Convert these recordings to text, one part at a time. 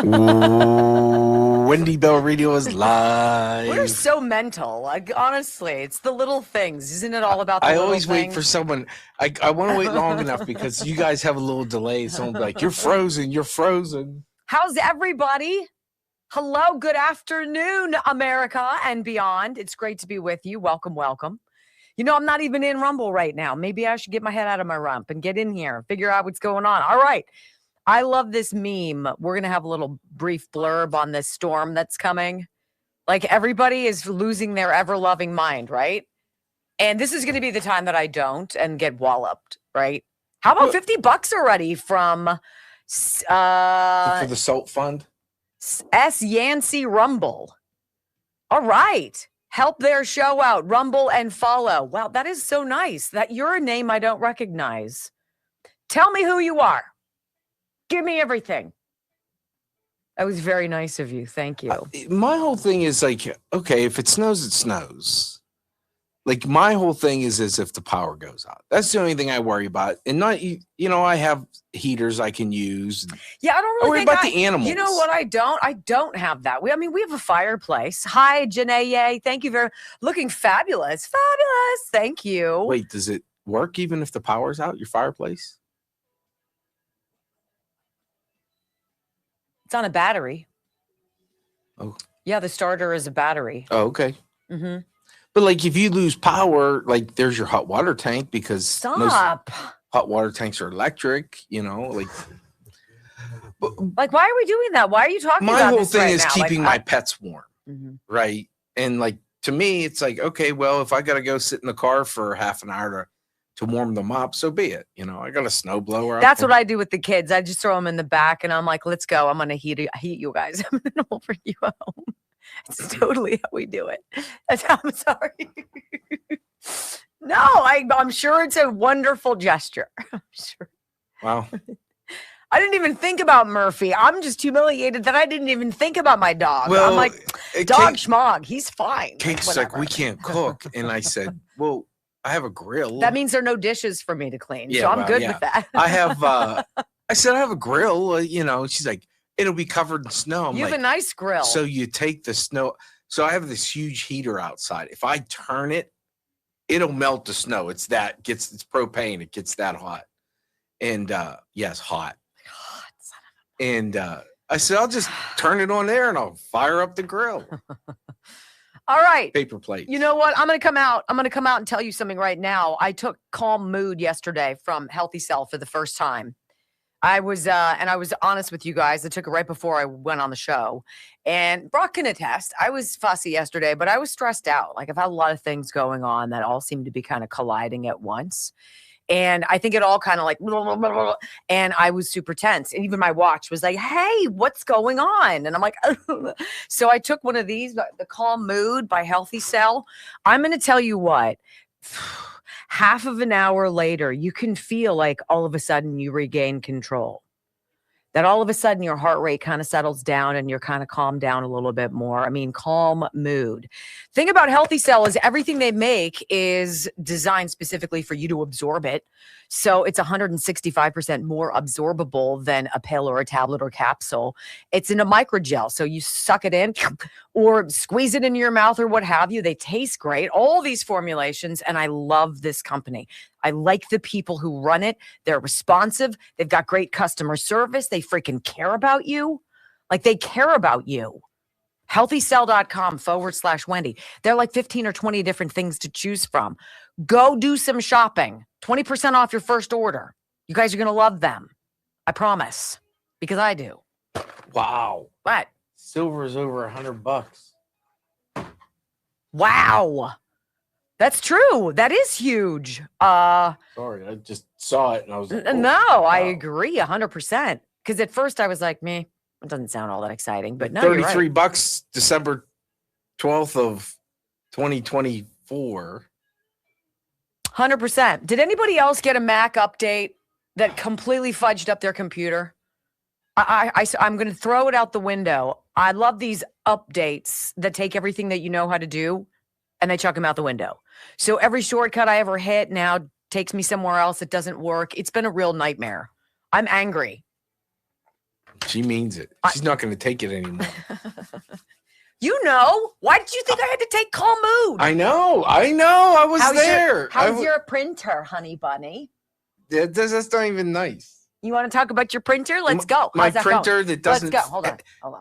Wendy Bell Radio is live. We're so mental. Like, honestly, it's the little things. Isn't it all about the I little always things? wait for someone. I want to wait long enough because you guys have a little delay. Someone will be like, "You're frozen. You're frozen." How's everybody? Hello, good afternoon, America and beyond. It's great to be with you. Welcome, welcome. You know, I'm not even in Rumble right now. Maybe I should get my head out of my rump and get in here, figure out what's going on. All right. I love this meme. We're going to have a little brief blurb on this storm that's coming. Like, everybody is losing their ever-loving mind, right? And this is going to be the time that I don't and get walloped, right? How about $50 already from For the Salt Fund? S. Yancey Rumble. All right. Help their show out. Rumble and follow. Wow, that is so nice. That you're a name I don't recognize. Tell me who you are. Give me everything. That was very nice of you. Thank you. My whole thing is like, okay, if it snows, it snows. Like, my whole thing is as if the power goes out. That's the only thing I worry about. And not, you know, I have heaters I can use. Yeah, I don't really worry think about the animals. You know what? I don't have that. We have a fireplace. Hi, Janae. Thank you very looking fabulous. Fabulous. Thank you. Wait, does it work even if the power's out, your fireplace? It's on a battery. Oh. Yeah, the starter is a battery. Oh, okay. Mm-hmm. But like, if you lose power, like, there's your hot water tank, because most hot water tanks are electric, you know, like. Like, why are we doing that? Why are you talking about this? My whole thing right is now? keeping my pets warm, right? And like, to me, it's like, okay, well, if I got to go sit in the car for half an hour to warm them up, so be it. You know, I got a snow blower. That's what I do with the kids. I just throw them in the back and I'm like, let's go. I'm going to heat you guys. I'm going to bring you home. It's totally how we do it. I'm sorry. No, I'm sure it's a wonderful gesture. I'm sure. Wow. I didn't even think about Murphy. I'm just humiliated that I didn't even think about my dog. Well, I'm like, dog schmog, he's fine. Kate's like, we can't cook. And I said, well, I have a grill. That means there are no dishes for me to clean. Yeah, so I'm good with that. I have, I said, I have a grill, you know. She's like, it'll be covered in snow. You have a nice grill. So you take the snow. So I have this huge heater outside. If I turn it, it'll melt the snow. It's propane. It gets that hot. And yes, hot. And I said, I'll just turn it on there and I'll fire up the grill. All right. Paper plate. You know what? I'm going to come out and tell you something right now. I took Calm Mood yesterday from Healthy Cell for the first time. I was honest with you guys. I took it right before I went on the show. And Brock can attest, I was fussy yesterday, but I was stressed out. Like, I've had a lot of things going on that all seemed to be kind of colliding at once. And I think it all kind of like, blah, blah, blah, blah, and I was super tense. And even my watch was like, hey, what's going on? And I'm like, so I took one of these, the Calm Mood by Healthy Cell. I'm going to tell you what, half of an hour later, you can feel like all of a sudden you regain control. That all of a sudden your heart rate kind of settles down and you're kind of calmed down a little bit more. I mean, Calm Mood. Thing about Healthy Cell is everything they make is designed specifically for you to absorb it. So it's 165% more absorbable than a pill or a tablet or capsule. It's in a microgel. So you suck it in or squeeze it into your mouth or what have you. They taste great. All these formulations. And I love this company. I like the people who run it. They're responsive. They've got great customer service. They freaking care about you. Like, they care about you. healthycell.com/Wendy. There are like 15 or 20 different things to choose from. Go do some shopping. 20% off your first order. You guys are going to love them. I promise. Because I do. Wow. What? Silver is over $100. Wow. That's true. That is huge. Sorry, I just saw it and I was like, wow. I agree 100%. Because at first I was like, it doesn't sound all that exciting. But no, $33, right. December 12th of 2024. 100%. Did anybody else get a Mac update that completely fudged up their computer? I'm going to throw it out the window. I love these updates that take everything that you know how to do and they chuck them out the window. So every shortcut I ever hit now takes me somewhere else. It doesn't work. It's been a real nightmare. I'm angry. She means it. She's not going to take it anymore. You know, why did you think I had to take Calm Mood? I know. I was there. How's your printer, honey bunny? That's not even nice. You want to talk about your printer? Let's go. My printer that doesn't Hold on.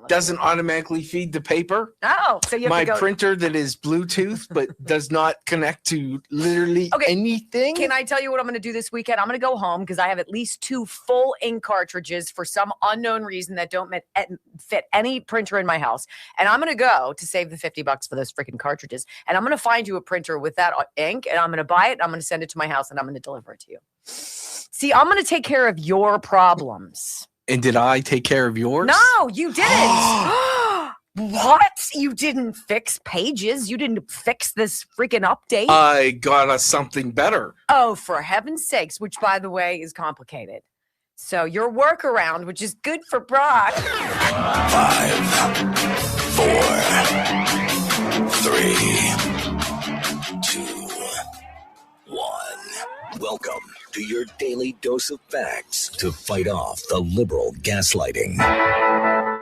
doesn't automatically feed the paper. Oh, so you have to go. Printer that is Bluetooth but does not connect to literally anything. Can I tell you what I'm going to do this weekend? I'm going to go home because I have at least 2 full ink cartridges for some unknown reason that don't fit any printer in my house. And I'm going to go to save the $50 for those freaking cartridges. And I'm going to find you a printer with that ink, and I'm going to buy it. I'm going to send it to my house, and I'm going to deliver it to you. See, I'm going to take care of your problems. And did I take care of yours? No, you didn't. What? You didn't fix Pages? You didn't fix this freaking update? I got us something better. Oh, for heaven's sakes, which, by the way, is complicated. So your workaround, which is good for Brock. 5, 4, 3, 2, 1. Welcome to your daily dose of facts to fight off the liberal gaslighting.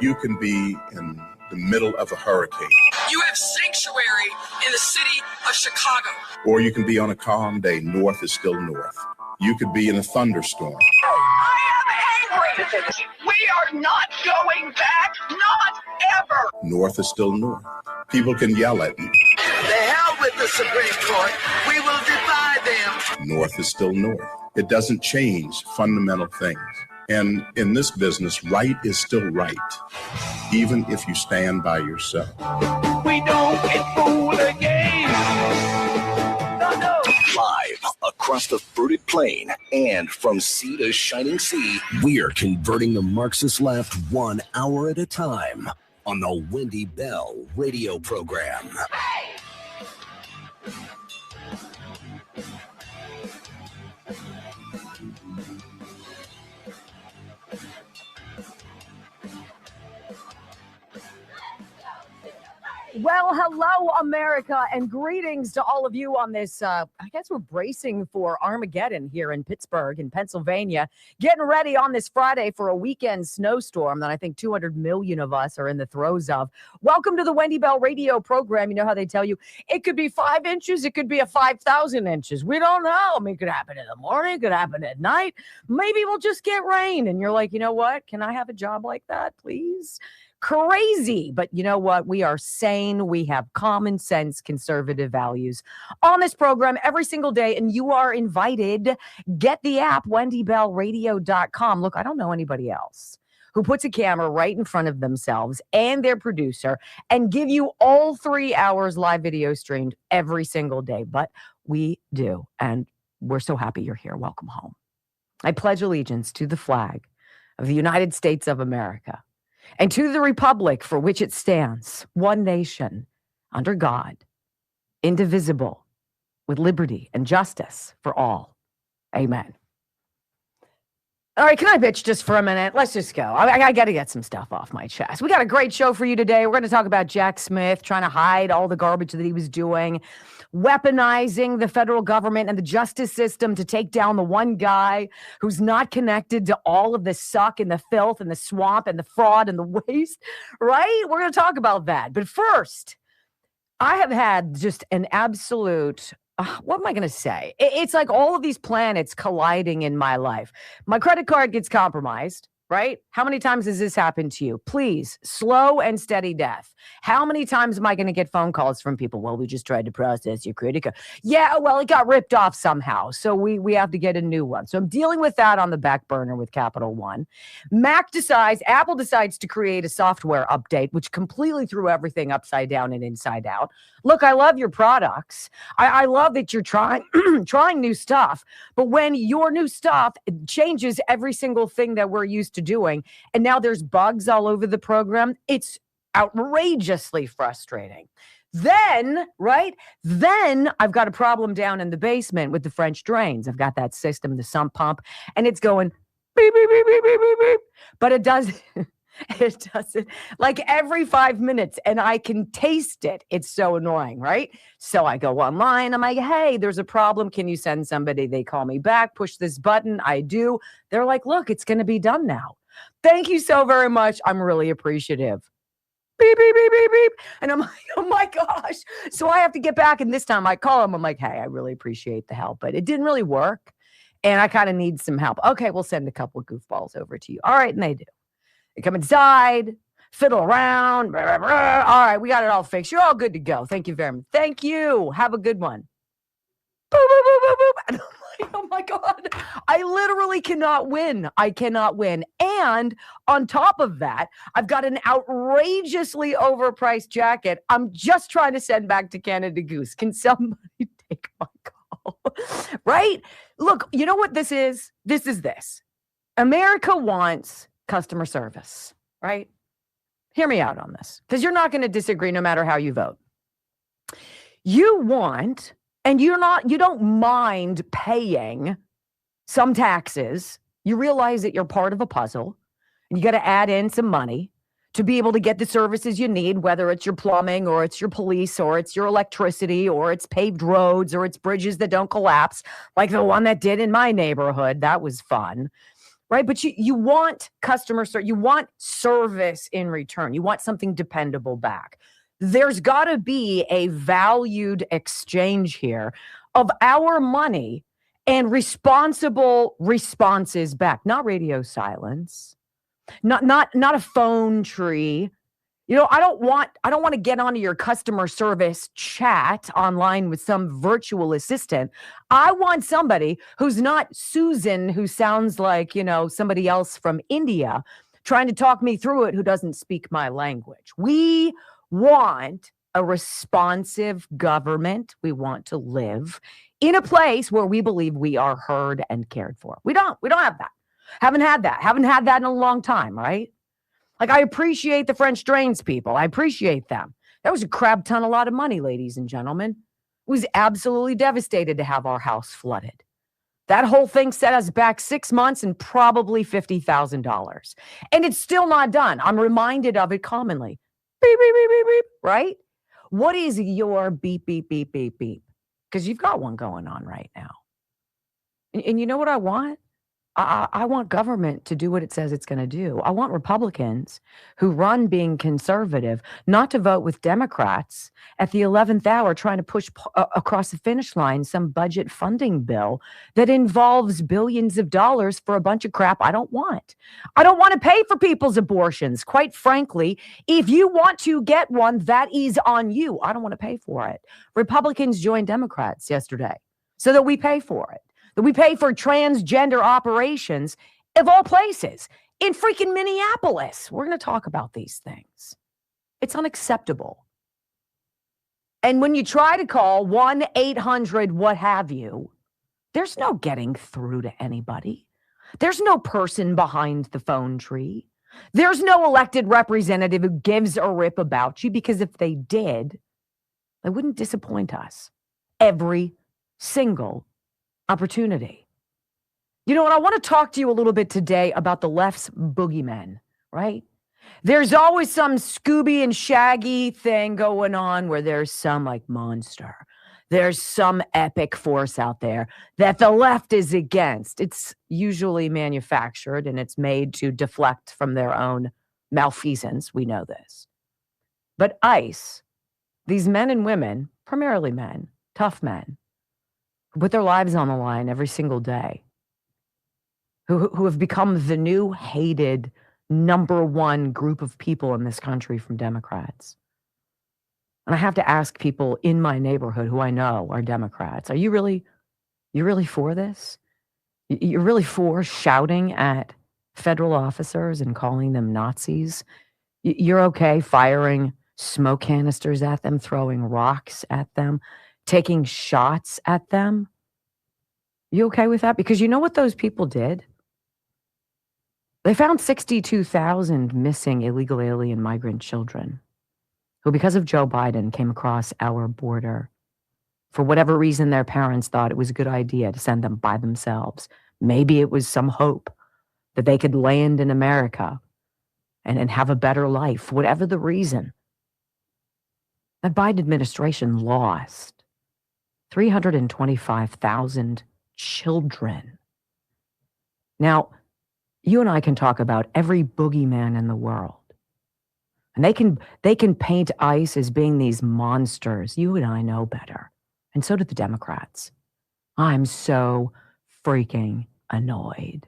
You can be in the middle of a hurricane. You have sanctuary in the city of Chicago. Or you can be on a calm day. North is still north. You could be in a thunderstorm. I am angry. We are not going back. Not ever. North is still north. People can yell at you. The hell with the Supreme Court. We will defy them. North is still north. It doesn't change fundamental things. And in this business, right is still right, even if you stand by yourself. We don't get fooled again. No. Live across the fruited plain and from sea to shining sea, we're converting the Marxist left 1 hour at a time on the Wendy Bell radio program. Well, hello, America, and greetings to all of you on this. I guess we're bracing for Armageddon here in Pittsburgh, in Pennsylvania, getting ready on this Friday for a weekend snowstorm that I think 200 million of us are in the throes of. Welcome to the Wendy Bell radio program. You know how they tell you it could be 5 inches, it could be a 5,000 inches. We don't know. I mean, it could happen in the morning, it could happen at night. Maybe we'll just get rain. And you're like, you know what? Can I have a job like that, please? Crazy. But you know what? We are sane. We have common sense, conservative values on this program every single day. And you are invited. Get the app, wendybellradio.com. Look, I don't know anybody else who puts a camera right in front of themselves and their producer and give you all 3 hours live video streamed every single day. But we do. And we're so happy you're here. Welcome home. I pledge allegiance to the flag of the United States of America and to the republic for which it stands, one nation, under God, indivisible, with liberty and justice for all. Amen. All right, can I bitch just for a minute? Let's just go. I got to get some stuff off my chest. We got a great show for you today. We're going to talk about Jack Smith trying to hide all the garbage that he was doing, weaponizing the federal government and the justice system to take down the one guy who's not connected to all of the suck and the filth and the swamp and the fraud and the waste, right? We're going to talk about that. But first, I have had just an absolute... what am I going to say? It's like all of these planets colliding in my life. My credit card gets compromised, right? How many times has this happened to you? Please, slow and steady death. How many times am I going to get phone calls from people? Well, we just tried to process your credit card. Yeah, well, it got ripped off somehow. So we have to get a new one. So I'm dealing with that on the back burner with Capital One. Apple decides to create a software update, which completely threw everything upside down and inside out. Look, I love your products. I love that you're trying new stuff. But when your new stuff changes every single thing that we're used to doing, and now there's bugs all over the program, it's outrageously frustrating. Then I've got a problem down in the basement with the French drains. I've got that system, the sump pump, and it's going beep, beep, beep, beep, beep, beep, beep. But it does it like every 5 minutes, and I can taste it. It's so annoying, right? So I go online. I'm like, hey, there's a problem. Can you send somebody? They call me back, push this button. I do. They're like, look, it's going to be done now. Thank you so very much. I'm really appreciative. Beep, beep, beep, beep, beep. And I'm like, oh my gosh. So I have to get back. And this time I call him. I'm like, hey, I really appreciate the help, but it didn't really work. And I kind of need some help. Okay, we'll send a couple of goofballs over to you. All right. And they do. They come inside, fiddle around. Blah, blah, blah. All right. We got it all fixed. You're all good to go. Thank you very much. Thank you. Have a good one. Boop, boop, boop, boop, boop. And I'm like, oh my God, I literally cannot win. I cannot win. And on top of that, I've got an outrageously overpriced jacket I'm just trying to send back to Canada Goose. Can somebody take my call? Right? Look, you know what this is? This is this. America wants customer service, right? Hear me out on this, because you're not going to disagree no matter how you vote. You want, and you don't mind paying some taxes. You realize that you're part of a puzzle, and you got to add in some money to be able to get the services you need, whether it's your plumbing or it's your police or it's your electricity or it's paved roads or it's bridges that don't collapse, like the one that did in my neighborhood. That was fun, right? But you want customer service. You want service in return. You want something dependable back. There's got to be a valued exchange here of our money and responsible responses back, not radio silence, not a phone tree. You know, I don't want to get onto your customer service chat online with some virtual assistant. I want somebody who's not Susan, who sounds like, somebody else from India trying to talk me through it, who doesn't speak my language. We want a responsive government. We want to live in a place where we believe we are heard and cared for. We don't have that. Haven't had that in a long time, right? Like, I appreciate the French drains people. I appreciate them. That was a crap ton, a lot of money, ladies and gentlemen. It was absolutely devastated to have our house flooded. That whole thing set us back 6 months and probably $50,000. And it's still not done. I'm reminded of it commonly. Beep, beep, beep, beep, beep, right? What is your beep, beep, beep, beep, beep? Because you've got one going on right now. And you know what I want? I want government to do what it says it's going to do. I want Republicans who run being conservative not to vote with Democrats at the 11th hour trying to push across the finish line some budget funding bill that involves billions of dollars for a bunch of crap I don't want. I don't want to pay for people's abortions. Quite frankly, if you want to get one, that is on you. I don't want to pay for it. Republicans joined Democrats yesterday so that we pay for it. That we pay for transgender operations of all places in freaking Minneapolis. We're going to talk about these things. It's unacceptable. And when you try to call 1-800 what have you, there's no getting through to anybody. There's no person behind the phone tree. There's no elected representative who gives a rip about you, because if they did, they wouldn't disappoint us every single opportunity. You know what? I want to talk to you a little bit today about the left's boogeymen, right? There's always some Scooby and Shaggy thing going on where there's some like monster. There's some epic force out there that the left is against. It's usually manufactured and it's made to deflect from their own malfeasance. We know this. But ICE, these men and women, primarily men, tough men, who put their lives on the line every single day, who have become the new hated number one group of people in this country from Democrats. And I have to ask people in my neighborhood who I know are Democrats, are you really for this? You're really for shouting at federal officers and calling them Nazis? You're okay firing smoke canisters at them, throwing rocks at them, taking shots at them? You okay with that? Because you know what those people did? They found 62,000 missing illegal alien migrant children who, because of Joe Biden, came across our border. For whatever reason, their parents thought it was a good idea to send them by themselves. Maybe it was some hope that they could land in America and have a better life, whatever the reason. That Biden administration lost 325,000 children. Now, You and I can talk about every boogeyman in the world. And they can paint ICE as being these monsters. You and I know better. And so do the Democrats. I'm so freaking annoyed.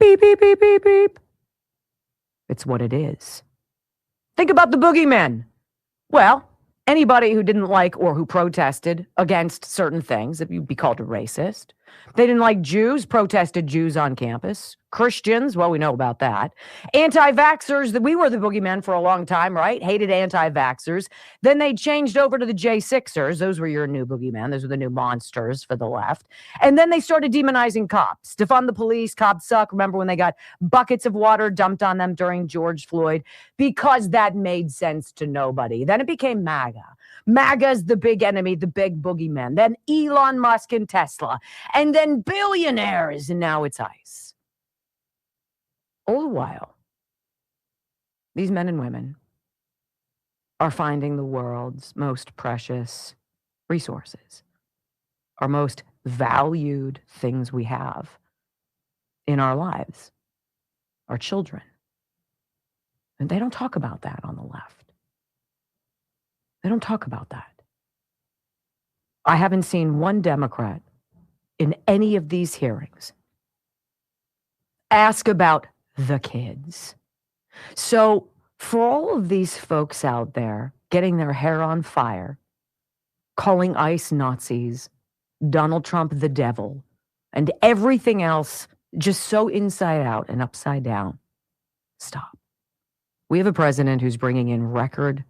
Beep, beep, beep, beep, beep. It's what it is. Think about the boogeymen. Well, anybody who didn't like or who protested against certain things, if you'd be called a racist. They didn't like Jews, protested Jews on campus. Christians, well, we know about that. Anti-vaxxers, we were the boogeymen for a long time, right? Hated anti-vaxxers. Then they changed over to the J6ers. Those were your new boogeymen. Those were the new monsters for the left. And then they started demonizing cops. Defund the police, cops suck. Remember when they got buckets of water dumped on them during George Floyd? Because that made sense to nobody. Then it became MAGA. MAGA's the big enemy, the big boogeyman. Then Elon Musk and Tesla. And then billionaires. And now it's ICE. All the while, these men and women are finding the world's most precious resources, our most valued things we have in our lives, our children. And they don't talk about that on the left. They don't talk about that. I haven't seen one Democrat in any of these hearings ask about the kids. So for all of these folks out there getting their hair on fire, calling ICE Nazis, Donald Trump the devil, and everything else just so inside out and upside down, stop. We have a president who's bringing in record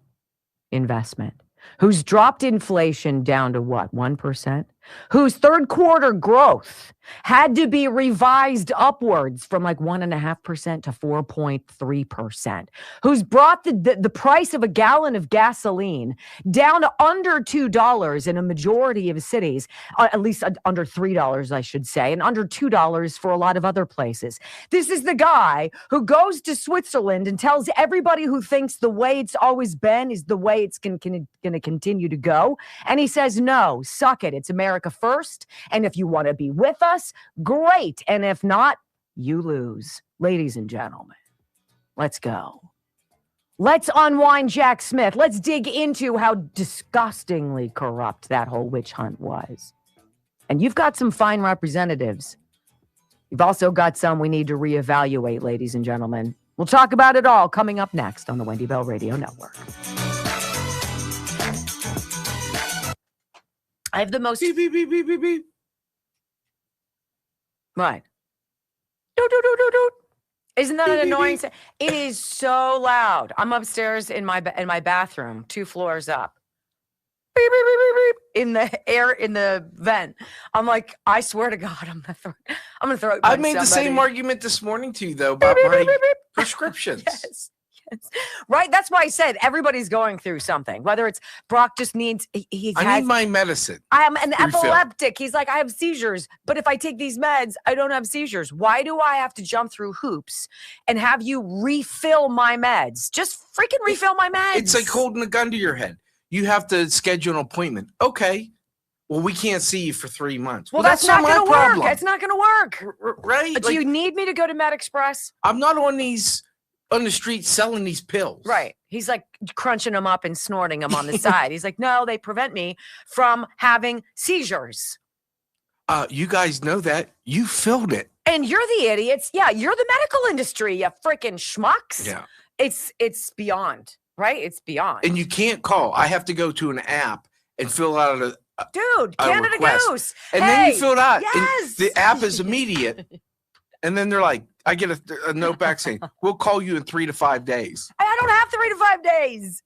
investment, who's dropped inflation down to what, 1%? Whose third quarter growth had to be revised upwards from like 1.5% to 4.3%, who's brought the price of a gallon of gasoline down to under $2 in a majority of cities, at least under $3, I should say, and under $2 for a lot of other places. This is the guy who goes to Switzerland and tells everybody who thinks the way it's always been is the way it's going to continue to go. And he says, no, suck it. It's America first. And if you want to be with us, great. And if not, you lose. Ladies and gentlemen, let's go. Let's unwind Jack Smith. Let's dig into how disgustingly corrupt that whole witch hunt was. And you've got some fine representatives. You've also got some we need to reevaluate, ladies and gentlemen. We'll talk about it all coming up next on the Wendy Bell Radio Network. I have the most... Beep, beep, beep, beep, beep, beep. Right. Do, do, do, do, do. Isn't that an annoying sound? It is so loud. I'm upstairs in my bathroom, 2 floors up. Beep, beep, beep, beep, beep. In the air, in the vent. I'm like, I swear to God, I'm gonna throw it. I made the same argument this morning to you, though, about my prescriptions. Yes. Right? That's why I said everybody's going through something. Whether it's Brock just needs... I need my medicine. I am an epileptic. He's like, I have seizures. But if I take these meds, I don't have seizures. Why do I have to jump through hoops and have you refill my meds? Just freaking refill my meds. It's like holding a gun to your head. You have to schedule an appointment. Okay. Well, we can't see you for 3 months. Well, that's not going to work. It's not going to work. Right? Do you need me to go to MedExpress? I'm not on the street selling these pills. Right. He's like crunching them up and snorting them on the side. He's like, no, they prevent me from having seizures. You guys know that. You filled it. And you're the idiots. Yeah, you're the medical industry, you freaking schmucks. Yeah. It's beyond, right? It's beyond. And you can't call. I have to go to an app and fill out a Canada request. Goose. And then you fill it out. Yes. And the app is immediate. And then they're like, I get a note back saying, we'll call you in 3 to 5 days. I don't have 3 to 5 days.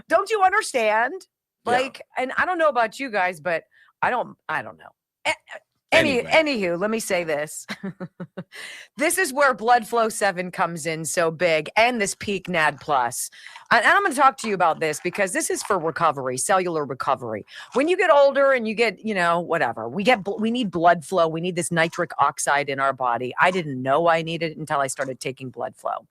Don't you understand? Like, yeah. And I don't know about you guys, but I don't know. Anywho, let me say this. This is where Blood Flow 7 comes in so big, and this Peak NAD Plus. And I'm going to talk to you about this because this is for recovery, cellular recovery. When you get older and you get, whatever, we need blood flow. We need this nitric oxide in our body. I didn't know I needed it until I started taking Blood Flow.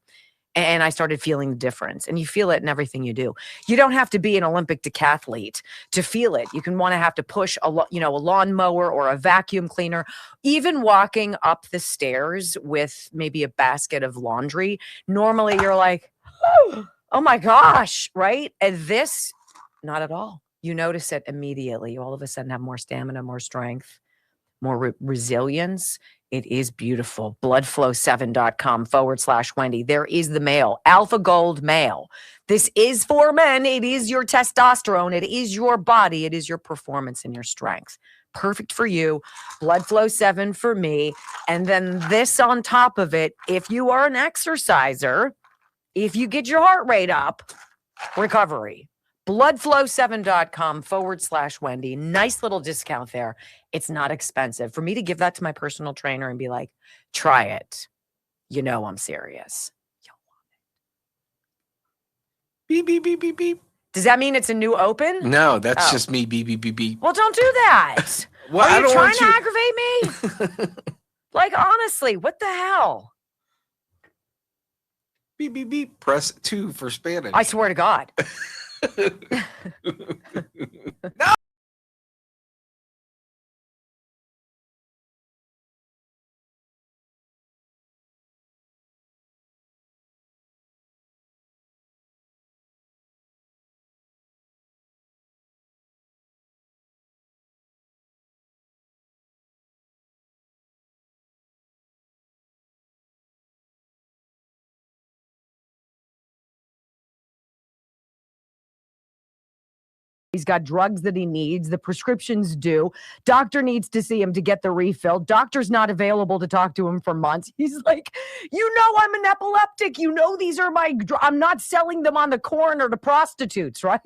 And I started feeling the difference. And you feel it in everything you do. You don't have to be an Olympic decathlete to feel it. You can have to push a lawnmower or a vacuum cleaner. Even walking up the stairs with maybe a basket of laundry. Normally you're like, oh my gosh, right? And this, not at all. You notice it immediately. You all of a sudden have more stamina, more strength, more resilience. It is beautiful. Bloodflow7.com/Wendy. There is the male, Alpha Gold male. This is for men. It is your testosterone. It is your body. It is your performance and your strength. Perfect for you. Bloodflow 7 for me. And then this on top of it, if you are an exerciser, if you get your heart rate up, recovery. Bloodflow7.com/Wendy. Nice little discount there. It's not expensive. For me to give that to my personal trainer and be like, try it. I'm serious. Beep, beep, beep, beep, beep. Does that mean it's a new open? No, that's just me. Beep, beep, beep, beep. Well, don't do that. Well, Are I you don't trying want to you- aggravate me? Like, honestly, what the hell? Beep, beep, beep. Press 2 for Spanish. I swear to God. No. He's got drugs that he needs. The prescription's due. Doctor needs to see him to get the refill. Doctor's not available to talk to him for months. He's like, I'm an epileptic. These are I'm not selling them on the corner to prostitutes, right?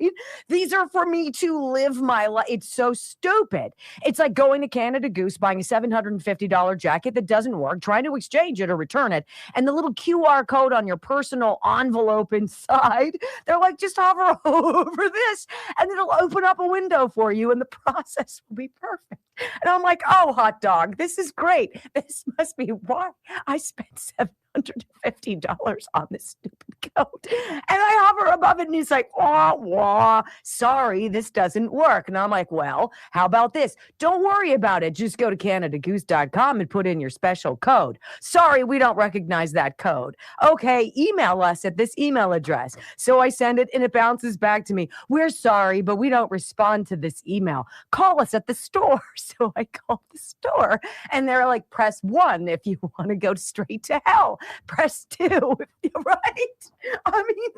These are for me to live my life. It's so stupid. It's like going to Canada Goose, buying a $750 jacket that doesn't work, trying to exchange it or return it. And the little QR code on your personal envelope inside, they're like, just hover over this and it'll open up a window for you and the process will be perfect. And I'm like, oh, hot dog, this is great. This must be why I spent $750 on this stupid coat. And I hover above it and he's like, wah, wah, sorry, this doesn't work. And I'm like, well, how about this? Don't worry about it. Just go to CanadaGoose.com and put in your special code. Sorry, we don't recognize that code. Okay, email us at this email address. So I send it and it bounces back to me. We're sorry, but we don't respond to this email. Call us at the store. So I call the store and they're like, press 1 if you want to go straight to hell. Press 2, right? I mean,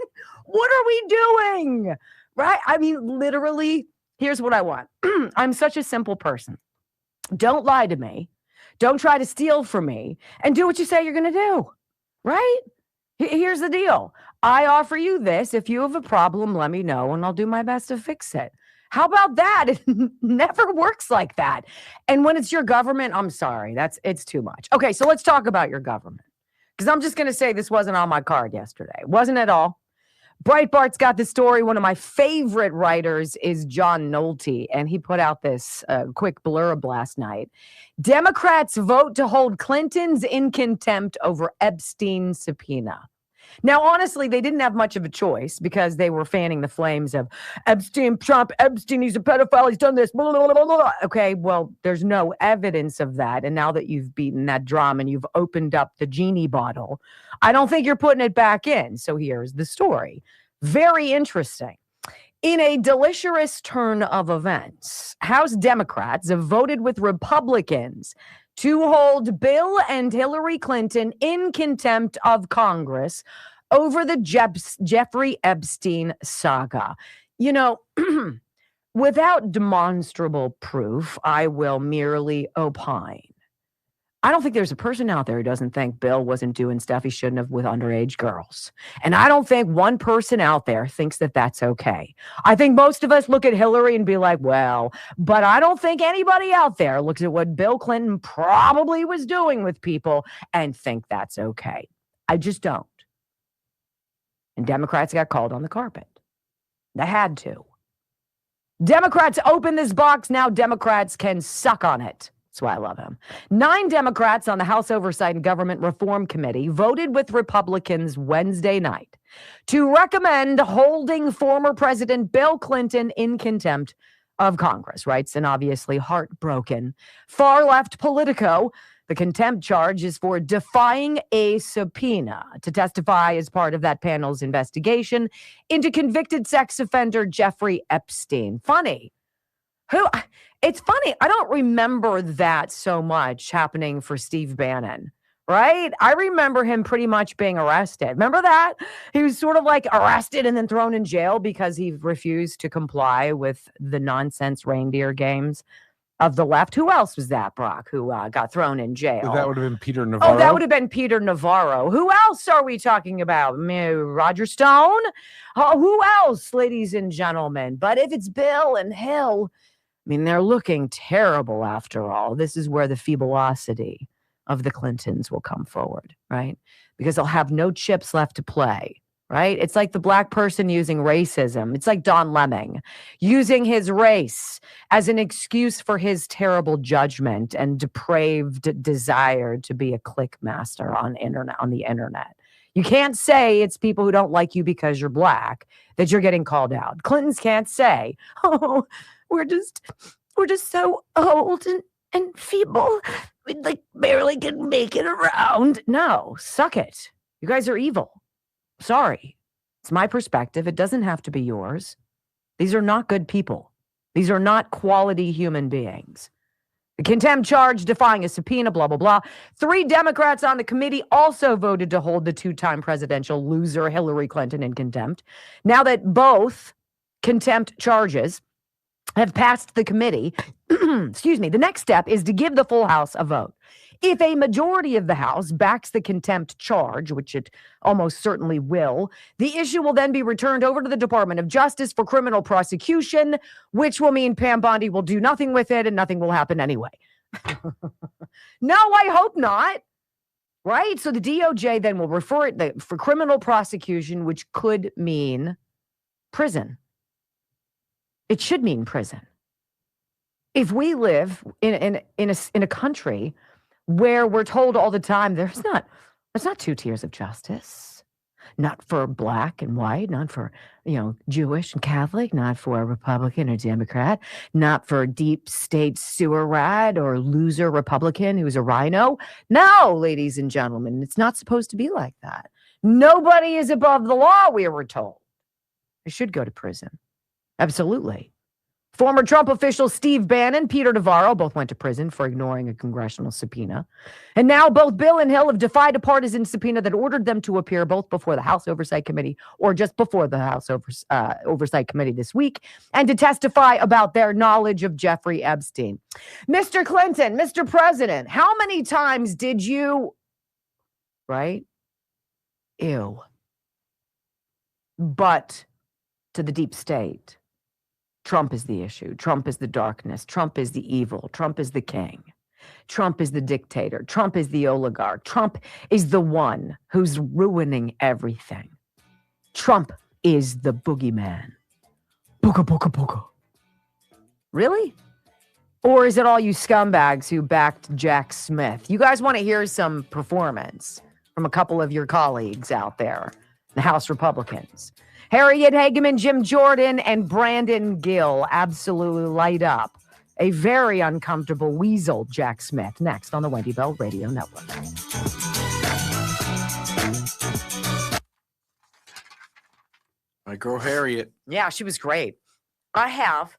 what are we doing? Right? I mean, literally, here's what I want. I'm such a simple person. Don't lie to me. Don't try to steal from me and do what you say you're going to do. Right? Here's the deal. I offer you this. If you have a problem, let me know and I'll do my best to fix it. How about that? It never works like that. And when it's your government, I'm sorry. It's too much. Okay, so let's talk about your government. Because I'm just going to say this wasn't on my card yesterday. Wasn't at all. Breitbart's got the story. One of my favorite writers is John Nolte, and he put out this quick blurb last night. Democrats vote to hold Clintons in contempt over Epstein's subpoena. Now, honestly, they didn't have much of a choice because they were fanning the flames of Epstein, Trump, Epstein, he's a pedophile, he's done this, blah, blah, blah, blah. Okay, well, there's no evidence of that. And now that you've beaten that drum and you've opened up the genie bottle, I don't think you're putting it back in. So here's the story. Very interesting. In a delicious turn of events, House Democrats have voted with Republicans to hold Bill and Hillary Clinton in contempt of Congress over the Jeffrey Epstein saga. Without demonstrable proof, I will merely opine. I don't think there's a person out there who doesn't think Bill wasn't doing stuff he shouldn't have with underage girls. And I don't think one person out there thinks that that's okay. I think most of us look at Hillary and be like, well, but I don't think anybody out there looks at what Bill Clinton probably was doing with people and think that's okay. I just don't. And Democrats got called on the carpet. They had to. Democrats open this box. Now Democrats can suck on it. That's why I love him. 9 Democrats on the House Oversight and Government Reform Committee voted with Republicans Wednesday night to recommend holding former President Bill Clinton in contempt of Congress, writes an obviously heartbroken far-left Politico. The contempt charge is for defying a subpoena to testify as part of that panel's investigation into convicted sex offender Jeffrey Epstein. Funny. It's funny. I don't remember that so much happening for Steve Bannon, right? I remember him pretty much being arrested. Remember that? He was sort of like arrested and then thrown in jail because he refused to comply with the nonsense reindeer games of the left. Who else was that, Brock, who got thrown in jail? That would have been Peter Navarro. Oh, that would have been Peter Navarro. Who else are we talking about? Roger Stone? Who else, ladies and gentlemen? But if it's Bill and Hill, I mean, they're looking terrible after all. This is where the feeblosity of the Clintons will come forward, right? Because they'll have no chips left to play, right? It's like the black person using racism. It's like Don Lemon using his race as an excuse for his terrible judgment and depraved desire to be a click master on the internet. You can't say it's people who don't like you because you're black that you're getting called out. Clintons can't say, oh, we're just so old and feeble. We barely can make it around. No, suck it. You guys are evil. Sorry. It's my perspective. It doesn't have to be yours. These are not good people. These are not quality human beings. The contempt charge, defying a subpoena, blah, blah, blah. 3 Democrats on the committee also voted to hold the 2-time presidential loser Hillary Clinton in contempt. Now that both contempt charges have passed the committee, excuse me, the next step is to give the full House a vote. If a majority of the House backs the contempt charge, which it almost certainly will, the issue will then be returned over to the Department of Justice for criminal prosecution, which will mean Pam Bondi will do nothing with it and nothing will happen anyway. No, I hope not. Right? So the DOJ then will refer it for criminal prosecution, which could mean prison. It should mean prison. If we live in a country where we're told all the time there's not 2 tiers of justice, not for black and white, not for Jewish and Catholic, not for a Republican or Democrat, not for deep state sewer rat or loser Republican who's a rhino. No, ladies and gentlemen, it's not supposed to be like that. Nobody is above the law, we were told. They should go to prison. Absolutely. Former Trump officials Steve Bannon, Peter Navarro, both went to prison for ignoring a congressional subpoena. And now both Bill and Hill have defied a partisan subpoena that ordered them to appear both before the House Oversight Committee or just before the House Oversight Committee this week and to testify about their knowledge of Jeffrey Epstein. Mr. Clinton, Mr. President, how many times did you, right? Ew. But to the deep state. Trump is the issue. Trump is the darkness. Trump is the evil. Trump is the king. Trump is the dictator. Trump is the oligarch. Trump is the one who's ruining everything. Trump is the boogeyman. Booga, booga, booga. Really? Or is it all you scumbags who backed Jack Smith? You guys want to hear some performance from a couple of your colleagues out there, the House Republicans. Harriet Hageman, Jim Jordan, and Brandon Gill absolutely light up a very uncomfortable weasel Jack Smith next on the Wendy Bell Radio Network. My girl Harriet. Yeah, she was great. I have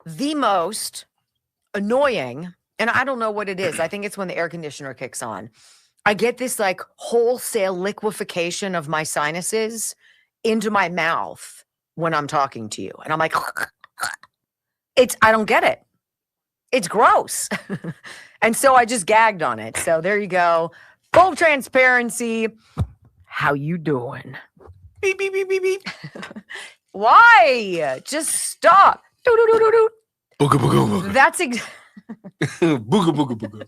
the most annoying, and I don't know what it is. I think it's when the air conditioner kicks on. I get this like wholesale liquefaction of my sinuses into my mouth when I'm talking to you. And I'm like, I don't get it. It's gross. And so I just gagged on it. So there you go. Full transparency. How you doing? Beep, beep, beep, beep, beep. Why? Just stop. Booga, booga, booga. Booga booga booga.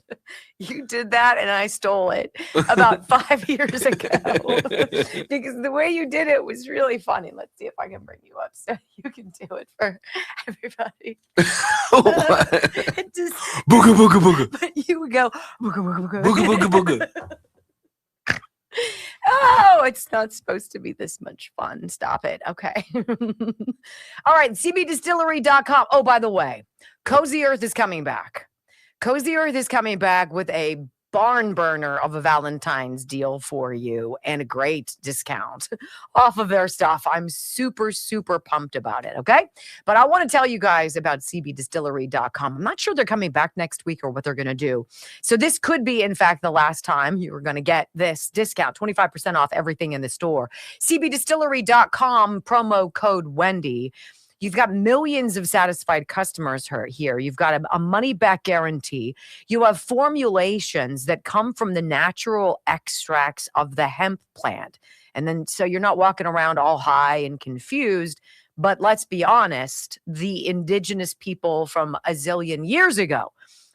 You did that and I stole it about 5 years ago because the way you did it was really funny. Let's see if I can bring you up so you can do it for everybody. It just, Booga booga booga. but you would go booga booga booga. Booga booga booga. Oh, it's not supposed to be this much fun. Stop it. Okay. All right. CBDistillery.com. Oh, by the way, Cozy Earth is coming back. Cozy Earth is coming back with a barn burner of a Valentine's deal for you and a great discount off of their stuff. I'm super, super pumped about it. Okay. But I want to tell you guys about CBDistillery.com. I'm not sure they're coming back next week or what they're going to do. So this could be, in fact, the last time you are going to get this discount, 25% off everything in the store. CBDistillery.com, promo code Wendy. You've got millions of satisfied customers here. You've got a money-back guarantee. You have formulations that come from the natural extracts of the hemp plant. And then so you're not walking around all high and confused. But let's be honest, the indigenous people from a zillion years ago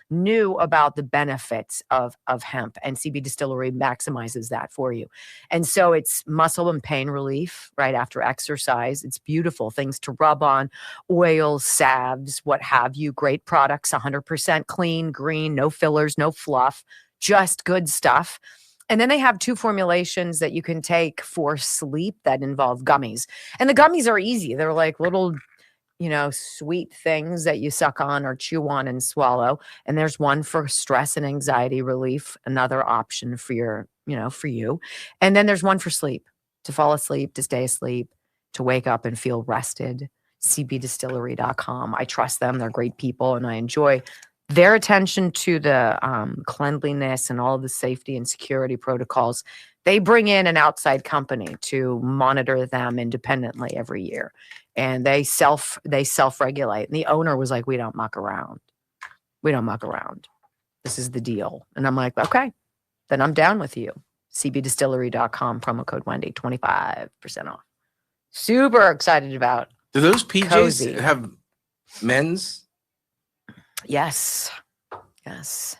knew about the benefits of hemp, and CB Distillery maximizes that for you. And so it's muscle and pain relief right after exercise. It's beautiful things to rub on, oils, salves, what have you. Great products, 100% clean, green, no fillers, no fluff, just good stuff. And then they have 2 formulations that you can take for sleep that involve gummies. And the gummies are easy. They're like little sweet things that you suck on or chew on and swallow. And there's one for stress and anxiety relief, another option for for you. And then there's one for sleep, to fall asleep, to stay asleep, to wake up and feel rested. CBDistillery.com. I trust them. They're great people. And I enjoy their attention to the cleanliness and all of the safety and security protocols. They bring in an outside company to monitor them independently every year. And they self-regulate. And the owner was like, we don't muck around. We don't muck around. This is the deal. And I'm like, okay, then I'm down with you. CBDistillery.com, promo code Wendy, 25% off. Super excited about. Do those PJs Cozy. have men's? Yes. Yes.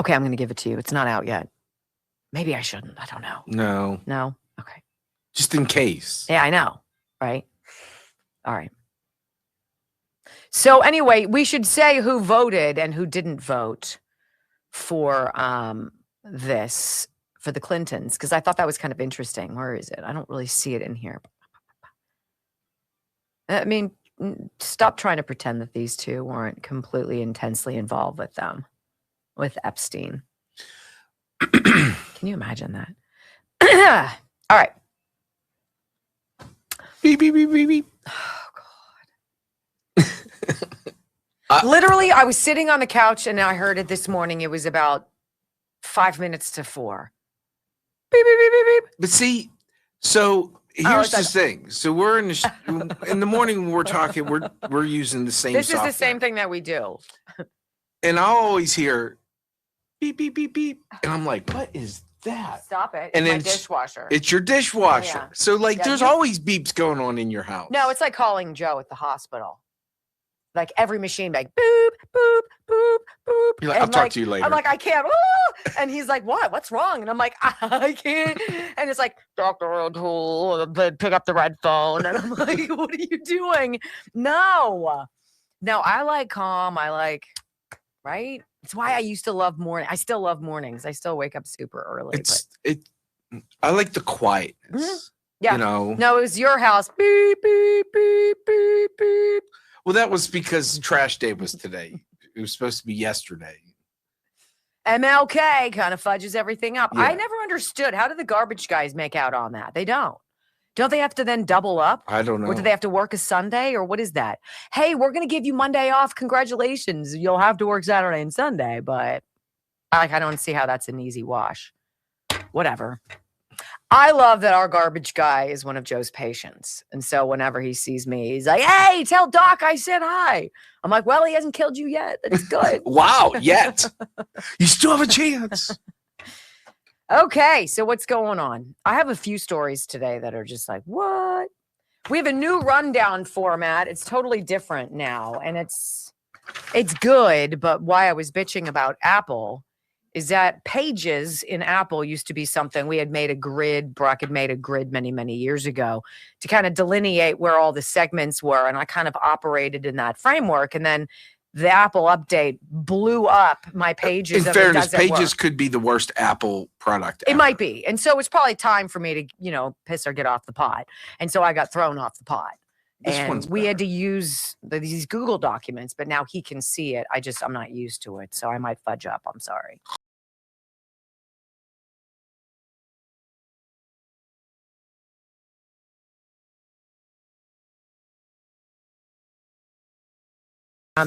Okay, I'm going to give it to you. It's not out yet. Maybe I shouldn't. I don't know. No. No? Okay. Just in case. Yeah, I know. Right? All right. So anyway, we should say who voted and who didn't vote for this, for the Clintons, because I thought that was kind of interesting. Where is it? I don't really see it in here. I mean, stop trying to pretend that these two weren't completely intensely involved with them, with Epstein. Can you imagine that? All right. Beep, beep, beep, beep, beep. Oh, God. Literally, I was sitting on the couch and I heard it this morning. It was about 5 minutes to 4. Beep, beep, beep, beep, beep. But see, so here's the like- thing. So we're in the morning when we're talking, we're using the same This software. is the same thing that we do. And I'll always hear beep, beep, beep, beep. And I'm like, what is that? Stop it. And It's my then dishwasher. It's your dishwasher. Yeah. So like Yeah, there's you- always beeps going on in your house. No, it's like calling Joe at the hospital. Like every machine, like boop, boop, boop, boop. You're like, I'll talk to you later. I'm like, I can't. Ah! And he's like, what? What's wrong? And I'm like, I can't. And it's like, Dr. O'Toole, pick up the red phone. And I'm like, what are you doing? No, I like calm. I like, right? It's why I used to love morning. I still love mornings. I still wake up super early. I like the quietness. Mhm. Yeah. You know. No, it was your house. Beep, beep, beep, beep, beep. Well, that was because trash day was today. It was supposed to be yesterday. MLK kind of fudges everything up. I Yeah. never understood. How do the garbage guys make out on that? They don't. Don't they have to then double up? I don't know. Or do they have to work a Sunday? Or what is that? Hey, we're going to give you Monday off. Congratulations. You'll have to work Saturday and Sunday. But I don't see how that's an easy wash. Whatever. I love that our garbage guy is one of Joe's patients. And so whenever he sees me, he's like, hey, tell Doc I said hi. I'm like, well, he hasn't killed you yet. That's good. Wow, yet. You still have a chance. Okay, so what's going on? I have a few stories today that are just like, what? We have a new rundown format. It's totally different now. And it's It's good, but why I was bitching about Apple is that pages in Apple used to be something we had made a grid. Brock had made a grid many, many years ago to kind of delineate where all the segments were. And I kind of operated in that framework. And then the Apple update blew up my pages. In fairness, pages could be the worst Apple product ever. It might be. And so it's probably time for me to, piss or get off the pot. And so I got thrown off the pot. And we had to use these Google documents, but now he can see it. I'm not used to it. So I might fudge up. I'm sorry.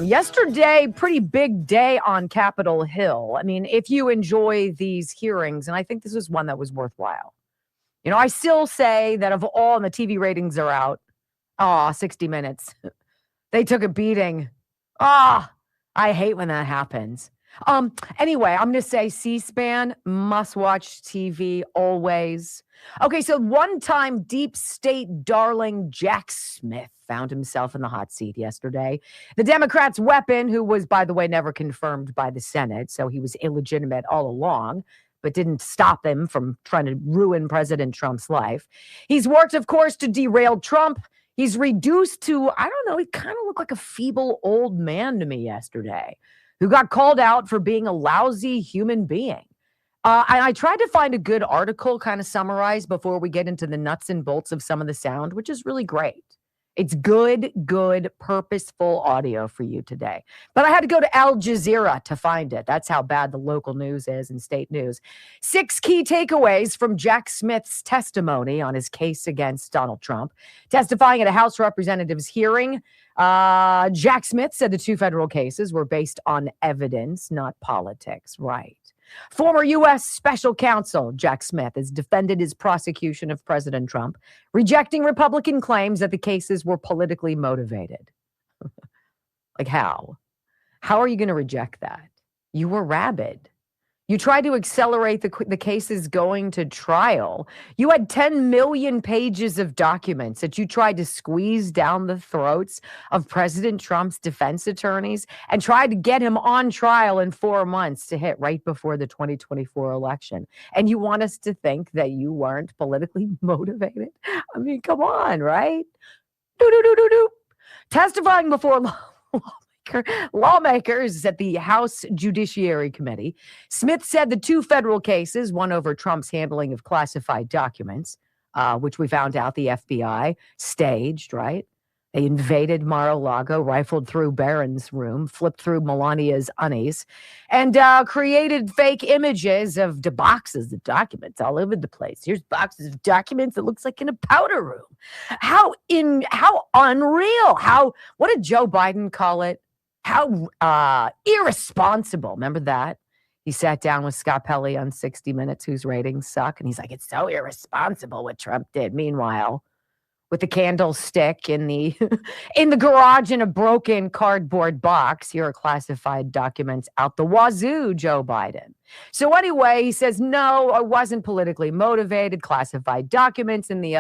Yesterday, pretty big day on Capitol Hill. I mean, if you enjoy these hearings, and I think this was one that was worthwhile. I still say that of all, and the TV ratings are out. 60 Minutes. They took a beating. I hate when that happens. Anyway, I'm going to say C-SPAN, must-watch TV always. Okay, so one-time deep state darling Jack Smith found himself in the hot seat yesterday. The Democrats' weapon, who was, by the way, never confirmed by the Senate, so he was illegitimate all along, but didn't stop him from trying to ruin President Trump's life. He's worked, of course, to derail Trump. He's reduced to, I don't know, he kind of looked like a feeble old man to me yesterday who got called out for being a lousy human being. And I tried to find a good article kind of summarized before we get into the nuts and bolts of some of the sound, which is really great. It's good, purposeful audio for you today. But I had to go to Al Jazeera to find it. That's how bad the local news is and state news. 6 key takeaways from Jack Smith's testimony on his case against Donald Trump. Testifying at a House Representatives hearing, Jack Smith said the 2 federal cases were based on evidence, not politics. Right. Former U.S. Special Counsel Jack Smith has defended his prosecution of President Trump, rejecting Republican claims that the cases were politically motivated. Like how? How are you going to reject that? You were rabid. You tried to accelerate the cases going to trial. You had 10 million pages of documents that you tried to squeeze down the throats of President Trump's defense attorneys and tried to get him on trial in 4 months to hit right before the 2024 election. And you want us to think that you weren't politically motivated? I mean, come on, right? Testifying before lawmakers at the House Judiciary Committee, Smith said the 2 federal cases, one over Trump's handling of classified documents, which we found out the FBI staged, right? They invaded Mar-a-Lago, rifled through Barron's room, flipped through Melania's undies, and created fake images of the boxes of documents all over the place. Here's boxes of documents that looks like in a powder room. How unreal. What did Joe Biden call it? How irresponsible. Remember that? He sat down with Scott Pelley on 60 Minutes, whose ratings suck. And he's like, it's so irresponsible what Trump did. Meanwhile, with the candlestick in the in the garage in a broken cardboard box, here are classified documents out the wazoo, Joe Biden. So anyway, he says, no, I wasn't politically motivated, classified documents, and the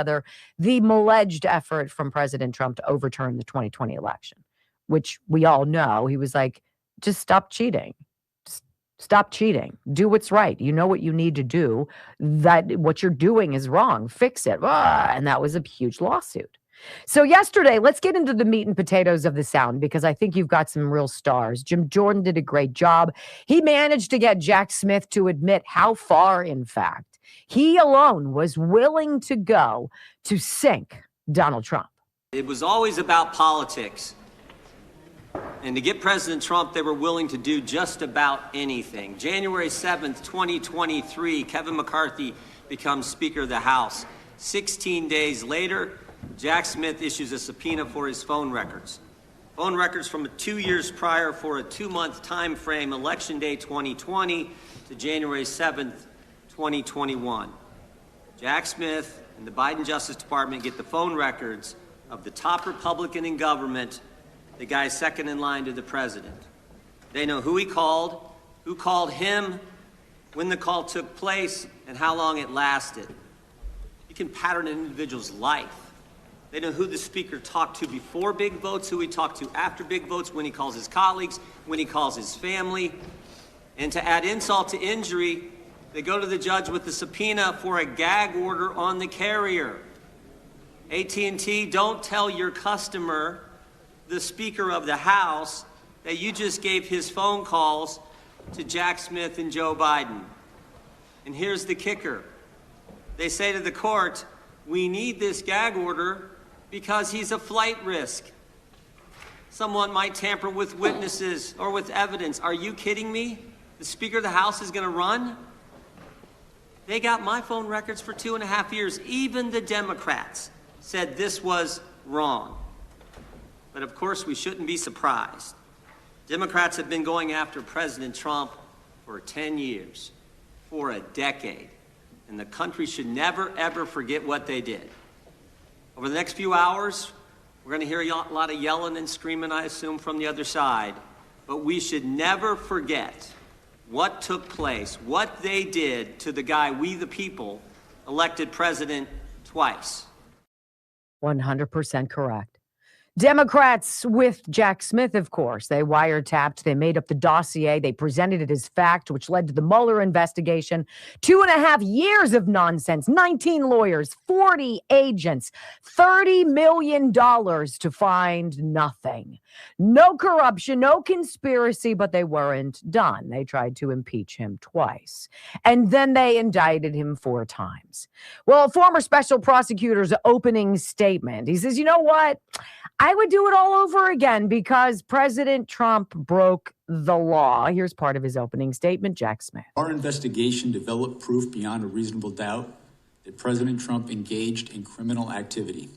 alleged effort from President Trump to overturn the 2020 election, which we all know. He was like, just stop cheating. Just stop cheating. Do what's right. You know what you need to do. That what you're doing is wrong. Fix it. And that was a huge lawsuit. So yesterday, let's get into the meat and potatoes of the sound, because I think you've got some real stars. Jim Jordan did a great job. He managed to get Jack Smith to admit how far, in fact, he alone was willing to go to sink Donald Trump. It was always about politics. And to get President Trump, they were willing to do just about anything. January 7th, 2023, Kevin McCarthy becomes Speaker of the House. 16 days later, Jack Smith issues a subpoena for his phone records. Phone records from 2 years prior for a 2-month time frame, Election Day 2020 to January 7th, 2021. Jack Smith and the Biden Justice Department get the phone records of the top Republican in government, the guy second in line to the president. They know who he called, who called him, when the call took place, and how long it lasted. You can pattern an individual's life. They know who the speaker talked to before big votes, who he talked to after big votes, when he calls his colleagues, when he calls his family. And to add insult to injury, they go to the judge with the subpoena for a gag order on the carrier. AT&T, don't tell your customer, the Speaker of the House, that you just gave his phone calls to Jack Smith and Joe Biden. And here's the kicker. They say to the court, we need this gag order because he's a flight risk. Someone might tamper with witnesses or with evidence. Are you kidding me? The Speaker of the House is going to run? They got my phone records for 2.5 years. Even the Democrats said this was wrong. But of course, we shouldn't be surprised. Democrats have been going after President Trump for 10 years, for a decade. And the country should never, ever forget what they did. Over the next few hours, we're going to hear a lot of yelling and screaming, I assume, from the other side. But we should never forget what took place, what they did to the guy, we the people, elected president twice. 100% correct. Democrats with Jack Smith, of course, they wiretapped, they made up the dossier, they presented it as fact, which led to the Mueller investigation. 2.5 years of nonsense, 19 lawyers, 40 agents, $30 million to find nothing. No corruption, no conspiracy, but they weren't done. They tried to impeach him twice, and then they indicted him 4 times. Well, former special prosecutor's opening statement, he says, you know what? I would do it all over again because President Trump broke the law. Here's part of his opening statement, Jack Smith. Our investigation developed proof beyond a reasonable doubt that President Trump engaged in criminal activity.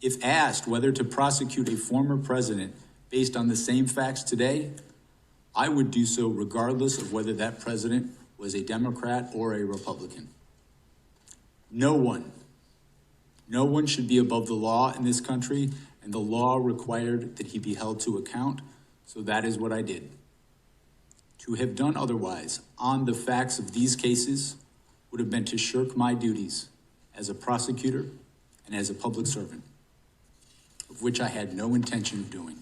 If asked whether to prosecute a former president based on the same facts today, I would do so regardless of whether that president was a Democrat or a Republican. No one should be above the law in this country, and the law required that he be held to account, so that is what I did. To have done otherwise on the facts of these cases would have been to shirk my duties as a prosecutor and as a public servant, of which I had no intention of doing.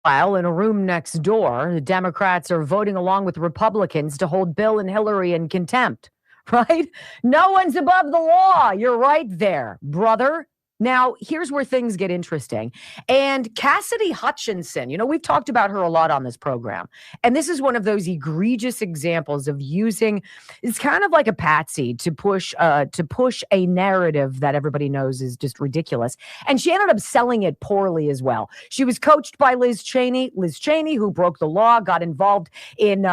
While in a room next door, the Democrats are voting along with Republicans to hold Bill and Hillary in contempt. Right? No one's above the law. You're right there, brother. Now, here's where things get interesting. And Cassidy Hutchinson, you know, we've talked about her a lot on this program. And this is one of those egregious examples of using, it's kind of like a patsy to push a narrative that everybody knows is just ridiculous. And she ended up selling it poorly as well. She was coached by Liz Cheney, who broke the law, got involved in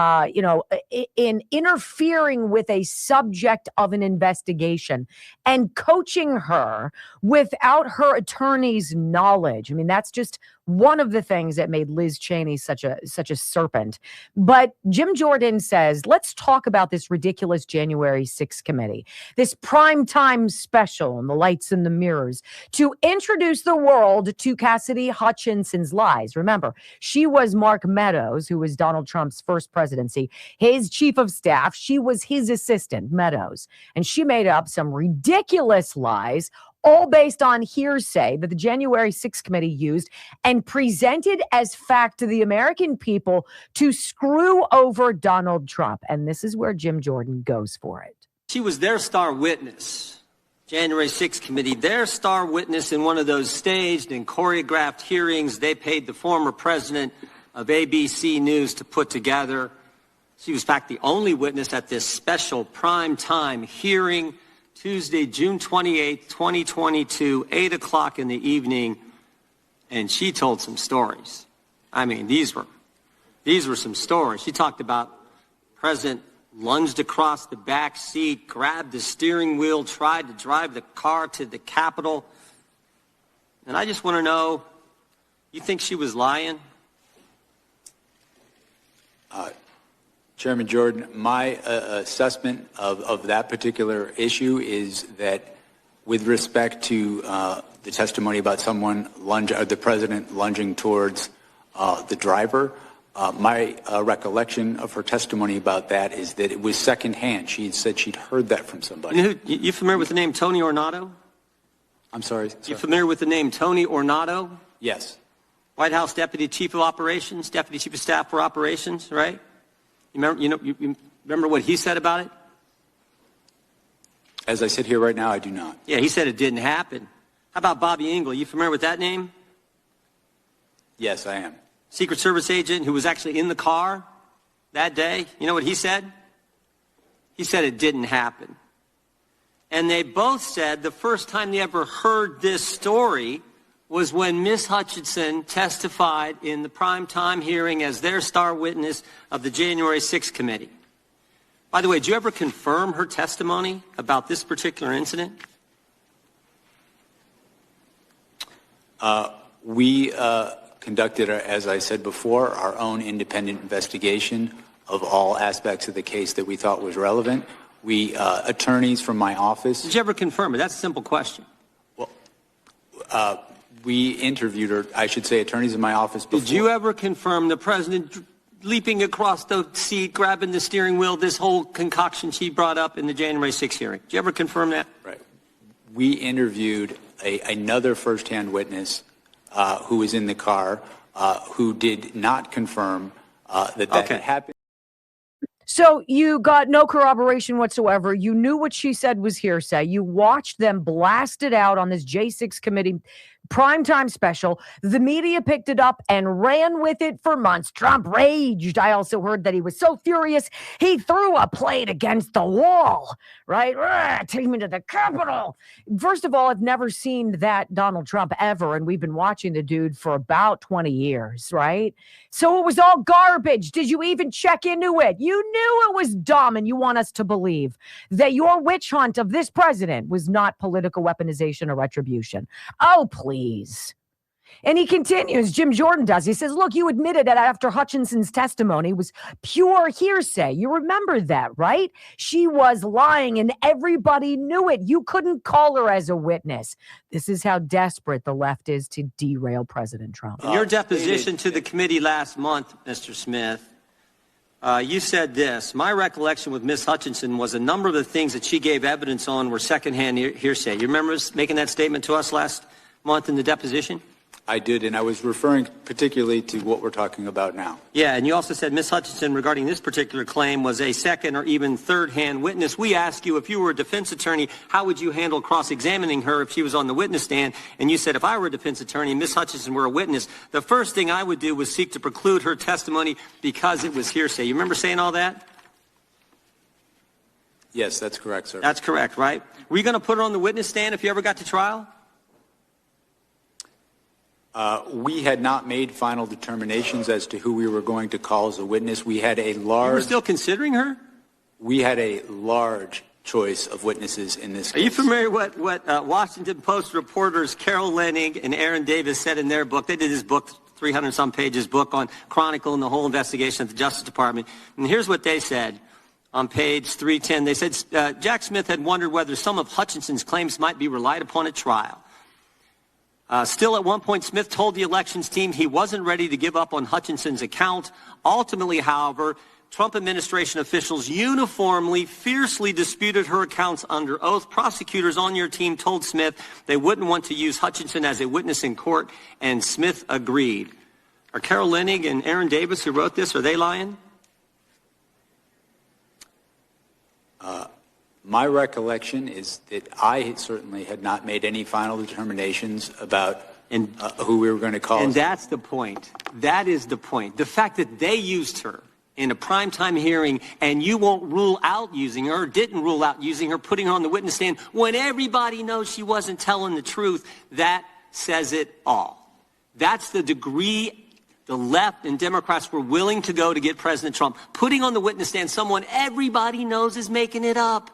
interfering with a subject of an investigation and coaching her without her attorney's knowledge. I mean, that's just one of the things that made Liz Cheney such a serpent. But Jim Jordan says, let's talk about this ridiculous January 6th committee, this primetime special and the lights and the mirrors to introduce the world to Cassidy Hutchinson's lies. Remember, she was Mark Meadows, who was Donald Trump's first presidency, his chief of staff. She was his assistant, Meadows, and she made up some ridiculous lies, all based on hearsay that the January 6th committee used and presented as fact to the American people to screw over Donald Trump. And this is where Jim Jordan goes for it. She was their star witness, January 6th committee, their star witness in one of those staged and choreographed hearings they paid the former president of ABC News to put together. She was, in fact, the only witness at this special primetime hearing, Tuesday, June 28th, 2022, 8 o'clock in the evening, and she told some stories. I mean, these were some stories. She talked about President lunged across the back seat, grabbed the steering wheel, tried to drive the car to the Capitol. And I just want to know, you think she was lying? Chairman Jordan, my assessment of that particular issue is that with respect to the testimony about the president lunging towards the driver, my recollection of her testimony about that is that it was secondhand. She said she'd heard that from somebody. You familiar with the name Tony Ornato? I'm sorry. You familiar with the name Tony Ornato? Yes. White House Deputy Chief of Operations, Deputy Chief of Staff for Operations, right? You remember what he said about it? As I sit here right now, I do not. Yeah, he said it didn't happen. How about Bobby Engel? You familiar with that name? Yes, I am. Secret Service agent who was actually in the car that day. You know what he said? He said it didn't happen. And they both said the first time they ever heard this story was when Ms. Hutchinson testified in the primetime hearing as their star witness of the January 6th committee. By the way, did you ever confirm her testimony about this particular incident? We conducted, as I said before, our own independent investigation of all aspects of the case that we thought was relevant. We, attorneys from my office. Did you ever confirm it? That's a simple question. Well, we interviewed her, I should say attorneys in my office before. Did you ever confirm the president leaping across the seat, grabbing the steering wheel, this whole concoction she brought up in the January 6th hearing? Did you ever confirm that? Right. We interviewed another firsthand witness who was in the car who did not confirm that had happened. So you got no corroboration whatsoever. You knew what she said was hearsay. You watched them blast it out on this J6 committee primetime special. The media picked it up and ran with it for months. Trump raged. I also heard that he was so furious, he threw a plate against the wall, right? Take me to the Capitol. First of all, I've never seen that Donald Trump ever, and we've been watching the dude for about 20 years, right? So it was all garbage. Did you even check into it? You knew it was dumb, and you want us to believe that your witch hunt of this president was not political weaponization or retribution. Oh, please. And he continues, Jim Jordan does. He says, look, you admitted that after Hutchinson's testimony was pure hearsay. You remember that, right? She was lying and everybody knew it. You couldn't call her as a witness. This is how desperate the left is to derail President Trump. In your deposition to the committee last month, Mr. Smith, you said this: my recollection with Ms. Hutchinson was a number of the things that she gave evidence on were secondhand hearsay. You remember making that statement to us last month in the deposition? I did, and I was referring particularly to what we're talking about now. Yeah, and you also said Ms. Hutchinson, regarding this particular claim, was a second or even third-hand witness. We asked you, if you were a defense attorney, how would you handle cross-examining her if she was on the witness stand? And you said, if I were a defense attorney and Ms. Hutchinson were a witness, the first thing I would do was seek to preclude her testimony because it was hearsay. You remember saying all that? Yes, that's correct, sir. That's correct, right? Were you going to put her on the witness stand if you ever got to trial? We had not made final determinations as to who we were going to call as a witness. We had a large... You were still considering her? We had a large choice of witnesses in this case. Are you familiar with what Washington Post reporters Carol Leonnig and Aaron Davis said in their book? They did this book, 300-some pages book on chronicling the whole investigation at the Justice Department. And here's what they said on page 310. They said, Jack Smith had wondered whether some of Hutchinson's claims might be relied upon at trial. Still, at one point, Smith told the elections team he wasn't ready to give up on Hutchinson's account. Ultimately, however, Trump administration officials uniformly, fiercely disputed her accounts under oath. Prosecutors on your team told Smith they wouldn't want to use Hutchinson as a witness in court, and Smith agreed. Are Carol Leonnig and Aaron Davis, who wrote this, are they lying? My recollection is that I certainly had not made any final determinations about who we were going to call. And that's the point. That is the point. The fact that they used her in a primetime hearing and you won't rule out using her, or didn't rule out using her, putting her on the witness stand when everybody knows she wasn't telling the truth, that says it all. That's the degree the left and Democrats were willing to go to get President Trump, putting on the witness stand someone everybody knows is making it up.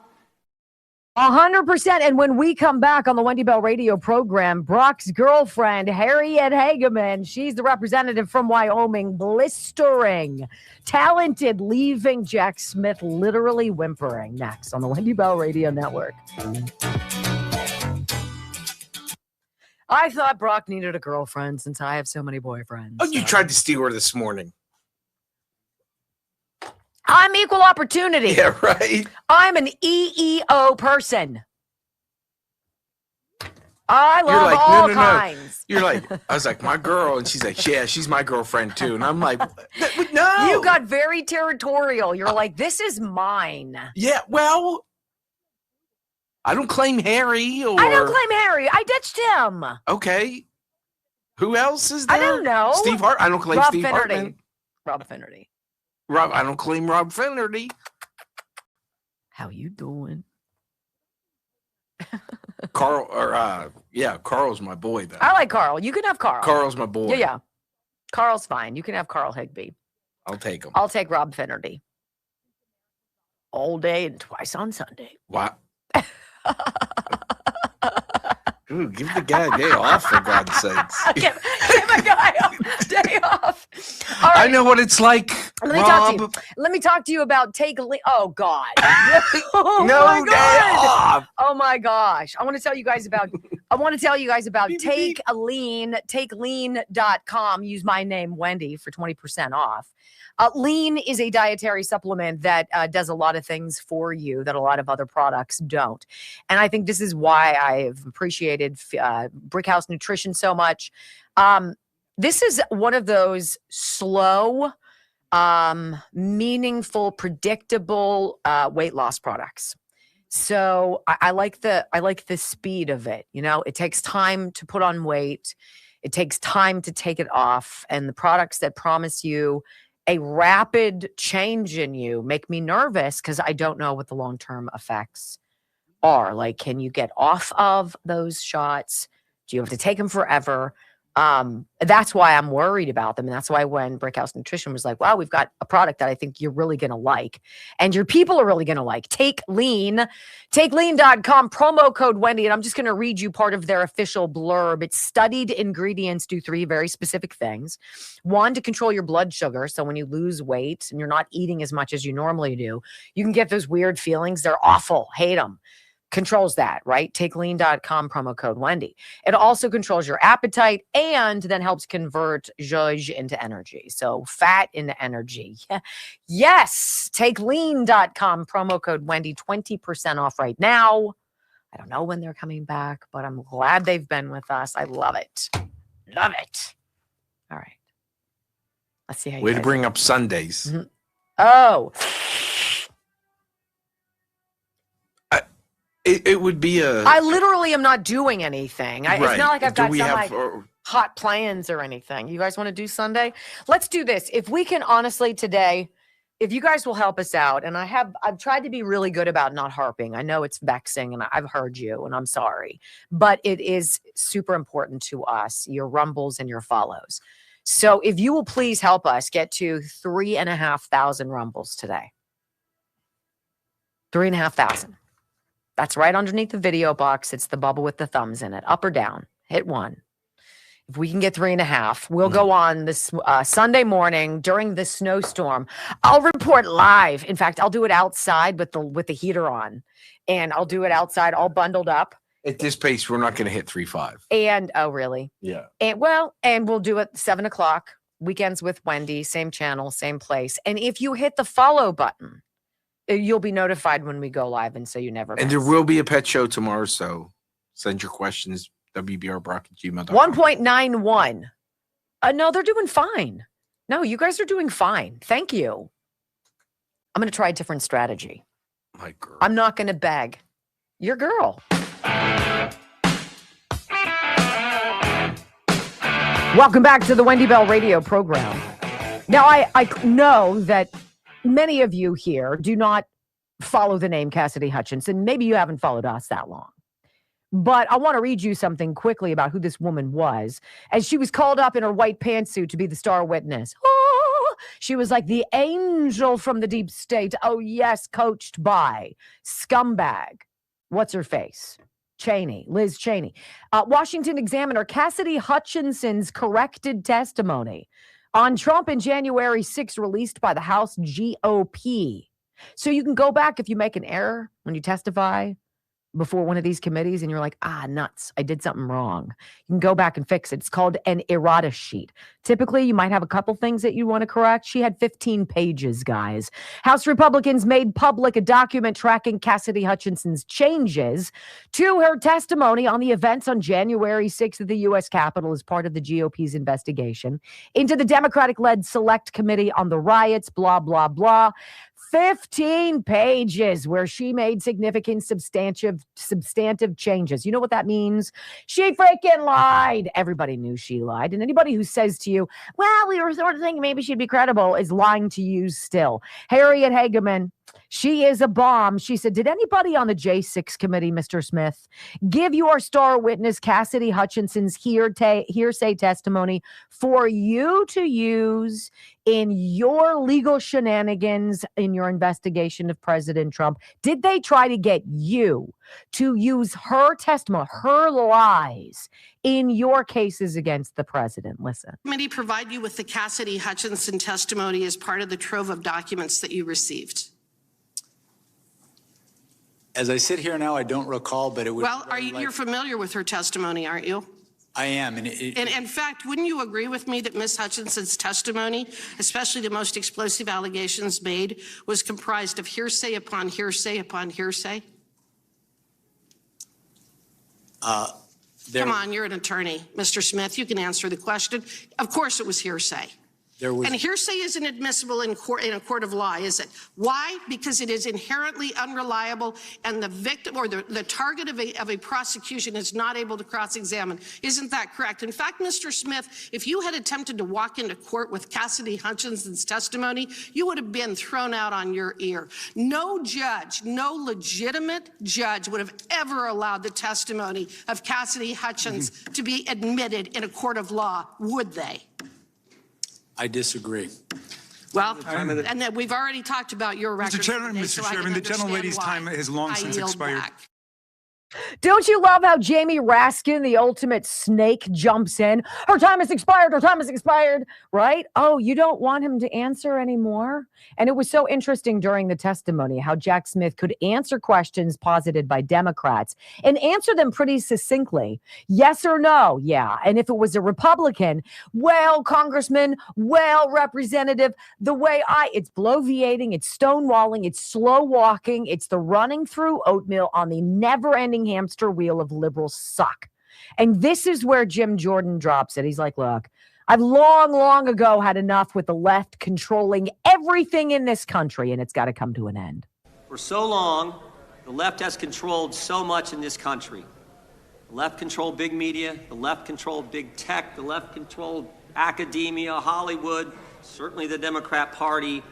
100%. And when we come back on the Wendy Bell radio program, Brock's girlfriend, Harriet Hageman, she's the representative from Wyoming, blistering, talented, leaving Jack Smith literally whimpering. Next on the Wendy Bell Radio Network. I thought Brock needed a girlfriend since I have so many boyfriends. Oh, you tried to steal her this morning. I'm equal opportunity. Yeah, right. I'm an EEO person. I You're love like, all no. kinds. You're like, I was like, my girl. And she's like, yeah, she's my girlfriend too. And I'm like, no. You got very territorial. You're like, this is mine. Yeah, well, I don't claim Harry or. I don't claim Harry. I ditched him. Okay. Who else is there? I don't know. Steve Hart. I don't claim Rob Steve Finnerty. Hartman. Rob Finnerty. Rob. I don't claim Rob Finnerty. How you doing? Carl or Carl's my boy though. I like Carl. You can have Carl. Carl's my boy. Yeah. Carl's fine. You can have Carl Higbee. I'll take him. I'll take Rob Finnerty. All day and twice on Sunday. What? Ooh, give the guy a day off for God's sakes. give a guy a day off. All right. I know what it's like. Let me talk to you about Oh God. Oh no my day God. off. Oh my gosh. I want to tell you guys about Take a Lean, takelean.com. Use my name Wendy for 20% off. Lean is a dietary supplement that does a lot of things for you that a lot of other products don't. And I think this is why I've appreciated Brickhouse Nutrition so much. This is one of those slow, meaningful, predictable weight loss products. So I like the speed of it. You know, it takes time to put on weight. It takes time to take it off. And the products that promise you a rapid change in you make me nervous because I don't know what the long-term effects are. Like, can you get off of those shots? Do you have to take them forever? That's why I'm worried about them. And that's why when Brickhouse Nutrition was like, wow, we've got a product that I think you're really going to like and your people are really going to like. Take Lean, takelean.com, promo code Wendy. And I'm just going to read you part of their official blurb. It's studied ingredients do 3 very specific things. 1, to control your blood sugar. So when you lose weight and you're not eating as much as you normally do, you can get those weird feelings. They're awful. Hate them. Controls that, right? Takelean.com, promo code Wendy. It also controls your appetite and then helps convert zhuzh into energy. So fat into energy. Yes. Takelean.com, promo code Wendy, 20% off right now. I don't know when they're coming back, but I'm glad they've been with us. I love it. Love it. All right. Let's see how you Way to guys bring up Sundays. Mm-hmm. Oh. It would be I literally am not doing anything. Right. It's not like I've got have hot plans or anything. You guys want to do Sunday? Let's do this. If we can honestly today, if you guys will help us out, and I've tried to be really good about not harping. I know it's vexing and I've heard you and I'm sorry, but it is super important to us, your rumbles and your follows. So if you will please help us get to 3,500 rumbles today. 3,500. That's right underneath the video box. It's the bubble with the thumbs in it. Up or down. Hit 1. If we can get 3.5, we'll go on this Sunday morning during the snowstorm. I'll report live. In fact, I'll do it outside with the heater on, and I'll do it outside, all bundled up. At this pace, we're not going to hit 3.5. And oh, really? Yeah. And we'll do it 7:00. Weekends with Wendy, same channel, same place. And if you hit the follow button, you'll be notified when we go live, and so you never miss. And there will be a pet show tomorrow, so send your questions, wbrbrock@gmail.com. 1.91. No, they're doing fine. No, you guys are doing fine. Thank you. I'm going to try a different strategy. My girl. I'm not going to beg. Your girl. Welcome back to the Wendy Bell radio program. Now, I know that many of you here do not follow the name Cassidy Hutchinson. Maybe you haven't followed us that long. But I want to read you something quickly about who this woman was. As she was called up in her white pantsuit to be the star witness. Oh, she was like the angel from the deep state. Oh, yes, coached by scumbag. What's her face? Liz Cheney. Washington Examiner, Cassidy Hutchinson's corrected testimony on Trump in January 6th, released by the House GOP. So you can go back if you make an error when you testify, before one of these committees and you're like, nuts, I did something wrong, you can go back and fix it. It's called an errata sheet. Typically, you might have a couple things that you want to correct. She had 15 pages, guys. House Republicans made public a document tracking Cassidy Hutchinson's changes to her testimony on the events on January 6th at the U.S. Capitol as part of the GOP's investigation into the Democratic-led Select Committee on the riots, blah, blah, blah. 15 pages where she made significant substantive changes. You know what that means? She freaking lied. Everybody knew she lied. And anybody who says to you, well, we were sort of thinking maybe she'd be credible, is lying to you still. Harriet Hageman, she is a bomb. She said, did anybody on the J6 committee, Mr. Smith, give your star witness Cassidy Hutchinson's hearsay testimony for you to use in your legal shenanigans in your investigation of President Trump? Did they try to get you to use her testimony, her lies, in your cases against the president? Listen. Committee provide you with the Cassidy Hutchinson testimony as part of the trove of documents that you received? As I sit here now, I don't recall, but it would. Well, you're familiar with her testimony, aren't you? I am. And in fact, wouldn't you agree with me that Ms. Hutchinson's testimony, especially the most explosive allegations made, was comprised of hearsay upon hearsay upon hearsay? Come on, you're an attorney, Mr. Smith. You can answer the question. Of course it was hearsay. And hearsay isn't admissible in a court of law, is it? Why? Because it is inherently unreliable, and the victim or the target of a prosecution is not able to cross-examine. Isn't that correct? In fact, Mr. Smith, if you had attempted to walk into court with Cassidy Hutchinson's testimony, you would have been thrown out on your ear. No judge, no legitimate judge would have ever allowed the testimony of Cassidy Hutchins to be admitted in a court of law, would they? I disagree. Well, and then we've already talked about your record. Mr. Chairman, the gentlelady's time has long since expired. Don't you love how Jamie Raskin, the ultimate snake, jumps in? Her time has expired. Her time has expired. Right? Oh, you don't want him to answer anymore? And it was so interesting during the testimony how Jack Smith could answer questions posited by Democrats and answer them pretty succinctly. Yes or no? Yeah. And if it was a Republican, well, Congressman, well, Representative, it's bloviating, it's stonewalling, it's slow walking, it's the running through oatmeal on the never-ending hamster wheel of liberal suck. And this is where Jim Jordan drops it. He's like, look, I've long ago had enough with the left controlling everything in this country, and it's got to come to an end. For so long, the left has controlled so much in this country. The left controlled big media, the left controlled big tech, the left controlled academia, Hollywood, certainly the Democrat Party,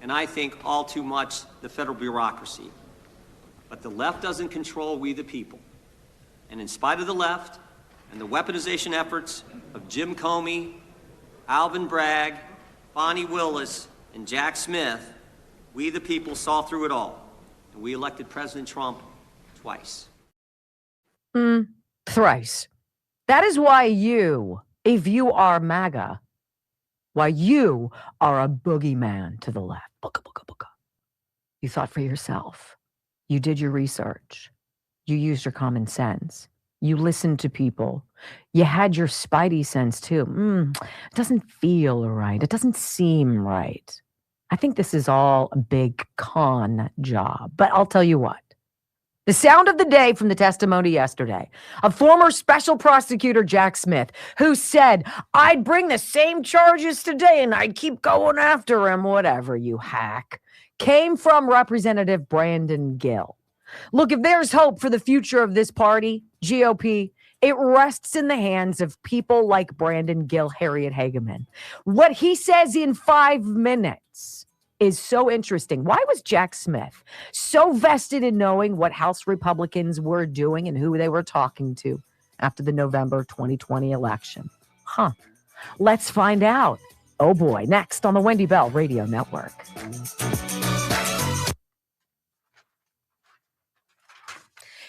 and I think all too much the federal bureaucracy. But the left doesn't control we the people. And in spite of the left and the weaponization efforts of Jim Comey, Alvin Bragg, Bonnie Willis, and Jack Smith, we the people saw through it all. And we elected President Trump twice. Thrice. That is why you, if you are MAGA, why you are a boogeyman to the left. Booga, booga, booga. You thought for yourself. You did your research. You used your common sense. You listened to people. You had your spidey sense too. It doesn't feel right. It doesn't seem right. I think this is all a big con job. But I'll tell you what. The sound of the day from the testimony yesterday of former special prosecutor Jack Smith, who said, I'd bring the same charges today and I'd keep going after him, whatever, you hack, came from Representative Brandon Gill. Look, if there's hope for the future of this party, GOP, it rests in the hands of people like Brandon Gill, Harriet Hageman. What he says in 5 minutes is so interesting. Why was Jack Smith so vested in knowing what House Republicans were doing and who they were talking to after the November 2020 election? Let's find out. Oh boy, next on the Wendy Bell Radio Network.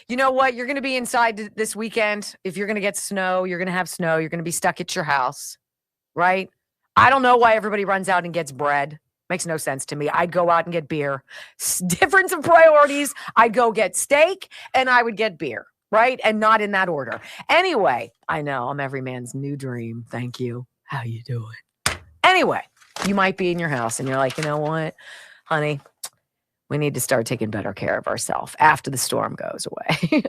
You know what? You're going to be inside this weekend. If you're going to get snow, you're going to have snow. You're going to be stuck at your house, right? I don't know why everybody runs out and gets bread. Makes no sense to me. I'd go out and get beer. Difference of priorities. I'd go get steak and I would get beer, right? And not in that order. Anyway, I know I'm every man's new dream. Thank you. How you doing? Anyway, you might be in your house and you're like, you know what, honey? We need to start taking better care of ourselves after the storm goes away.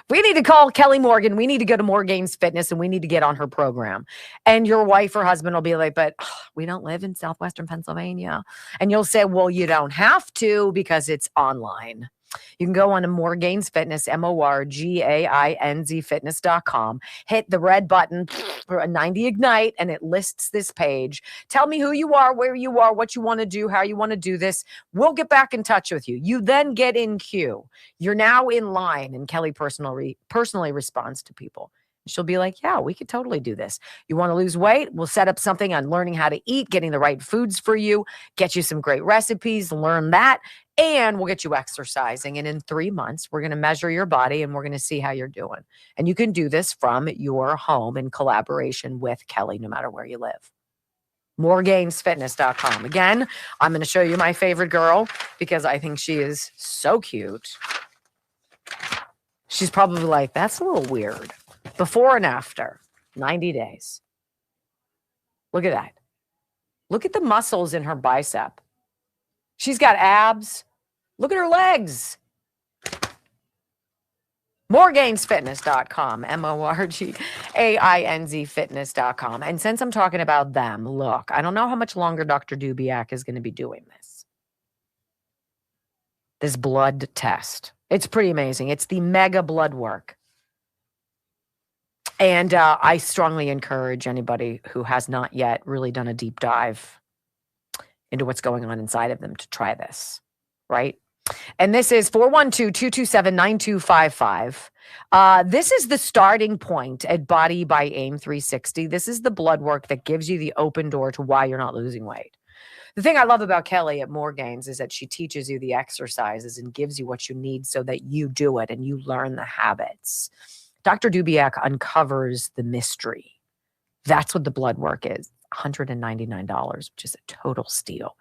We need to call Kelly Morgan. We need to go to Morgane's Fitness and we need to get on her program. And your wife or husband will be like, but we don't live in Southwestern Pennsylvania. And you'll say, well, you don't have to because it's online. You can go on to Morgane's Fitness, MORGAINZ Fitness.com, hit the red button for a 90 Ignite, and it lists this page. Tell me who you are, where you are, what you want to do, how you want to do this. We'll get back in touch with you. You then get in queue. You're now in line, and Kelly personally responds to people. She'll be like, yeah, we could totally do this. You want to lose weight? We'll set up something on learning how to eat, getting the right foods for you, get you some great recipes, learn that, and we'll get you exercising. And in 3 months, we're going to measure your body and we're going to see how you're doing. And you can do this from your home in collaboration with Kelly, no matter where you live. MoreGamesFitness.com. Again, I'm going to show you my favorite girl because I think she is so cute. She's probably like, that's a little weird. Before and after, 90 days. Look at that. Look at the muscles in her bicep. She's got abs. Look at her legs. MoreGainsFitness.com. MORGAINZ Fitness.com. And since I'm talking about them, look, I don't know how much longer Dr. Dubiak is going to be doing this. This blood test. It's pretty amazing. It's the mega blood work. And I strongly encourage anybody who has not yet really done a deep dive into what's going on inside of them to try this, right? And this is 412-227-9255. This is the starting point at Body by AIM 360. This is the blood work that gives you the open door to why you're not losing weight. The thing I love about Kelly at Morgane's is that she teaches you the exercises and gives you what you need so that you do it and you learn the habits. Dr. Dubiak uncovers the mystery. That's what the blood work is. $199, which is a total steal.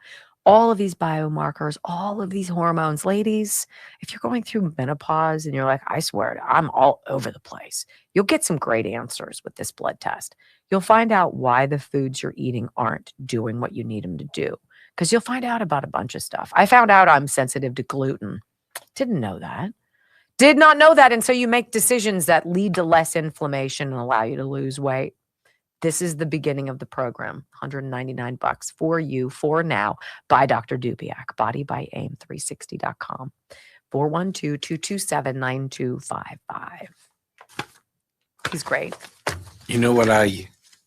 All of these biomarkers, all of these hormones. Ladies, if you're going through menopause and you're like, I swear, I'm all over the place, you'll get some great answers with this blood test. You'll find out why the foods you're eating aren't doing what you need them to do, because you'll find out about a bunch of stuff. I found out I'm sensitive to gluten. Didn't know that. Did not know that. And so you make decisions that lead to less inflammation and allow you to lose weight. This is the beginning of the program. $199 for you for now by Dr. Dubiak. BodyByAIM360.com. 412-227-9255. He's great. You know what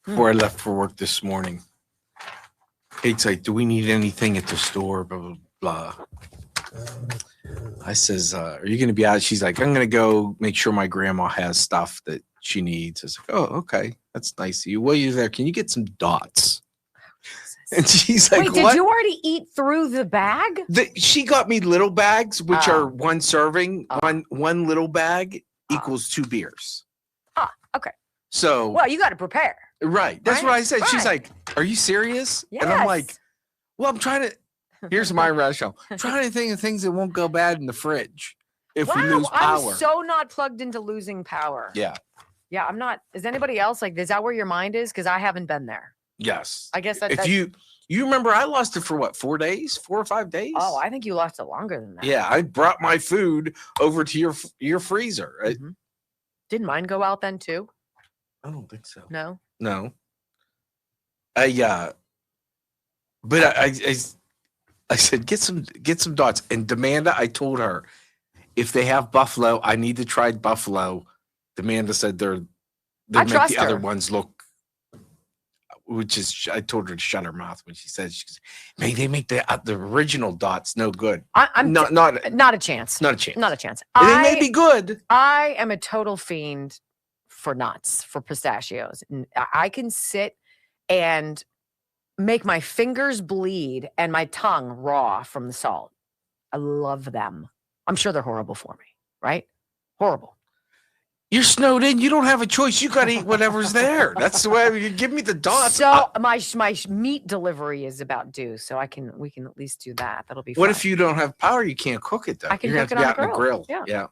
before I left for work this morning, Kate's like, do we need anything at the store? Blah, blah, blah. I says, are you going to be out? She's like, I'm going to go make sure my grandma has stuff that she needs. I was like, oh, okay. That's nice of you. While you're there, can you get some dots? And she's like, wait, did you already eat through the bag? She got me little bags, which are one serving. One little bag equals 2 beers. Okay. So. Well, you got to prepare. Right. That's what I said. Right. She's like, are you serious? Yes. And I'm like, well, I'm trying to. Here's my rationale. I'm trying to think of things that won't go bad in the fridge if we lose power. I'm so not plugged into losing power. Yeah. Yeah, I'm not. Is anybody else like, is that where your mind is? Because I haven't been there. Yes. I guess if you remember, I lost it for what, 4 days, 4 or 5 days? Oh, I think you lost it longer than that. Yeah, I brought my food over to your freezer. Right? Mm-hmm. Didn't mine go out then too? I don't think so. No. But I said get some dots. And Demanda, I told her if they have buffalo, I need to try buffalo. Demanda said they make the other ones look. Which is, I told her to shut her mouth when she said, they make the original dots no good. I'm not a chance. Not a chance. Not a chance. They may be good. I am a total fiend for nuts, for pistachios. I can sit and make my fingers bleed and my tongue raw from the salt. I love them. I'm sure they're horrible for me, right? Horrible. You're snowed in. You don't have a choice. You got to eat whatever's there. That's the way you give me the dots. So my meat delivery is about due, so we can at least do that. That'll be fun. What if you don't have power? You can't cook it though. I can You're cook it gonna on have to be the out grill. in the grill. Yeah.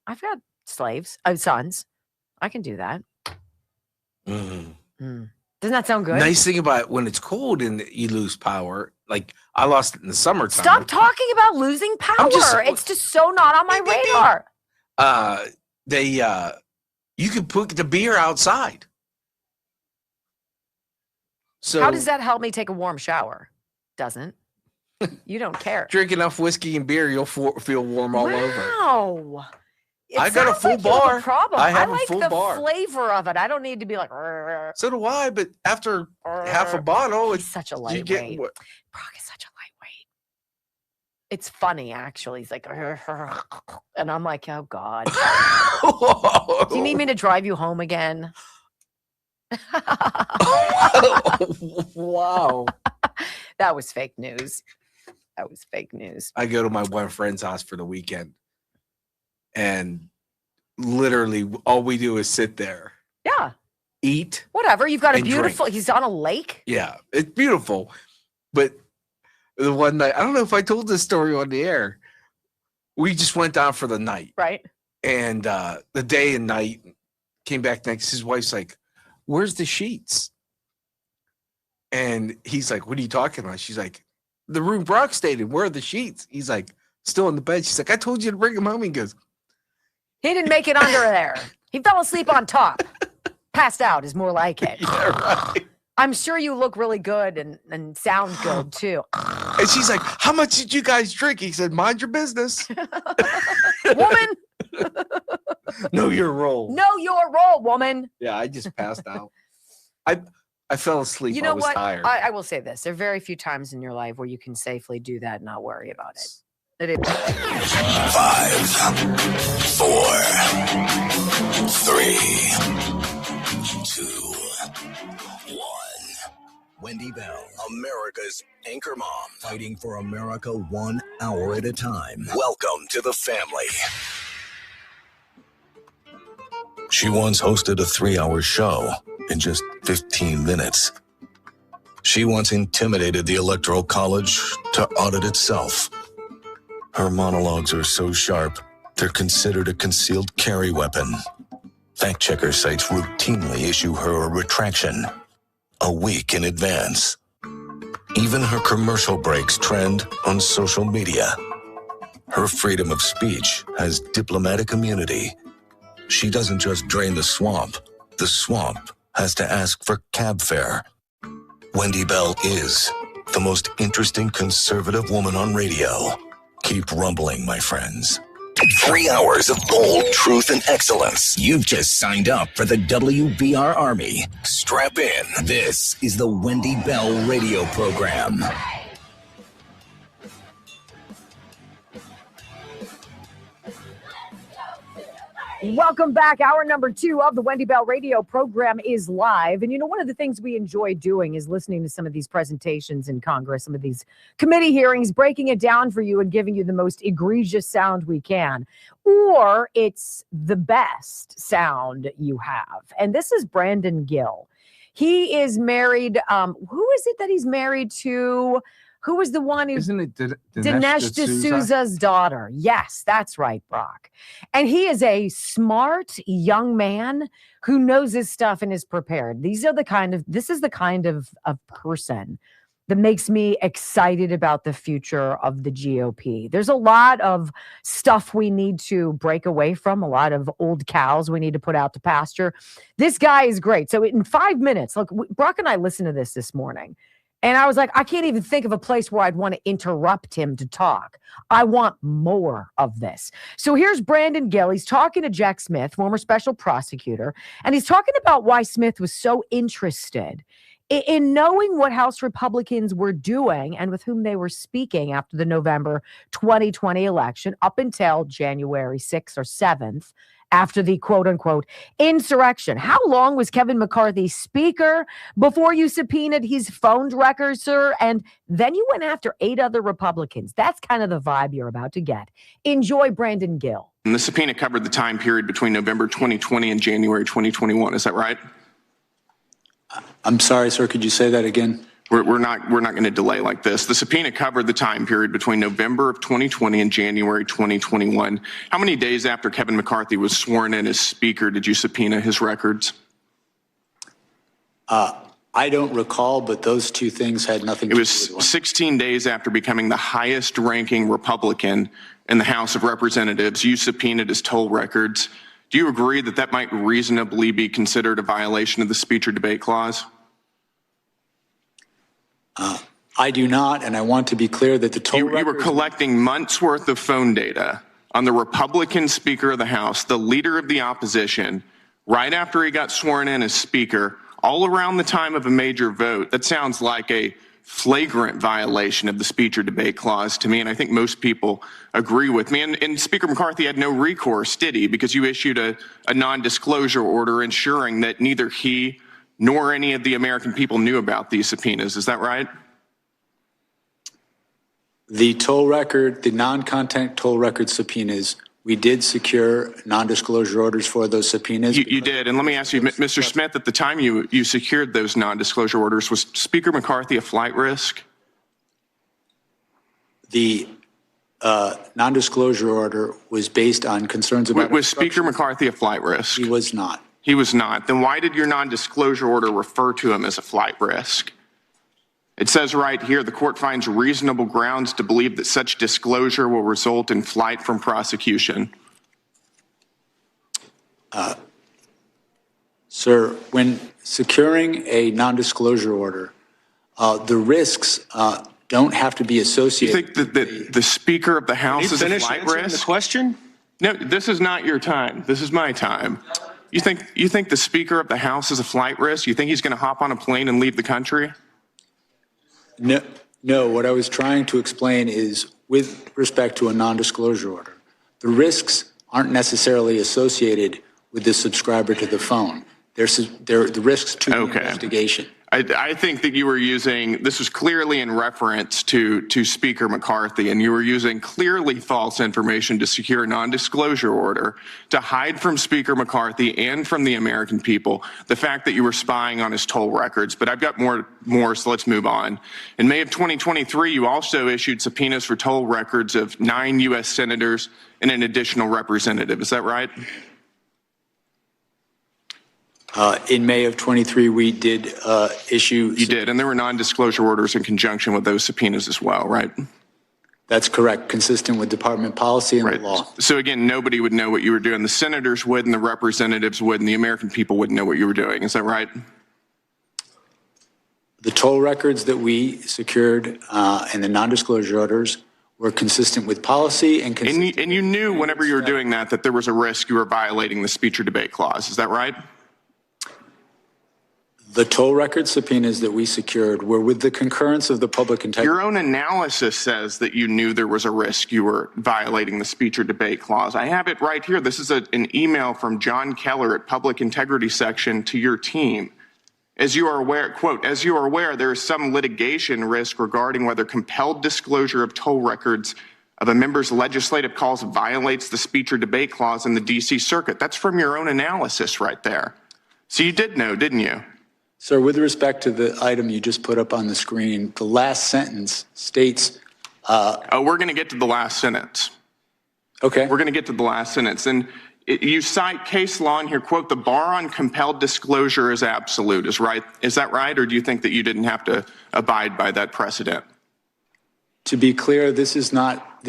I've got sons. I can do that. Mm. Doesn't that sound good? Nice thing about when it's cold and you lose power, like I lost it in the summertime. Stop talking about losing power. It's just so not on my radar. You can put the beer outside. So how does that help me take a warm shower? Doesn't. You don't care. Drink enough whiskey and beer, you'll feel warm all over. Wow. I got a full bar. Problem. I have like a full the bar. flavor of it. I don't need to be like. So do I, but after half a bottle, it's such a lightweight. Brock is such a lightweight. It's funny, actually. He's like, and I'm like, oh God. Do you need me to drive you home again? Wow. That was fake news. I go to my one friend's house for the weekend, and literally all we do is sit there. Yeah. Eat. Whatever. You've got a beautiful, drink. He's on a lake. Yeah, it's beautiful. But the one night, I don't know if I told this story on the air. We just went down for the night. Right. And the day and night, came back next. His wife's like, "Where's the sheets?" And he's like, "What are you talking about?" She's like, "The room Brock stayed in. Where are the sheets?" He's like, "Still in the bed." She's like, "I told you to bring him home." He goes, "He didn't make it under there. He fell asleep on top. Passed out is more like it." Yeah, right. I'm sure you look really good and sound good too. And she's like, "How much did you guys drink?" He said, "Mind your business." Woman. Know your role. Know your role, woman. Yeah, I just passed out. I fell asleep. You know I was what? tired. I will say this. There are very few times in your life where you can safely do that and not worry about it. 5, 4, 3, 2, 1. Wendy Bell, America's anchor mom, fighting for America 1 hour at a time. Welcome to the family. She once hosted a 3-hour show in just 15 minutes. She once intimidated the Electoral College to audit itself. Her monologues are so sharp, they're considered a concealed carry weapon. Fact-checker sites routinely issue her a retraction a week in advance. Even her commercial breaks trend on social media. Her freedom of speech has diplomatic immunity. She doesn't just drain the swamp has to ask for cab fare. Wendy Bell is the most interesting conservative woman on radio. Keep rumbling, my friends. 3 hours of bold truth and excellence. You've just signed up for the WBR Army. Strap in. This is the Wendy Bell radio program. Welcome back. Hour number 2 of the Wendy Bell radio program is live. And you know, one of the things we enjoy doing is listening to some of these presentations in Congress, some of these committee hearings, breaking it down for you and giving you the most egregious sound we can. Or it's the best sound you have. And this is Brandon Gill. He is married. Who is it that he's married to? Who was the one who... Isn't it Dinesh D'Souza's daughter. Yes, that's right, Brock. And he is a smart young man who knows his stuff and is prepared. This is the kind of person that makes me excited about the future of the GOP. There's a lot of stuff we need to break away from, a lot of old cows we need to put out to pasture. This guy is great. So in 5 minutes, look, Brock and I listened to this morning. And I was like, I can't even think of a place where I'd want to interrupt him to talk. I want more of this. So here's Brandon Gill. He's talking to Jack Smith, former special prosecutor, and he's talking about why Smith was so interested in knowing what House Republicans were doing and with whom they were speaking after the November 2020 election up until January 6th or 7th. After the quote-unquote insurrection. How long was Kevin McCarthy speaker before you subpoenaed his phone records, sir? And then you went after 8 other Republicans. That's kind of the vibe you're about to get. Enjoy Brandon Gill. And the subpoena covered the time period between November 2020 and January 2021. Is that right? I'm sorry, sir. Could you say that again? We're not going to delay like this. The subpoena covered the time period between November of 2020 and January 2021. How many days after Kevin McCarthy was sworn in as Speaker did you subpoena his records? I don't recall, but those two things had nothing to do with one. It was 16 days after becoming the highest ranking Republican in the House of Representatives. You subpoenaed his toll records. Do you agree that that might reasonably be considered a violation of the speech or debate clause? I do not, and I want to be clear that the toll records... You were collecting months' worth of phone data on the Republican Speaker of the House, the leader of the opposition, right after he got sworn in as Speaker, all around the time of a major vote. That sounds like a flagrant violation of the speech or debate clause to me, and I think most people agree with me. And Speaker McCarthy had no recourse, did he? Because you issued a non-disclosure order ensuring that neither he nor any of the American people knew about these subpoenas. Is that right? The toll record, the non-content toll record subpoenas, we did secure non-disclosure orders for those subpoenas. You did. And let me ask you, Mr. Smith, at the time you secured those non-disclosure orders, was Speaker McCarthy a flight risk? The non-disclosure order was based on concerns about... Was Speaker McCarthy a flight risk? He was not. He was not. Then why did your non-disclosure order refer to him as a flight risk? It says right here, the court finds reasonable grounds to believe that such disclosure will result in flight from prosecution. Sir, when securing a non-disclosure order, the risks don't have to be associated. You think that the Speaker of the House is a flight risk? The question? No, this is not your time. This is my time. You think the Speaker of the House is a flight risk? You think he's going to hop on a plane and leave the country? No, what I was trying to explain is with respect to a non-disclosure order, the risks aren't necessarily associated with the subscriber to the phone. They're the risks to the investigation. I think that you were using, this was clearly in reference to Speaker McCarthy, and you were using clearly false information to secure a non-disclosure order to hide from Speaker McCarthy and from the American people the fact that you were spying on his toll records. But I've got more, so let's move on. In May of 2023, you also issued subpoenas for toll records of 9 U.S. senators and an additional representative. Is that right? In May of 23, we did issue... You did, and there were non-disclosure orders in conjunction with those subpoenas as well, right? That's correct, consistent with department policy and the law. So again, nobody would know what you were doing. The senators would, and the representatives would, and the American people wouldn't know what you were doing. Is that right? The toll records that we secured and the non-disclosure orders were consistent with policy and... And you knew whenever you were doing that there was a risk you were violating the speech or debate clause. Is that right? The toll record subpoenas that we secured were with the concurrence of the public integrity. Your own analysis says that you knew there was a risk you were violating the speech or debate clause. I have it right here. This is an email from John Keller at Public Integrity Section to your team. As you are aware, quote, as you are aware, there is some litigation risk regarding whether compelled disclosure of toll records of a member's legislative calls violates the speech or debate clause in the D.C. Circuit. That's from your own analysis right there. So you did know, didn't you? Sir, with respect to the item you just put up on the screen, the last sentence states... we're going to get to the last sentence. Okay. We're going to get to the last sentence. And you cite case law in here, quote, the bar on compelled disclosure is absolute. Is that right? Or do you think that you didn't have to abide by that precedent? To be clear, this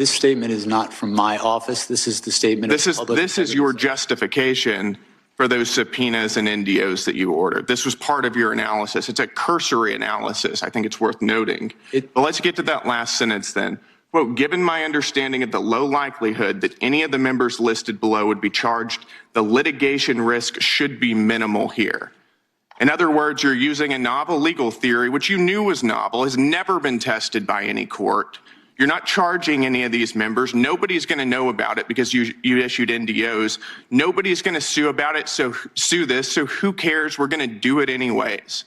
statement is not from my office. This is the statement of public integrity. This is your justification for those subpoenas and NDOs that you ordered. This was part of your analysis. It's a cursory analysis. I think it's worth noting. But let's get to that last sentence then. Quote, given my understanding of the low likelihood that any of the members listed below would be charged, the litigation risk should be minimal here. In other words, you're using a novel legal theory, which you knew was novel, has never been tested by any court. You're not charging any of these members. Nobody's going to know about it because you issued NDOs. Nobody's going to sue about it, so sue this. So who cares? We're going to do it anyways.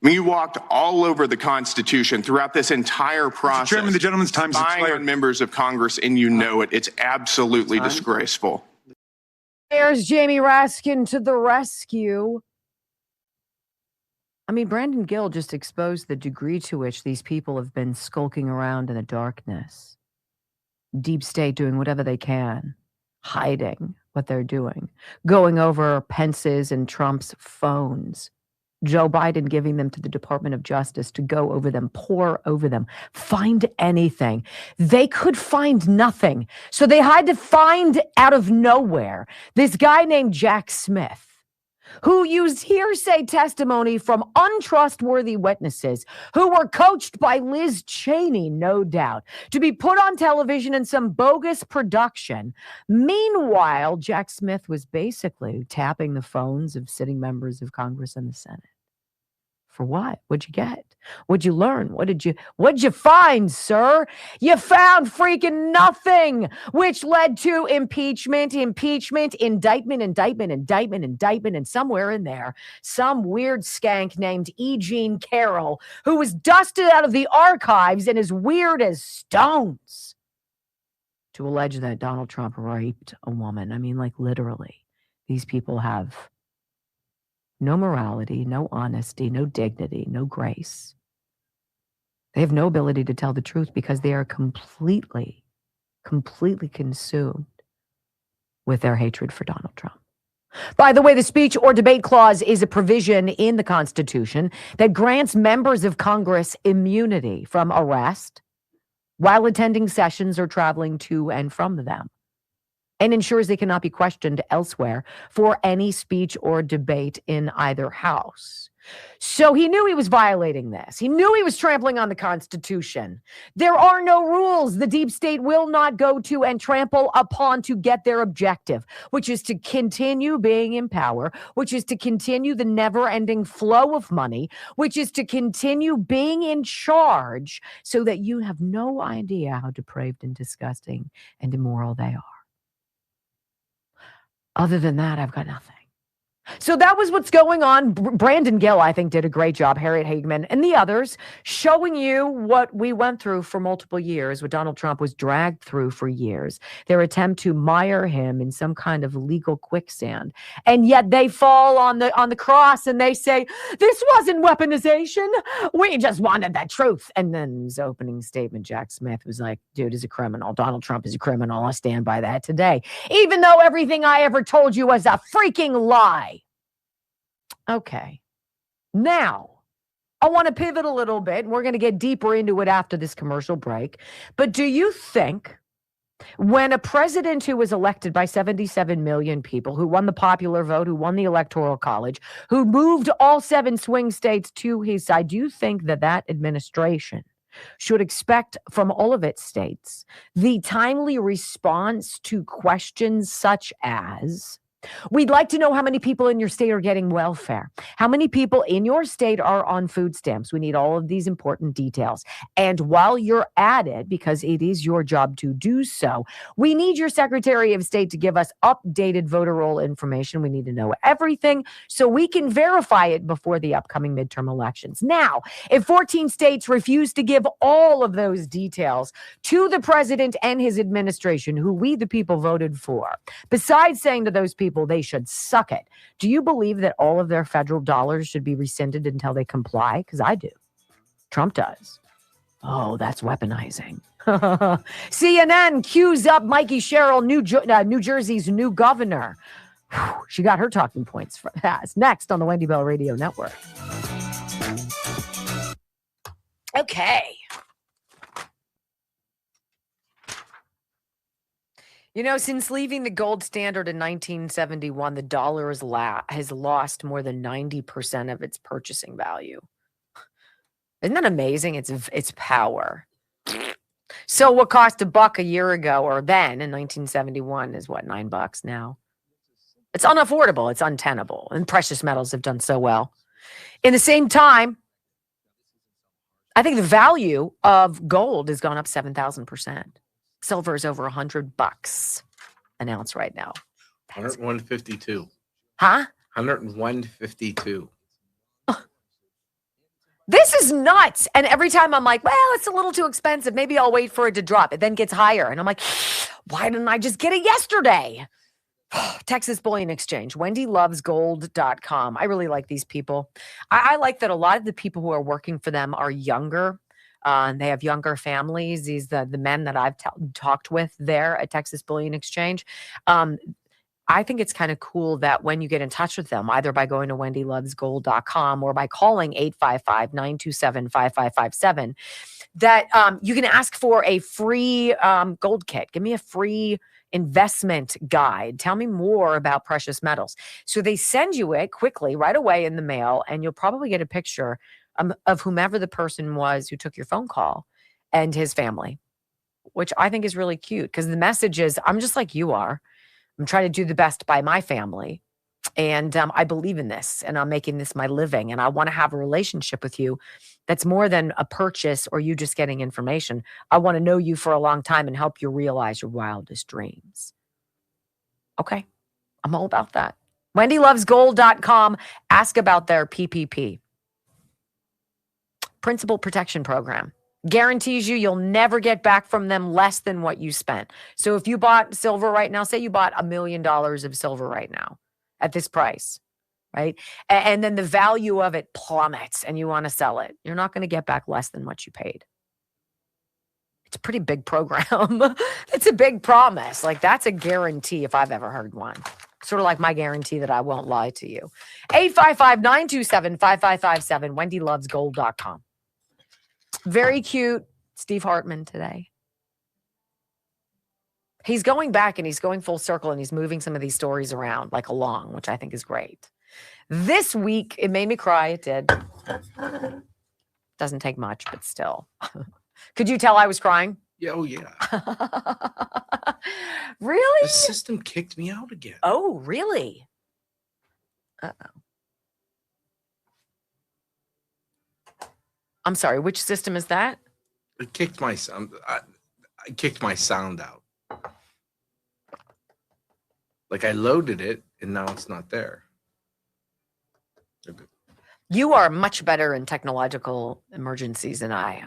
I mean, you walked all over the Constitution throughout this entire process. Mr. Chairman, the gentleman's time is spying expired. on members of Congress, and you know it. It's absolutely disgraceful. There's Jamie Raskin to the rescue. I mean, Brandon Gill just exposed the degree to which these people have been skulking around in the darkness. Deep state doing whatever they can, hiding what they're doing, going over Pence's and Trump's phones. Joe Biden giving them to the Department of Justice to go over them, pore over them, find anything. They could find nothing. So they had to find out of nowhere this guy named Jack Smith, who used hearsay testimony from untrustworthy witnesses who were coached by Liz Cheney, no doubt, to be put on television in some bogus production. Meanwhile, Jack Smith was basically tapping the phones of sitting members of Congress and the Senate. For what? What'd you get? What'd you learn? What'd you find, sir? You found freaking nothing, which led to impeachment, indictment, and somewhere in there, some weird skank named E. Jean Carroll, who was dusted out of the archives and as weird as stones, to allege that Donald Trump raped a woman. I mean, like literally, these people have no morality, no honesty, no dignity, no grace. They have no ability to tell the truth because they are completely consumed with their hatred for Donald Trump. By the way, the speech or debate clause is a provision in the Constitution that grants members of Congress immunity from arrest while attending sessions or traveling to and from them, and ensures they cannot be questioned elsewhere for any speech or debate in either house. So he knew he was violating this. He knew he was trampling on the Constitution. There are no rules the deep state will not go to and trample upon to get their objective, which is to continue being in power, which is to continue the never-ending flow of money, which is to continue being in charge so that you have no idea how depraved and disgusting and immoral they are. Other than that, I've got nothing. So that was what's going on. Brandon Gill, I think, did a great job, Harriet Hageman, and the others, showing you what we went through for multiple years, what Donald Trump was dragged through for years, their attempt to mire him in some kind of legal quicksand. And yet they fall on the cross and they say, this wasn't weaponization. We just wanted that truth. And then his opening statement, Jack Smith was like, dude is a criminal. Donald Trump is a criminal. I stand by that today. Even though everything I ever told you was a freaking lie. Okay, now I want to pivot a little bit, and we're going to get deeper into it after this commercial break. But do you think when a president who was elected by 77 million people, who won the popular vote, who won the Electoral College, who moved all 7 swing states to his side, do you think that that administration should expect from all of its states the timely response to questions such as, we'd like to know how many people in your state are getting welfare. How many people in your state are on food stamps? We need all of these important details. And while you're at it, because it is your job to do so, we need your Secretary of State to give us updated voter roll information. We need to know everything so we can verify it before the upcoming midterm elections. Now, if 14 states refuse to give all of those details to the president and his administration, who we the people voted for, besides saying to those people they should suck it, do you believe that all of their federal dollars should be rescinded until they comply? Because I do. Trump does. Oh, that's weaponizing. CNN cues up Mikey Sherrill, New Jersey's new governor. Whew, she got her talking points for that. Next on the Wendy Bell Radio Network. Okay. You know, since leaving the gold standard in 1971, the dollar has lost more than 90% of its purchasing value. Isn't that amazing? It's power. So what cost $1 a year ago, or then in 1971, is what, $9 now? It's unaffordable. It's untenable. And precious metals have done so well. In the same time, I think the value of gold has gone up 7,000%. Silver is over $100 an ounce right now. 101.52. Huh? 101.52. is nuts. And every time I'm like, well, it's a little too expensive. Maybe I'll wait for it to drop. It then gets higher. And I'm like, why didn't I just get it yesterday? Texas Bullion Exchange, wendylovesgold.com. I really like these people. I like that a lot of the people who are working for them are younger. And they have younger families. These the men that I've talked with there at Texas Bullion Exchange. I think it's kind of cool that when you get in touch with them, either by going to wendylovesgold.com or by calling 855-927-5557, that you can ask for a free gold kit. Give me a free investment guide. Tell me more about precious metals. So they send you it quickly right away in the mail, and you'll probably get a picture of whomever the person was who took your phone call and his family, which I think is really cute because the message is, I'm just like you are. I'm trying to do the best by my family. And I believe in this, and I'm making this my living. And I want to have a relationship with you that's more than a purchase or you just getting information. I want to know you for a long time and help you realize your wildest dreams. Okay. I'm all about that. wendylovesgold.com. Ask about their PPP. Principal Protection Program. Guarantees you'll never get back from them less than what you spent. So if you bought silver right now, say you bought $1 million of silver right now at this price, right? And then the value of it plummets and you want to sell it. You're not going to get back less than what you paid. It's a pretty big program. It's a big promise. Like that's a guarantee if I've ever heard one. Sort of like my guarantee that I won't lie to you. 855-927-5557, wendylovesgold.com. Very cute Steve Hartman today. He's going back and he's going full circle and he's moving some of these stories around like along, which I think is great. This week, it made me cry. It did. Doesn't take much, but still. Could you tell I was crying? Yeah, oh, yeah. Really? The system kicked me out again. Oh, really? Uh-oh. I'm sorry, which system is that? It kicked my sound. I kicked my sound out. Like I loaded it and now it's not there. You are much better in technological emergencies than I.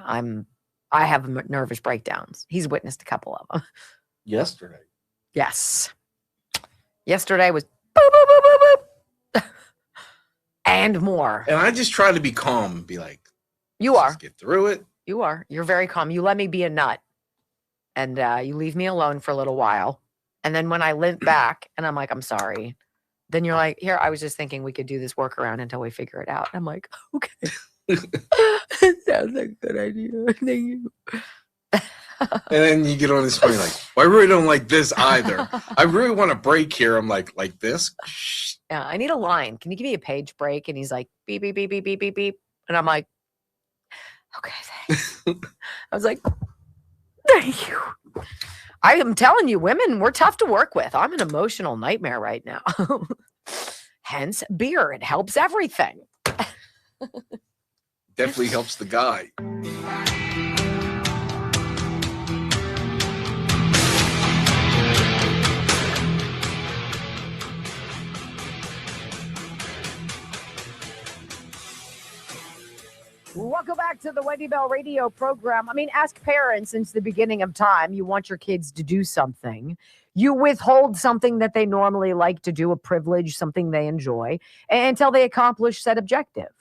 I have nervous breakdowns. He's witnessed a couple of them. Yesterday. Yes. Yesterday was boop, boop, boop, boop, boop. And more. And I just try to be calm and be like, you are. Get through it. You are. You're very calm. You let me be a nut. And you leave me alone for a little while. And then when I limp back and I'm like, I'm sorry. Then you're like, here, I was just thinking we could do this workaround until we figure it out. And I'm like, okay. Sounds like a good idea. Thank you. And then you get on this point like, well, I really don't like this either. I really want a break here. I'm like this? Yeah, I need a line. Can you give me a page break? And he's like, beep, beep, beep, beep, beep, beep, beep. And I'm like, okay, thanks. I was like, thank you. I am telling you, women, we're tough to work with. I'm an emotional nightmare right now. Hence, beer. It helps everything. Definitely helps the guy. Welcome back to the Wendy Bell radio program. I mean, ask parents since the beginning of time. You want your kids to do something. You withhold something that they normally like to do, a privilege, something they enjoy, until they accomplish said objective.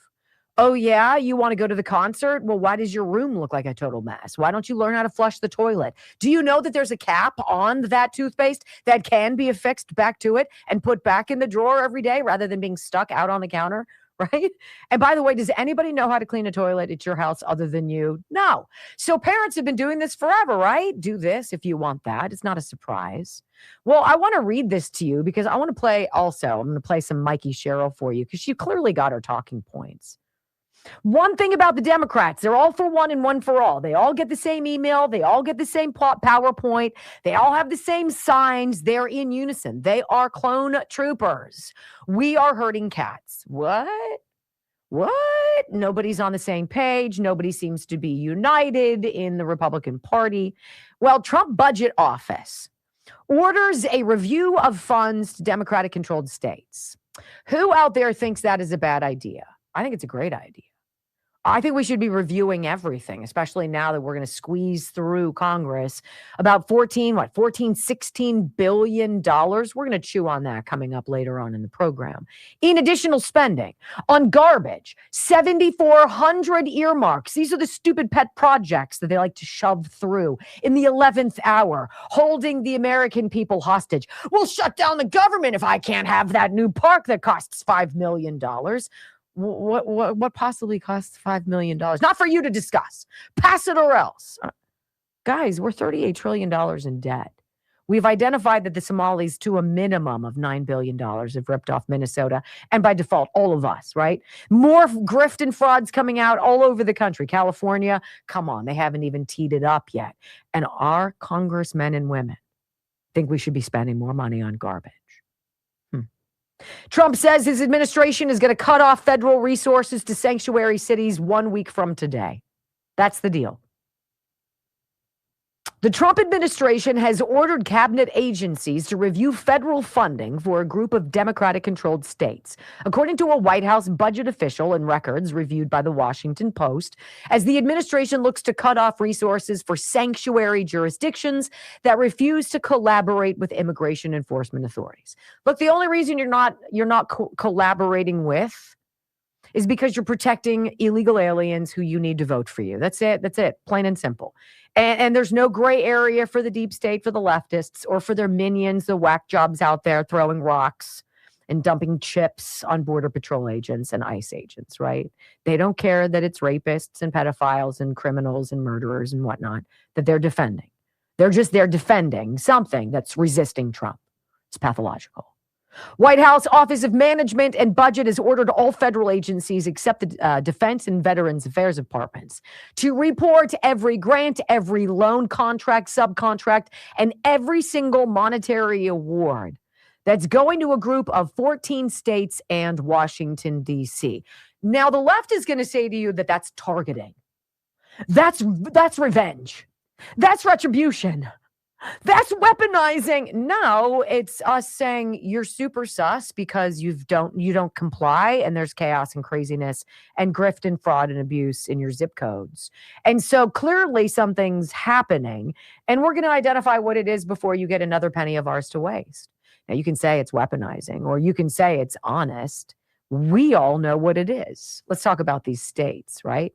Oh, yeah, you want to go to the concert? Well, why does your room look like a total mess? Why don't you learn how to flush the toilet? Do you know that there's a cap on that toothpaste that can be affixed back to it and put back in the drawer every day rather than being stuck out on the counter? Right? And by the way, does anybody know how to clean a toilet at your house other than you? No. So parents have been doing this forever, right? Do this if you want that. It's not a surprise. Well, I want to read this to you because I want to play also. I'm going to play some Mikey Sherrill for you because she clearly got her talking points. One thing about the Democrats, they're all for one and one for all. They all get the same email. They all get the same PowerPoint. They all have the same signs. They're in unison. They are clone troopers. We are herding cats. What? Nobody's on the same page. Nobody seems to be united in the Republican Party. Well, Trump Budget Office orders a review of funds to Democratic-controlled states. Who out there thinks that is a bad idea? I think it's a great idea. I think we should be reviewing everything, especially now that we're going to squeeze through Congress about $16 billion. We're going to chew on that coming up later on in the program. In additional spending on garbage, 7,400 earmarks. These are the stupid pet projects that they like to shove through in the 11th hour, holding the American people hostage. We'll shut down the government if I can't have that new park that costs $5 million. What possibly costs $5 million? Not for you to discuss. Pass it or else. Guys, we're $38 trillion in debt. We've identified that the Somalis, to a minimum of $9 billion, have ripped off Minnesota, and by default, all of us, right? More grift and frauds coming out all over the country. California, come on, they haven't even teed it up yet. And our congressmen and women think we should be spending more money on garbage. Trump says his administration is going to cut off federal resources to sanctuary cities 1 week from today. That's the deal. The Trump administration has ordered cabinet agencies to review federal funding for a group of Democratic-controlled states, according to a White House budget official and records reviewed by the Washington Post, as the administration looks to cut off resources for sanctuary jurisdictions that refuse to collaborate with immigration enforcement authorities. Look, the only reason you're not collaborating with is because you're protecting illegal aliens who you need to vote for you. That's it. That's it. Plain and simple. And there's no gray area for the deep state, for the leftists, or for their minions, the whack jobs out there throwing rocks and dumping chips on Border Patrol agents and ICE agents, right? They don't care that it's rapists and pedophiles and criminals and murderers and whatnot that they're defending. They're defending something that's resisting Trump. It's pathological. White House Office of Management and Budget has ordered all federal agencies except the Defense and Veterans Affairs Departments to report every grant, every loan, contract, subcontract, and every single monetary award that's going to a group of 14 states and Washington, D.C. Now, the left is going to say to you that that's targeting. That's revenge. That's retribution. That's weaponizing. No, it's us saying you're super sus because you don't comply, and there's chaos and craziness and grift and fraud and abuse in your zip codes. And so clearly something's happening, and we're going to identify what it is before you get another penny of ours to waste. Now, you can say it's weaponizing, or you can say it's honest. We all know what it is. Let's talk about these states, right?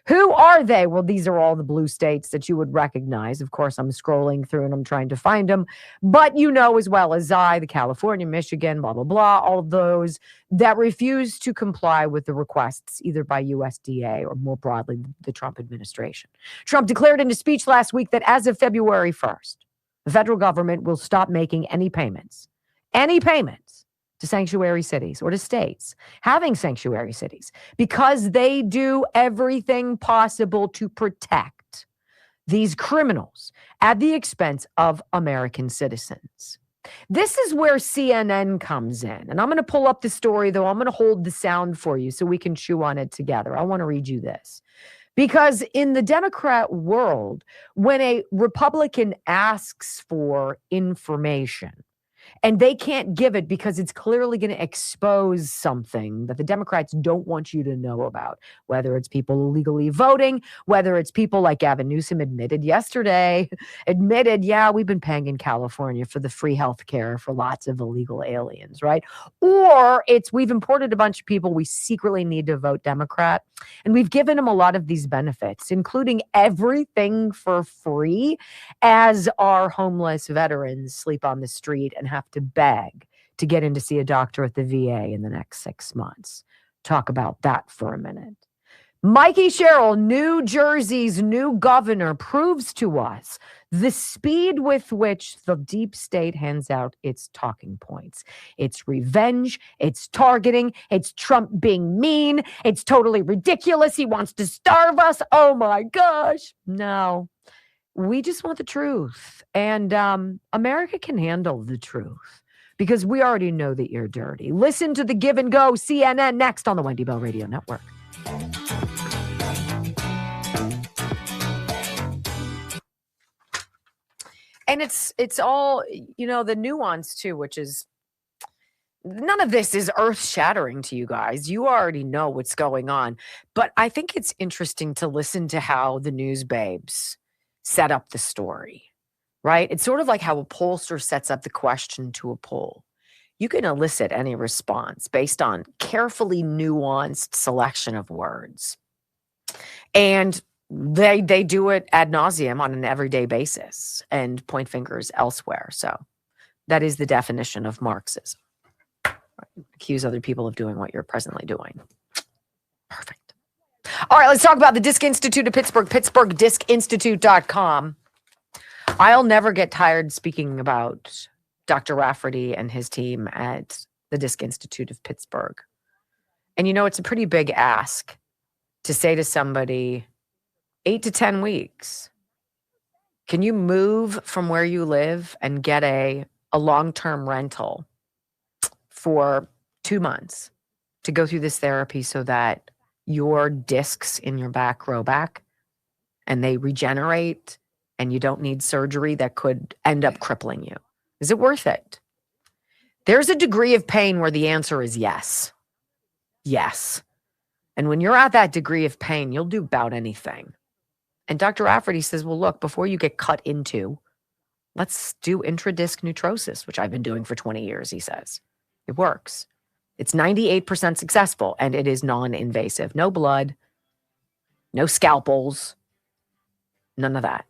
Who are they? Well, these are all the blue states that you would recognize. Of course, I'm scrolling through and I'm trying to find them. But you know as well as I, the California, Michigan, blah, blah, blah, all of those that refuse to comply with the requests either by USDA or more broadly the Trump administration. Trump declared in a speech last week that as of February 1st, the federal government will stop making any payments to sanctuary cities or to states having sanctuary cities because they do everything possible to protect these criminals at the expense of American citizens. This is where CNN comes in. And I'm going to pull up the story, though. I'm going to hold the sound for you so we can chew on it together. I want to read you this. Because in the Democrat world, when a Republican asks for information, and they can't give it because it's clearly going to expose something that the Democrats don't want you to know about, whether it's people illegally voting, whether it's people like Gavin Newsom admitted yesterday, yeah, we've been paying in California for the free health care for lots of illegal aliens, right? Or it's we've imported a bunch of people we secretly need to vote Democrat, and we've given them a lot of these benefits, including everything for free as our homeless veterans sleep on the street and have to beg to get in to see a doctor at the VA in the next 6 months. Talk about that for a minute. Mikey Sherrill, New Jersey's new governor, proves to us the speed with which the deep state hands out its talking points. It's revenge, it's targeting, it's Trump being mean, it's totally ridiculous. He wants to starve us. Oh my gosh. No. We just want the truth. And America can handle the truth because we already know that you're dirty. Listen to the Give and Go CNN next on the Wendy Bell Radio Network. And it's all, the nuance too, which is none of this is earth-shattering to you guys. You already know what's going on. But I think it's interesting to listen to how the news babes set up the story, right? It's sort of like how a pollster sets up the question to a poll. You can elicit any response based on carefully nuanced selection of words. And they do it ad nauseum on an everyday basis and point fingers elsewhere. So that is the definition of Marxism. Accuse other people of doing what you're presently doing. Perfect. All right, let's talk about the Disc Institute of Pittsburgh, pittsburghdiscinstitute.com. I'll never get tired speaking about Dr. Rafferty and his team at the Disc Institute of Pittsburgh. And you know, it's a pretty big ask to say to somebody, 8 to 10 weeks, can you move from where you live and get a long-term rental for 2 months to go through this therapy so that your discs in your back grow back and they regenerate and you don't need surgery that could end up crippling you? Is it worth it? There's a degree of pain where the answer is yes. Yes. And when you're at that degree of pain, you'll do about anything. And Dr. Rafferty says, well, look, before you get cut into, let's do intradisc neutrosis, which I've been doing for 20 years, he says. It works. It's 98% successful, and it is non-invasive. No blood, no scalpels, none of that.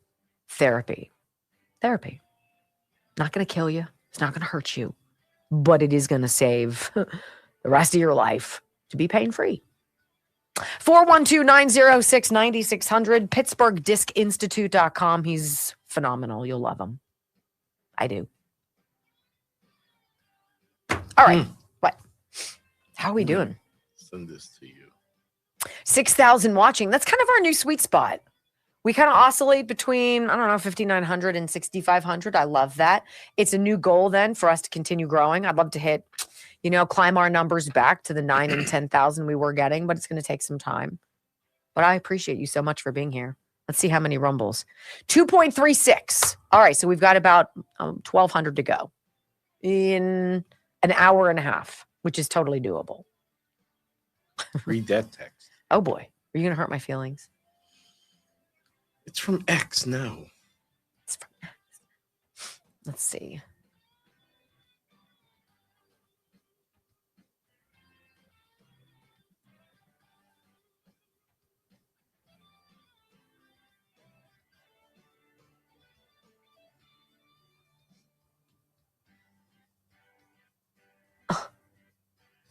Therapy. Therapy. Not going to kill you. It's not going to hurt you. But it is going to save the rest of your life to be pain-free. 412-906-9600, PittsburghDiscInstitute.com. He's phenomenal. You'll love him. I do. All right. What? How are we doing? Send this to you. 6,000 watching. That's kind of our new sweet spot. We kind of oscillate between, 5,900 and 6,500. I love that. It's a new goal then for us to continue growing. I'd love to hit, climb our numbers back to the 9 and 10,000 we were getting, but it's going to take some time. But I appreciate you so much for being here. Let's see how many rumbles. 2.36. All right, so we've got about 1,200 to go in an hour and a half, which is totally doable. Read that text. Oh, boy. Are you going to hurt my feelings? It's from X, no. It's from X. Let's see.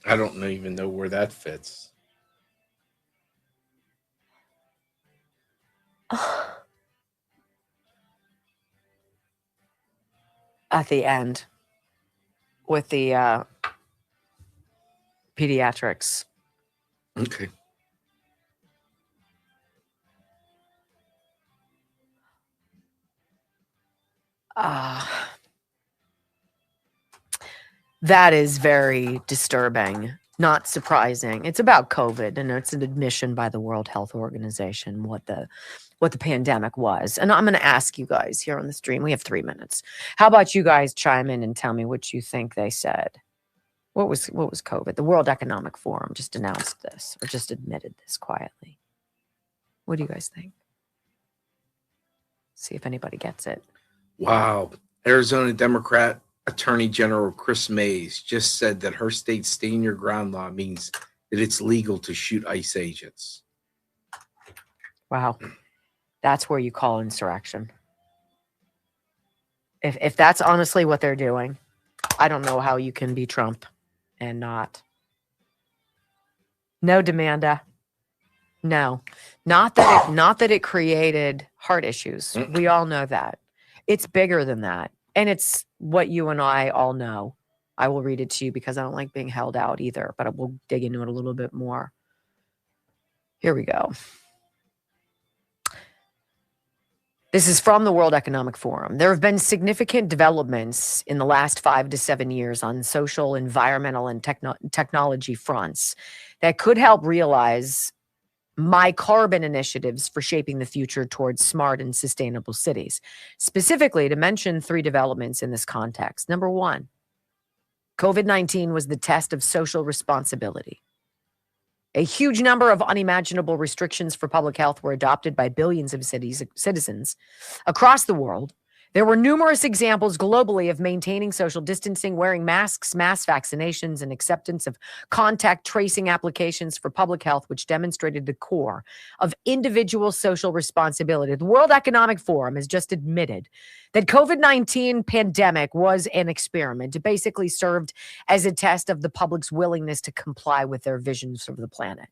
I don't even know where that fits. At the end with the pediatrics. Okay. That is very disturbing, not surprising. It's about COVID, and it's an admission by the World Health Organization what the pandemic was. And I'm going to ask you guys here on the stream. We have 3 minutes. How about you guys chime in and tell me what you think they said? What was COVID? The World Economic Forum just announced this or just admitted this quietly. What do you guys think? See if anybody gets it. Wow. Arizona Democrat Attorney General Chris Mays just said that her state's stand your ground law means that it's legal to shoot ICE agents. Wow. That's where you call insurrection. If that's honestly what they're doing, I don't know how you can be Trump and not. No, Demanda. No. Not that it created heart issues. We all know that. It's bigger than that. And it's what you and I all know. I will read it to you because I don't like being held out either, but we'll dig into it a little bit more. Here we go. This is from the World Economic Forum. There have been significant developments in the last 5 to 7 years on social, environmental, and technology fronts that could help realize my carbon initiatives for shaping the future towards smart and sustainable cities. Specifically, to mention 3 developments in this context. Number 1, COVID-19 was the test of social responsibility. A huge number of unimaginable restrictions for public health were adopted by billions of citizens across the world. There were numerous examples globally of maintaining social distancing, wearing masks, mass vaccinations, and acceptance of contact tracing applications for public health, which demonstrated the core of individual social responsibility. The World Economic Forum has just admitted that COVID-19 pandemic was an experiment. It basically served as a test of the public's willingness to comply with their visions of the planet.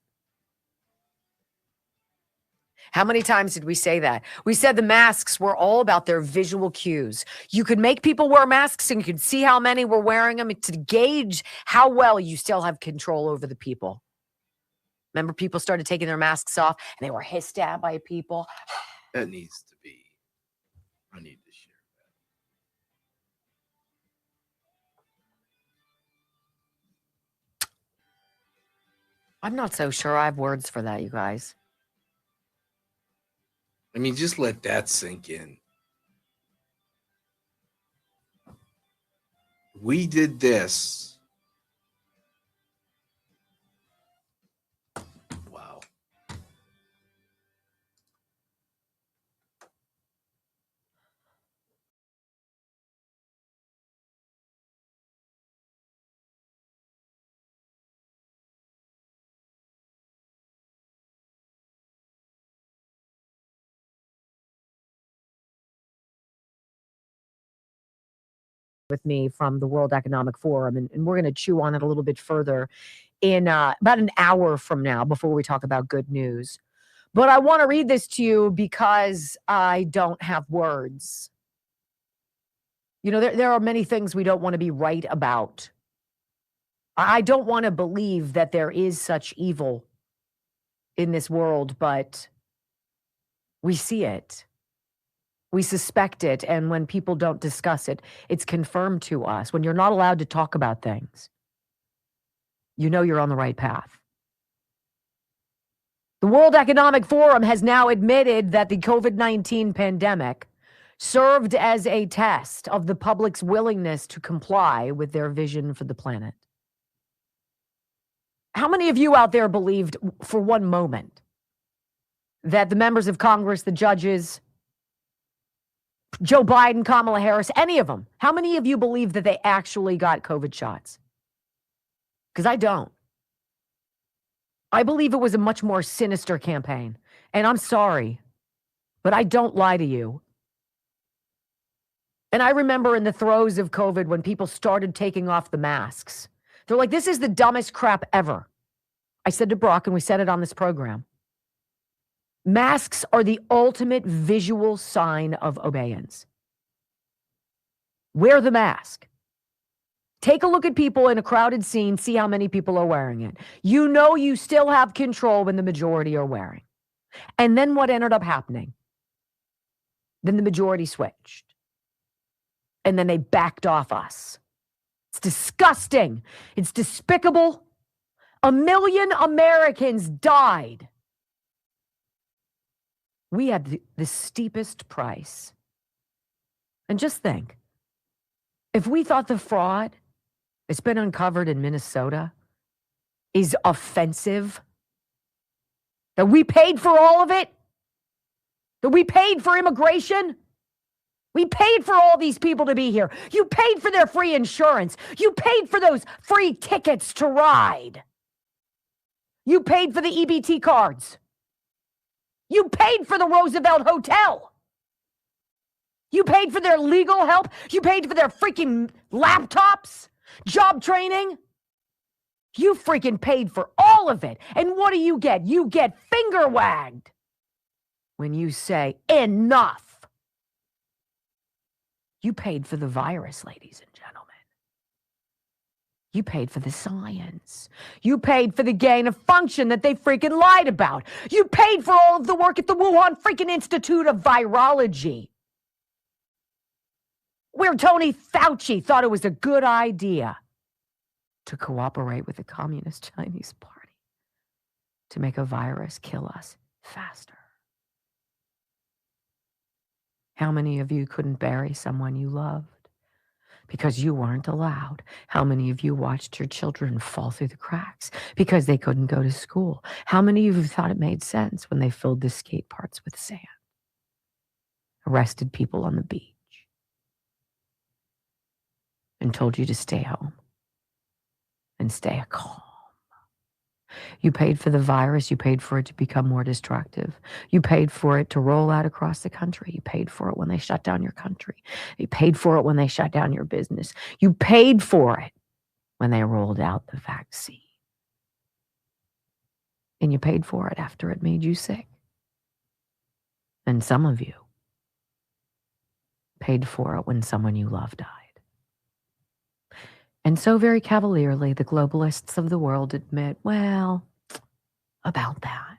How many times did we say that? We said the masks were all about their visual cues. You could make people wear masks and you could see how many were wearing them to gauge how well you still have control over the people. Remember, people started taking their masks off and they were hissed at by people. That needs to be. I need to share that. I'm not so sure I have words for that, you guys. I mean, just let that sink in. We did this. Wow. With me from the World Economic Forum, and we're going to chew on it a little bit further in about an hour from now before we talk about good news. But I want to read this to you because I don't have words. You know, there are many things we don't want to be right about. I don't want to believe that there is such evil in this world, but we see it. We suspect it, and when people don't discuss it, it's confirmed to us. When you're not allowed to talk about things, you know you're on the right path. The World Economic Forum has now admitted that the COVID-19 pandemic served as a test of the public's willingness to comply with their vision for the planet. How many of you out there believed for one moment that the members of Congress, the judges, Joe Biden, Kamala Harris, any of them, how many of you believe that they actually got COVID shots? Because I don't. I believe it was a much more sinister campaign. And I'm sorry, but I don't lie to you. And I remember in the throes of COVID when people started taking off the masks, they're like, this is the dumbest crap ever. I said to Brock, and we said it on this program, masks are the ultimate visual sign of obedience. Wear the mask. Take a look at people in a crowded scene, see how many people are wearing it. You know you still have control when the majority are wearing. And then what ended up happening? Then the majority switched. And then they backed off us. It's disgusting. It's despicable. 1 million Americans died. We had the steepest price. And just think, if we thought the fraud that's been uncovered in Minnesota is offensive, that we paid for all of it, that we paid for immigration, we paid for all these people to be here. You paid for their free insurance. You paid for those free tickets to ride. You paid for the EBT cards. You paid for the Roosevelt Hotel. You paid for their legal help. You paid for their freaking laptops, job training. You freaking paid for all of it. And what do? You get finger wagged when you say enough. You paid for the virus, ladies and gentlemen. You paid for the science. You paid for the gain of function that they freaking lied about. You paid for all of the work at the Wuhan freaking Institute of Virology, where Tony Fauci thought it was a good idea to cooperate with the Communist Chinese Party to make a virus kill us faster. How many of you couldn't bury someone you loved? because you weren't allowed? How many of you watched your children fall through the cracks because they couldn't go to school? How many of you thought it made sense when they filled the skate parks with sand? Arrested people on the beach and told you to stay home and stay calm. You paid for the virus. You paid for it to become more destructive. You paid for it to roll out across the country. You paid for it when they shut down your country. You paid for it when they shut down your business. You paid for it when they rolled out the vaccine. And you paid for it after it made you sick. And some of you paid for it when someone you love died. And so very cavalierly, the globalists of the world admit, well, about that.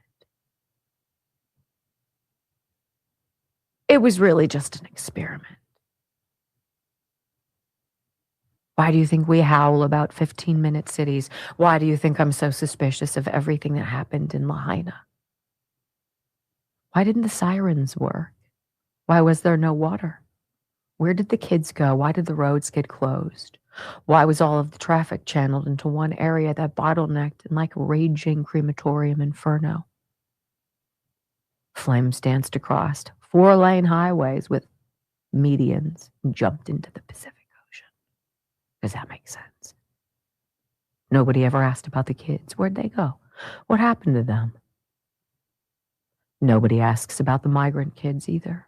It was really just an experiment. Why do you think we howl about 15-minute cities? Why do you think I'm so suspicious of everything that happened in Lahaina? Why didn't the sirens work? Why was there no water? Where did the kids go? Why did the roads get closed? Why was all of the traffic channeled into one area that bottlenecked in like a raging crematorium inferno? Flames danced across 4-lane highways with medians and jumped into the Pacific Ocean. Does that make sense? Nobody ever asked about the kids. Where'd they go? What happened to them? Nobody asks about the migrant kids either.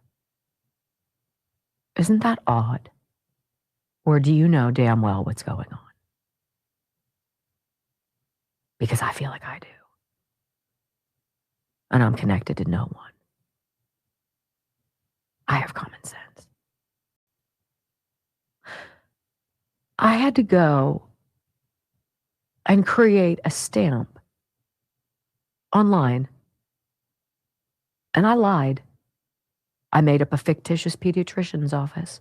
Isn't that odd? Or do you know damn well what's going on? Because I feel like I do. And I'm connected to no one. I have common sense. I had to go and create a stamp online. And I lied. I made up a fictitious pediatrician's office.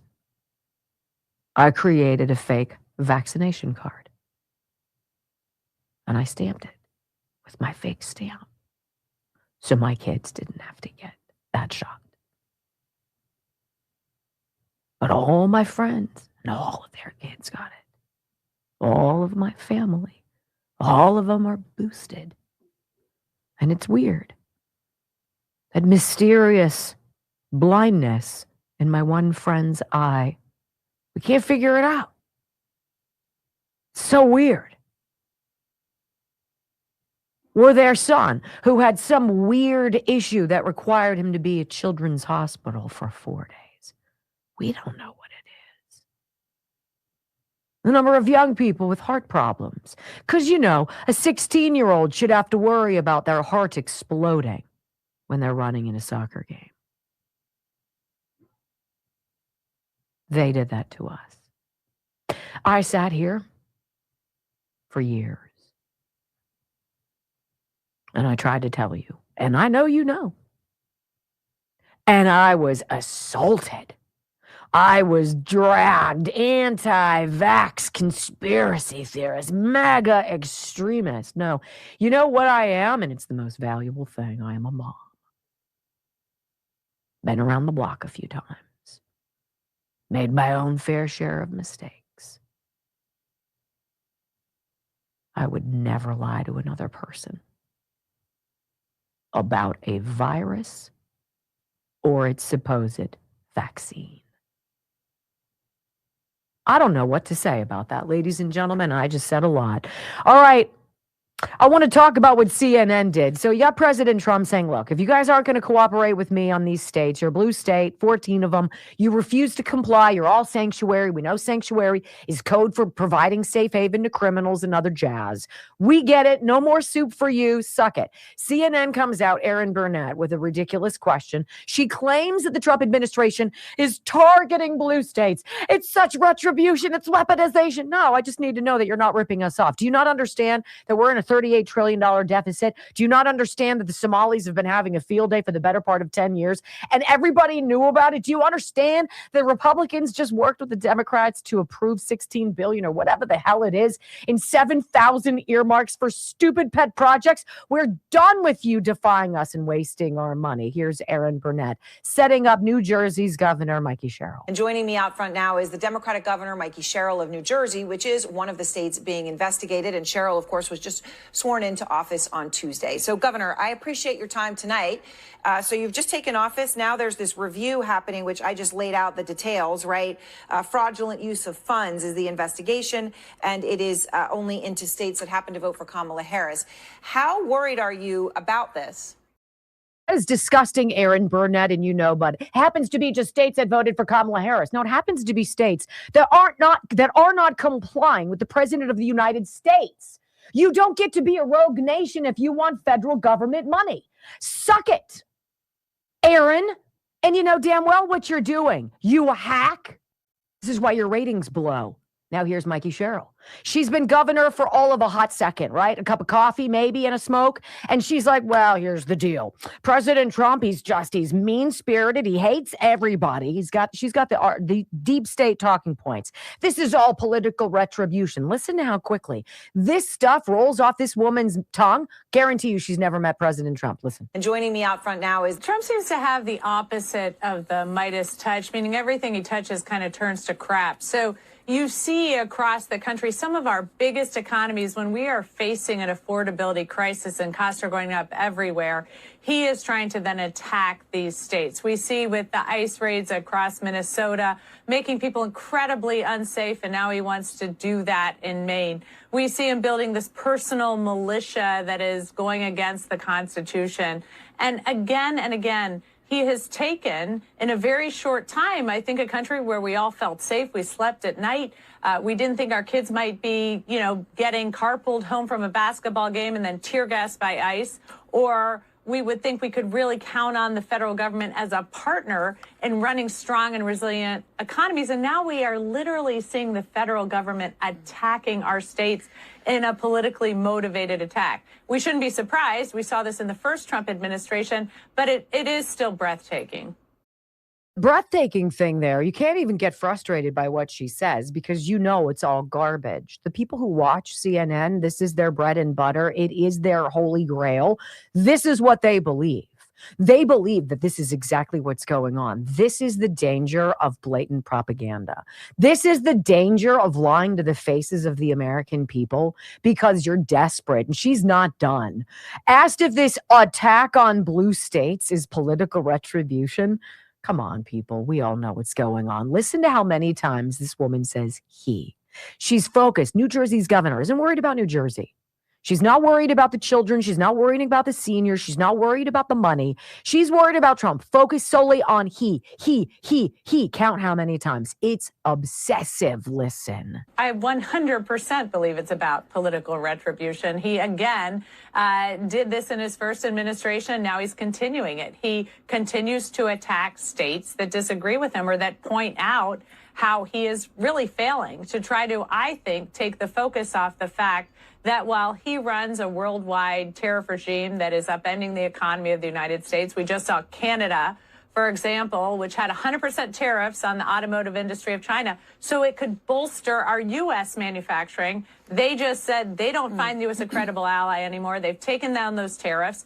I created a fake vaccination card. And I stamped it with my fake stamp. So my kids didn't have to get that shot. But all my friends and all of their kids got it. All of my family, all of them are boosted. And it's weird. That mysterious blindness in my one friend's eye. We can't figure it out. It's so weird. Or their son, who had some weird issue that required him to be at children's hospital for 4 days. We don't know what it is. The number of young people with heart problems. Because, you know, a 16-year-old should have to worry about their heart exploding when they're running in a soccer game. They did that to us. I sat here for years. And I tried to tell you. And I know you know. And I was assaulted. I was dragged, anti-vax conspiracy theorist, MAGA extremist. No, you know what I am? And it's the most valuable thing. I am a mom. Been around the block a few times. Made my own fair share of mistakes. I would never lie to another person about a virus or its supposed vaccine. I don't know what to say about that, ladies and gentlemen. I just said a lot. All right. I want to talk about what CNN did. So you got President Trump saying, look, if you guys aren't going to cooperate with me on these states, you're a blue state, 14 of them, you refuse to comply, you're all sanctuary. We know sanctuary is code for providing safe haven to criminals and other jazz. We get it. No more soup for you. Suck it. CNN comes out, Erin Burnett, with a ridiculous question. She claims that the Trump administration is targeting blue states. It's such retribution. It's weaponization. No, I just need to know that you're not ripping us off. Do you not understand that we're in a $38 trillion deficit? Do you not understand that the Somalis have been having a field day for the better part of 10 years and everybody knew about it? Do you understand that Republicans just worked with the Democrats to approve $16 billion or whatever the hell it is in 7,000 earmarks for stupid pet projects? We're done with you defying us and wasting our money. Here's Aaron Burnett setting up New Jersey's Governor Mikey Sherrill. And joining me out front now is the Democratic Governor Mikey Sherrill of New Jersey, which is one of the states being investigated. And Sherrill, of course, was just sworn into office on Tuesday. So, Governor, I appreciate your time tonight. So you've just taken office. Now there's this review happening, which I just laid out the details, right? Fraudulent use of funds is the investigation, and it is only into states that happen to vote for Kamala Harris. How worried are you about this? That is disgusting, Aaron Burnett, and you know, but it happens to be just states that voted for Kamala Harris. No, it happens to be states that are not complying with the President of the United States. You don't get to be a rogue nation if you want federal government money. Suck it, Aaron. And you know damn well what you're doing. You hack. This is why your ratings blow. Now here's Mikey Sherrill. She's been governor for all of a hot second, right? A cup of coffee, maybe, and a smoke. And she's like, well, here's the deal. President Trump, he's mean-spirited. He hates everybody. She's got the deep state talking points. This is all political retribution. Listen to how quickly this stuff rolls off this woman's tongue. Guarantee you she's never met President Trump. Listen. And joining me out front now is Trump seems to have the opposite of the Midas touch, meaning everything he touches kind of turns to crap. So you see across the country, some of our biggest economies, when we are facing an affordability crisis and costs are going up everywhere, he is trying to then attack these states. We see with the ICE raids across Minnesota, making people incredibly unsafe, and now he wants to do that in Maine. We see him building this personal militia that is going against the Constitution. And again, he has taken, in a very short time, I think, a country where we all felt safe. We slept at night. We didn't think our kids might be, getting carpooled home from a basketball game and then tear gassed by ICE. Or we would think we could really count on the federal government as a partner in running strong and resilient economies. And now we are literally seeing the federal government attacking our states in a politically motivated attack. We shouldn't be surprised. We saw this in the first Trump administration, but it is still breathtaking. Breathtaking thing there. You can't even get frustrated by what she says because you know it's all garbage. The people who watch CNN, this is their bread and butter. It is their holy grail. This is what they believe. They believe that this is exactly what's going on. This is the danger of blatant propaganda. This is the danger of lying to the faces of the American people because you're desperate. And she's not done. Asked if this attack on blue states is political retribution. Come on, people. We all know what's going on. Listen to how many times this woman says he. She's focused. New Jersey's governor isn't worried about New Jersey. She's not worried about the children. She's not worried about the seniors. She's not worried about the money. She's worried about Trump. Focus solely on he. Count how many times. It's obsessive. Listen. I 100% believe it's about political retribution. He, again, did this in his first administration. Now he's continuing it. He continues to attack states that disagree with him or that point out how he is really failing to try to, I think, take the focus off the fact that while he runs a worldwide tariff regime that is upending the economy of the United States, we just saw Canada, for example, which had 100% tariffs on the automotive industry of China, so it could bolster our U.S. manufacturing. They just said they don't find the U.S. a credible ally anymore. They've taken down those tariffs.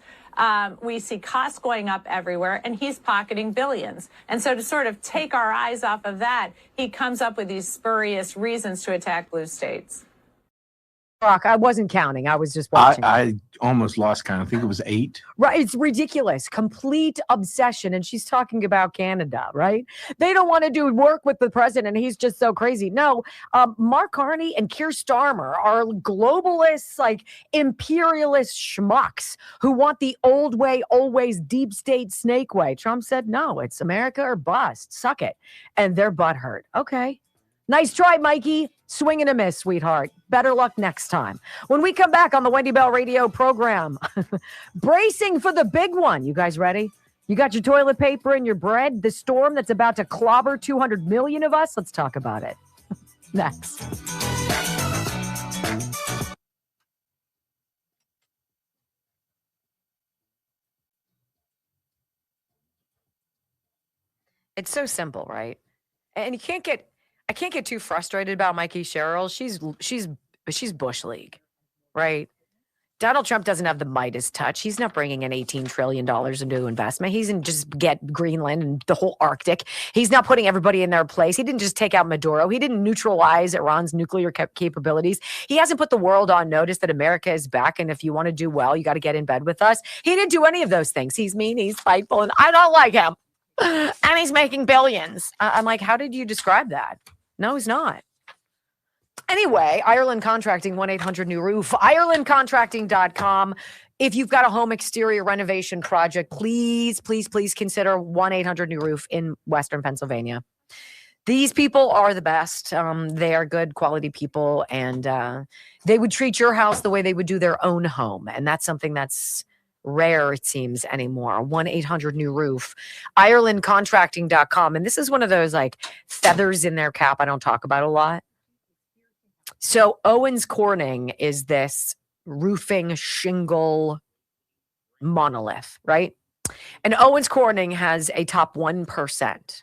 We see costs going up everywhere, and he's pocketing billions. And so to sort of take our eyes off of that, he comes up with these spurious reasons to attack blue states. Brock, I wasn't counting. I was just watching. I almost lost count. I think it was 8. Right. It's ridiculous. Complete obsession. And she's talking about Canada, right? They don't want to do work with the president. He's just so crazy. No, Mark Carney and Keir Starmer are globalists, like imperialist schmucks who want the old way, always deep state snake way. Trump said, no, it's America or bust. Suck it. And they're butthurt. Okay. Nice try, Mikey. Swing and a miss, sweetheart. Better luck next time. When we come back on the Wendy Bell radio program, bracing for the big one. You guys ready? You got your toilet paper and your bread? The storm that's about to clobber 200 million of us? Let's talk about it. Next. It's so simple, right? And I can't get too frustrated about Mikey Sherrill. She's Bush League, right? Donald Trump doesn't have the Midas touch. He's not bringing in $18 trillion into investment. He's in just get Greenland and the whole Arctic. He's not putting everybody in their place. He didn't just take out Maduro. He didn't neutralize Iran's nuclear capabilities. He hasn't put the world on notice that America is back. And if you want to do well, you got to get in bed with us. He didn't do any of those things. He's mean, he's spiteful, and I don't like him. And he's making billions. I'm like, how did you describe that? No, he's not. Anyway, Ireland Contracting, 1-800-NEW-ROOF, IrelandContracting.com. If you've got a home exterior renovation project, please, please, please consider 1-800-NEW-ROOF in Western Pennsylvania. These people are the best. They are good quality people, and they would treat your house the way they would do their own home. And that's something that's rare, it seems, anymore. 1-800-NEW-ROOF, IrelandContracting.com. And this is one of those like feathers in their cap I don't talk about a lot. So Owens Corning is this roofing shingle monolith, right? And Owens Corning has a top 1%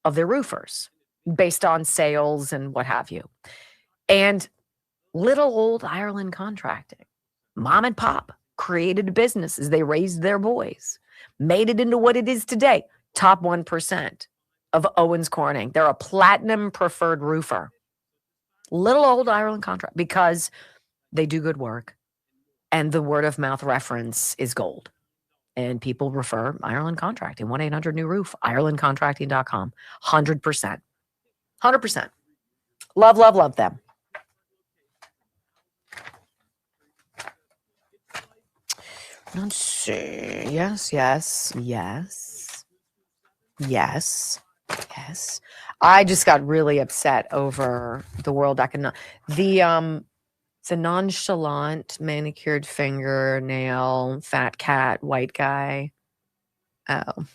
of their roofers based on sales and what have you. And little old Ireland Contracting, mom and pop, created businesses. They raised their boys, made it into what it is today. Top 1% of Owens Corning. They're a platinum preferred roofer. Little old Ireland Contract, because they do good work and the word of mouth reference is gold. And people refer Ireland Contracting, 1-800-NEW-ROOF, IrelandContracting.com. 100%. 100%. Love, love, love them. Let's see. Yes, yes, yes. Yes. Yes. I just got really upset over the World Economic. The nonchalant manicured fingernail, fat cat, white guy. Oh,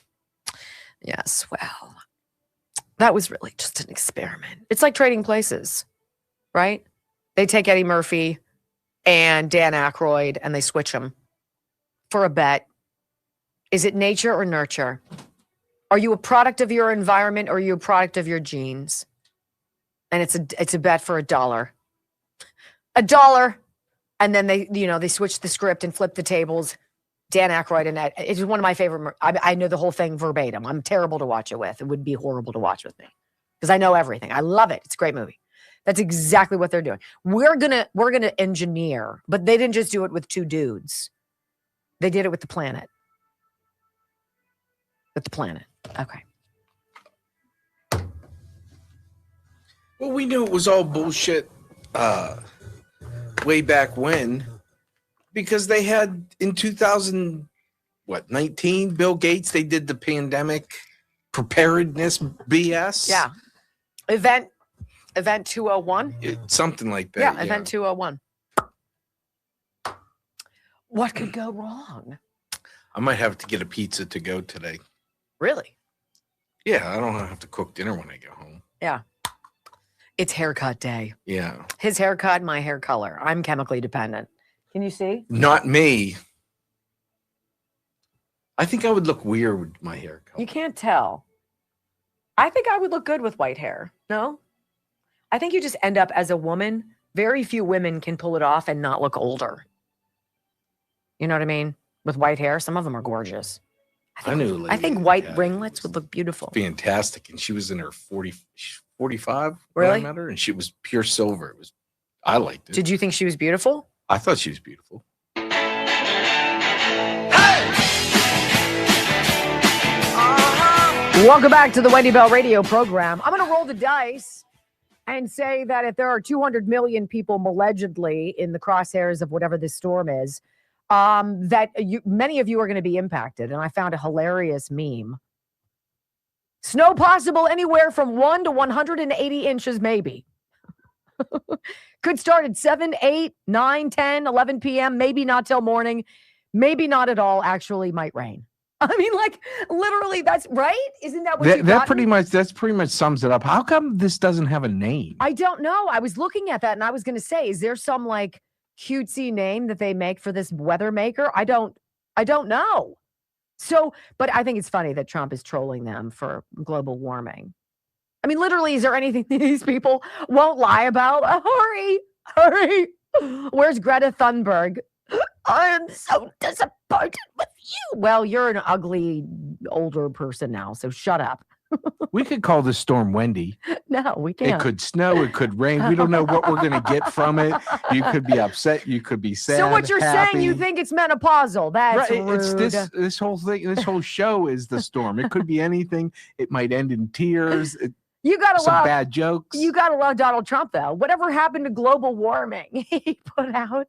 yes. Well, that was really just an experiment. It's like Trading Places, right? They take Eddie Murphy and Dan Aykroyd and they switch them for a bet. Is it nature or nurture? Are you a product of your environment or are you a product of your genes? And it's a bet for $1. $1. And then they switch the script and flip the tables. Dan Aykroyd and Ed. It's one of my favorite. I know the whole thing verbatim. I'm terrible to watch it with. It would be horrible to watch with me because I know everything. I love it. It's a great movie. That's exactly what they're doing. We're gonna engineer, but they didn't just do it with two dudes. They did it with the planet. With the planet. Okay. Well, we knew it was all bullshit way back when, because they had in 2019, Bill Gates, they did the pandemic preparedness BS. Yeah. Event 201. Something like that. Yeah, Event 201. What could go wrong? I might have to get a pizza to go today. Really? Yeah, I don't have to cook dinner when I get home. Yeah. It's haircut day. Yeah. His haircut, my hair color. I'm chemically dependent. Can you see? Not me. I think I would look weird with my hair color. You can't tell. I think I would look good with white hair. No? I think you just end up as a woman. Very few women can pull it off and not look older. You know what I mean? With white hair, some of them are gorgeous. I think white ringlets would look beautiful. Fantastic. And she was in her 45 really? When I met her, and she was pure silver. I liked it. Did you think she was beautiful? I thought she was beautiful. Welcome back to the Wendy Bell radio program. I'm going to roll the dice and say that if there are 200 million people allegedly in the crosshairs of whatever this storm is, that many of you are going to be impacted. And I found a hilarious meme. Snow possible anywhere from 1 to 180 inches, maybe. Could start at 7, 8, 9, 10, 11 p.m., maybe not till morning, maybe not at all, actually might rain. I mean, like, literally, that's right. Isn't that what that pretty much sums it up. How come this doesn't have a name? I don't know. I was looking at that and I was going to say, is there some like cutesy name that they make for this weather maker? I don't know. So, but I think it's funny that Trump is trolling them for global warming. I mean, literally, is there anything these people won't lie about? Hurry. Where's Greta Thunberg? I am so disappointed with you. Well, you're an ugly older person now, so shut up. We could call this storm Wendy. No, we can't. It could snow. It could rain. We don't know what we're going to get from it. You could be upset. You could be sad. So what you're happy. saying, you think it's menopausal? That's right. rude. It's this whole thing. This whole show is the storm. It could be anything. It might end in tears. You gotta some love bad jokes. You gotta love Donald Trump, though. Whatever happened to global warming? He put out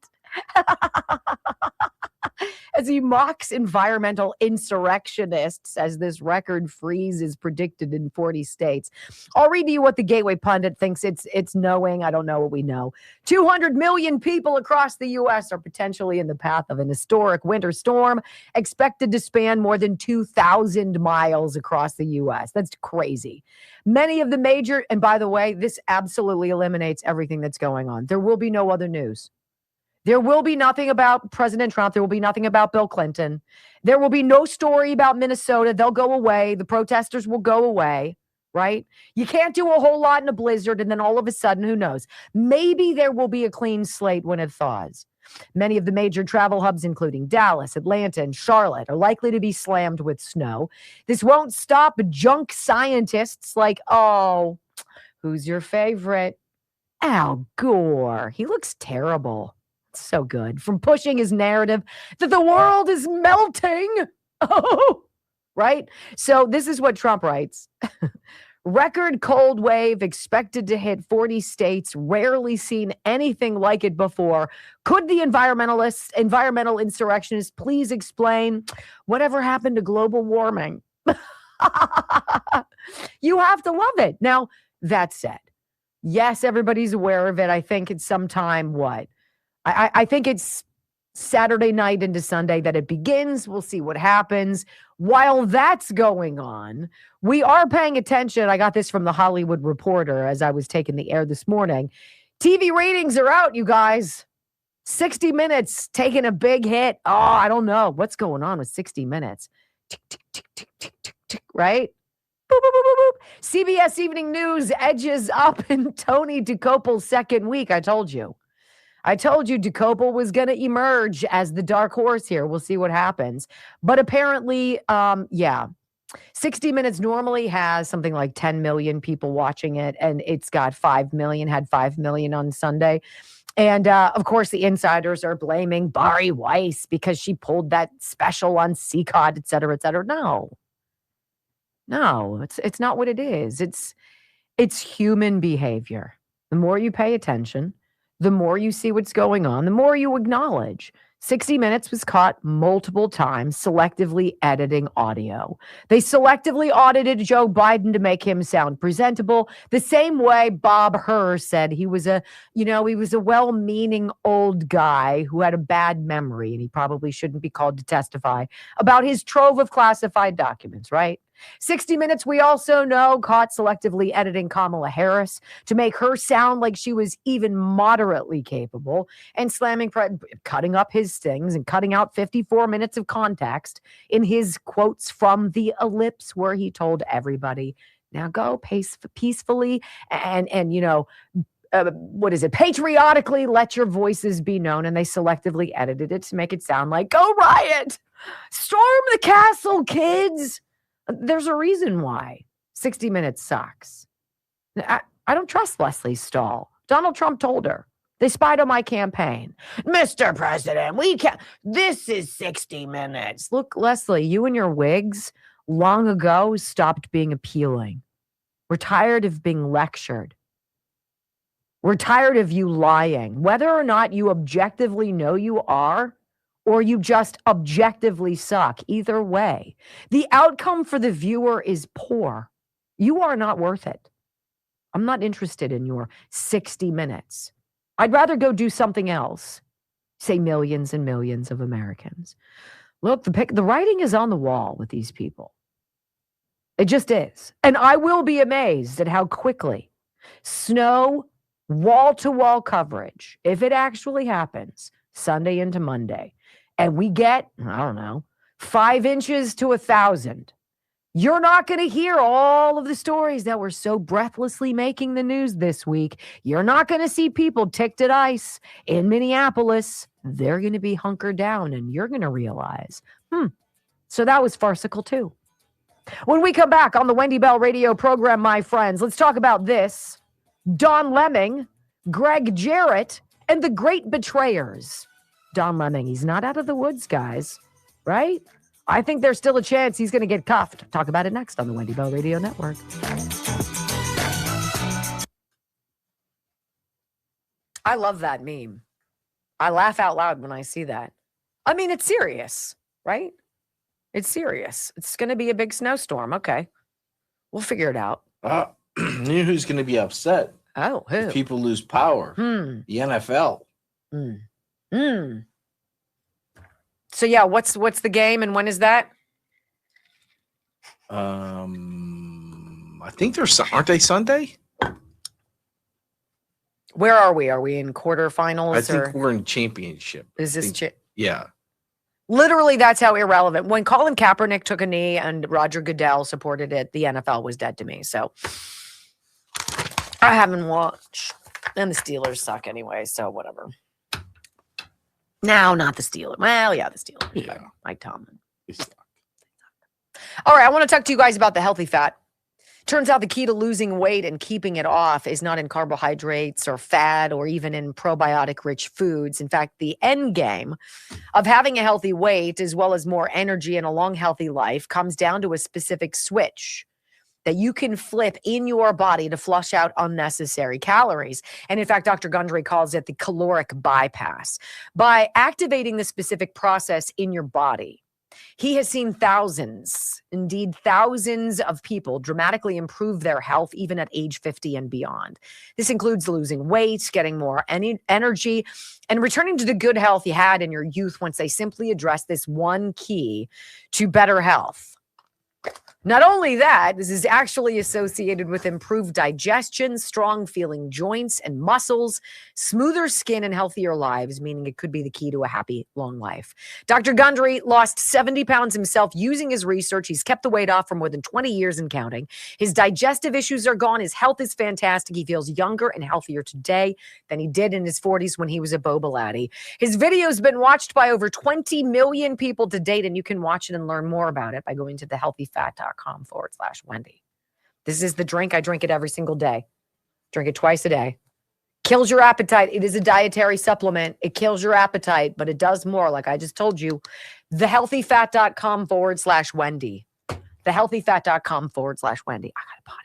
as he mocks environmental insurrectionists as this record freeze is predicted in 40 states. I'll read to you what the Gateway Pundit thinks it's knowing. I don't know what we know. 200 million people across the U.S. are potentially in the path of an historic winter storm expected to span more than 2,000 miles across the U.S. That's crazy. Many of the major, and by the way, this absolutely eliminates everything that's going on. There will be no other news. There will be nothing about President Trump. There will be nothing about Bill Clinton. There will be no story about Minnesota. They'll go away. The protesters will go away, right? You can't do a whole lot in a blizzard, and then all of a sudden, who knows? Maybe there will be a clean slate when it thaws. Many of the major travel hubs, including Dallas, Atlanta, and Charlotte, are likely to be slammed with snow. This won't stop junk scientists like, oh, who's your favorite? Al Gore. He looks terrible. So good. From pushing his narrative that the world is melting. Oh, right? So this is what Trump writes. Record cold wave expected to hit 40 states. Rarely seen anything like it before. Could the environmental insurrectionists please explain whatever happened to global warming? You have to love it. Now, that said, yes, everybody's aware of it. I think it's sometime, I think it's Saturday night into Sunday that it begins. We'll see what happens. While that's going on, we are paying attention. I got this from the Hollywood Reporter as I was taking the air this morning. TV ratings are out, you guys. 60 Minutes taking a big hit. Oh, I don't know what's going on with 60 Minutes. Tick, tick, tick, tick, tick, tick, tick, right? Boop, boop, boop, boop, boop. CBS Evening News edges up in Tony DeCopel's second week. I told you DeCopel was going to emerge as the dark horse here. We'll see what happens. But apparently, 60 Minutes normally has something like 10 million people watching it, and it's got 5 million, had 5 million on Sunday. And, of course, the insiders are blaming Bari Weiss because she pulled that special on CCOT, et cetera, et cetera. No, it's not what it is. It's human behavior. The more you pay attention, the more you see what's going on, the more you acknowledge. 60 Minutes was caught multiple times selectively editing audio. They selectively audited Joe Biden to make him sound presentable, the same way Bob Herr said he was a well-meaning old guy who had a bad memory, and he probably shouldn't be called to testify about his trove of classified documents, right? 60 Minutes, we also know, caught selectively editing Kamala Harris to make her sound like she was even moderately capable and cutting up his things and cutting out 54 minutes of context in his quotes from the ellipse where he told everybody, now go peacefully and patriotically let your voices be known. And they selectively edited it to make it sound like, go riot, storm the castle, kids. There's a reason why 60 Minutes sucks. I don't trust Leslie Stahl. Donald Trump told her. They spied on my campaign. Mr. President, we can't. This is 60 Minutes. Look, Leslie, you and your wigs long ago stopped being appealing. We're tired of being lectured. We're tired of you lying. Whether or not you objectively know you are, or you just objectively suck. Either way, the outcome for the viewer is poor. You are not worth it. I'm not interested in your 60 Minutes. I'd rather go do something else. Say millions and millions of Americans. Look, the writing is on the wall with these people. It just is. And I will be amazed at how quickly snow, wall-to-wall coverage, if it actually happens, Sunday into Monday, and we get, I don't know, 5 inches to 1,000. You're not going to hear all of the stories that were so breathlessly making the news this week. You're not going to see people ticked at ice in Minneapolis. They're going to be hunkered down, and you're going to realize, so that was farcical too. When we come back on the Wendy Bell radio program, my friends, let's talk about this. Don Lemon, Greg Jarrett, and the great betrayers. Don Lemon, he's not out of the woods, guys, right? I think there's still a chance he's going to get cuffed. Talk about it next on the Wendy Bell Radio Network. I love that meme. I laugh out loud when I see that. I mean, it's serious, right? It's serious. It's going to be a big snowstorm. Okay. We'll figure it out. You know who's going to be upset? Oh, who? If people lose power. The NFL. So yeah, what's the game and when is that? I think aren't they Sunday? Where are we? Are we in quarterfinals? I think we're in championship. Is this yeah. Literally, that's how irrelevant. When Colin Kaepernick took a knee and Roger Goodell supported it, the NFL was dead to me. So I haven't watched. And the Steelers suck anyway, so whatever. No, not the Steelers. Well, yeah, the Steelers. Yeah. Mike Tomlin. All right, I want to talk to you guys about the healthy fat. Turns out the key to losing weight and keeping it off is not in carbohydrates or fat or even in probiotic-rich foods. In fact, the end game of having a healthy weight as well as more energy and a long, healthy life comes down to a specific switch that you can flip in your body to flush out unnecessary calories. And in fact, Dr. Gundry calls it the caloric bypass. By activating the specific process in your body, he has seen thousands, indeed thousands of people dramatically improve their health even at age 50 and beyond. This includes losing weight, getting more energy, and returning to the good health you had in your youth once they simply address this one key to better health. Not only that, this is actually associated with improved digestion, strong feeling joints and muscles, smoother skin, and healthier lives, meaning it could be the key to a happy, long life. Dr. Gundry lost 70 pounds himself using his research. He's kept the weight off for more than 20 years and counting. His digestive issues are gone. His health is fantastic. He feels younger and healthier today than he did in his 40s when he was a boba laddie. His video has been watched by over 20 million people to date, and you can watch it and learn more about it by going to thehealthyfat.com/Wendy. This is the drink. I drink it every single day. Drink it twice a day. Kills your appetite. It is a dietary supplement. It kills your appetite, but it does more. Like I just told you, thehealthyfat.com/Wendy. Thehealthyfat.com/Wendy. I got a potty.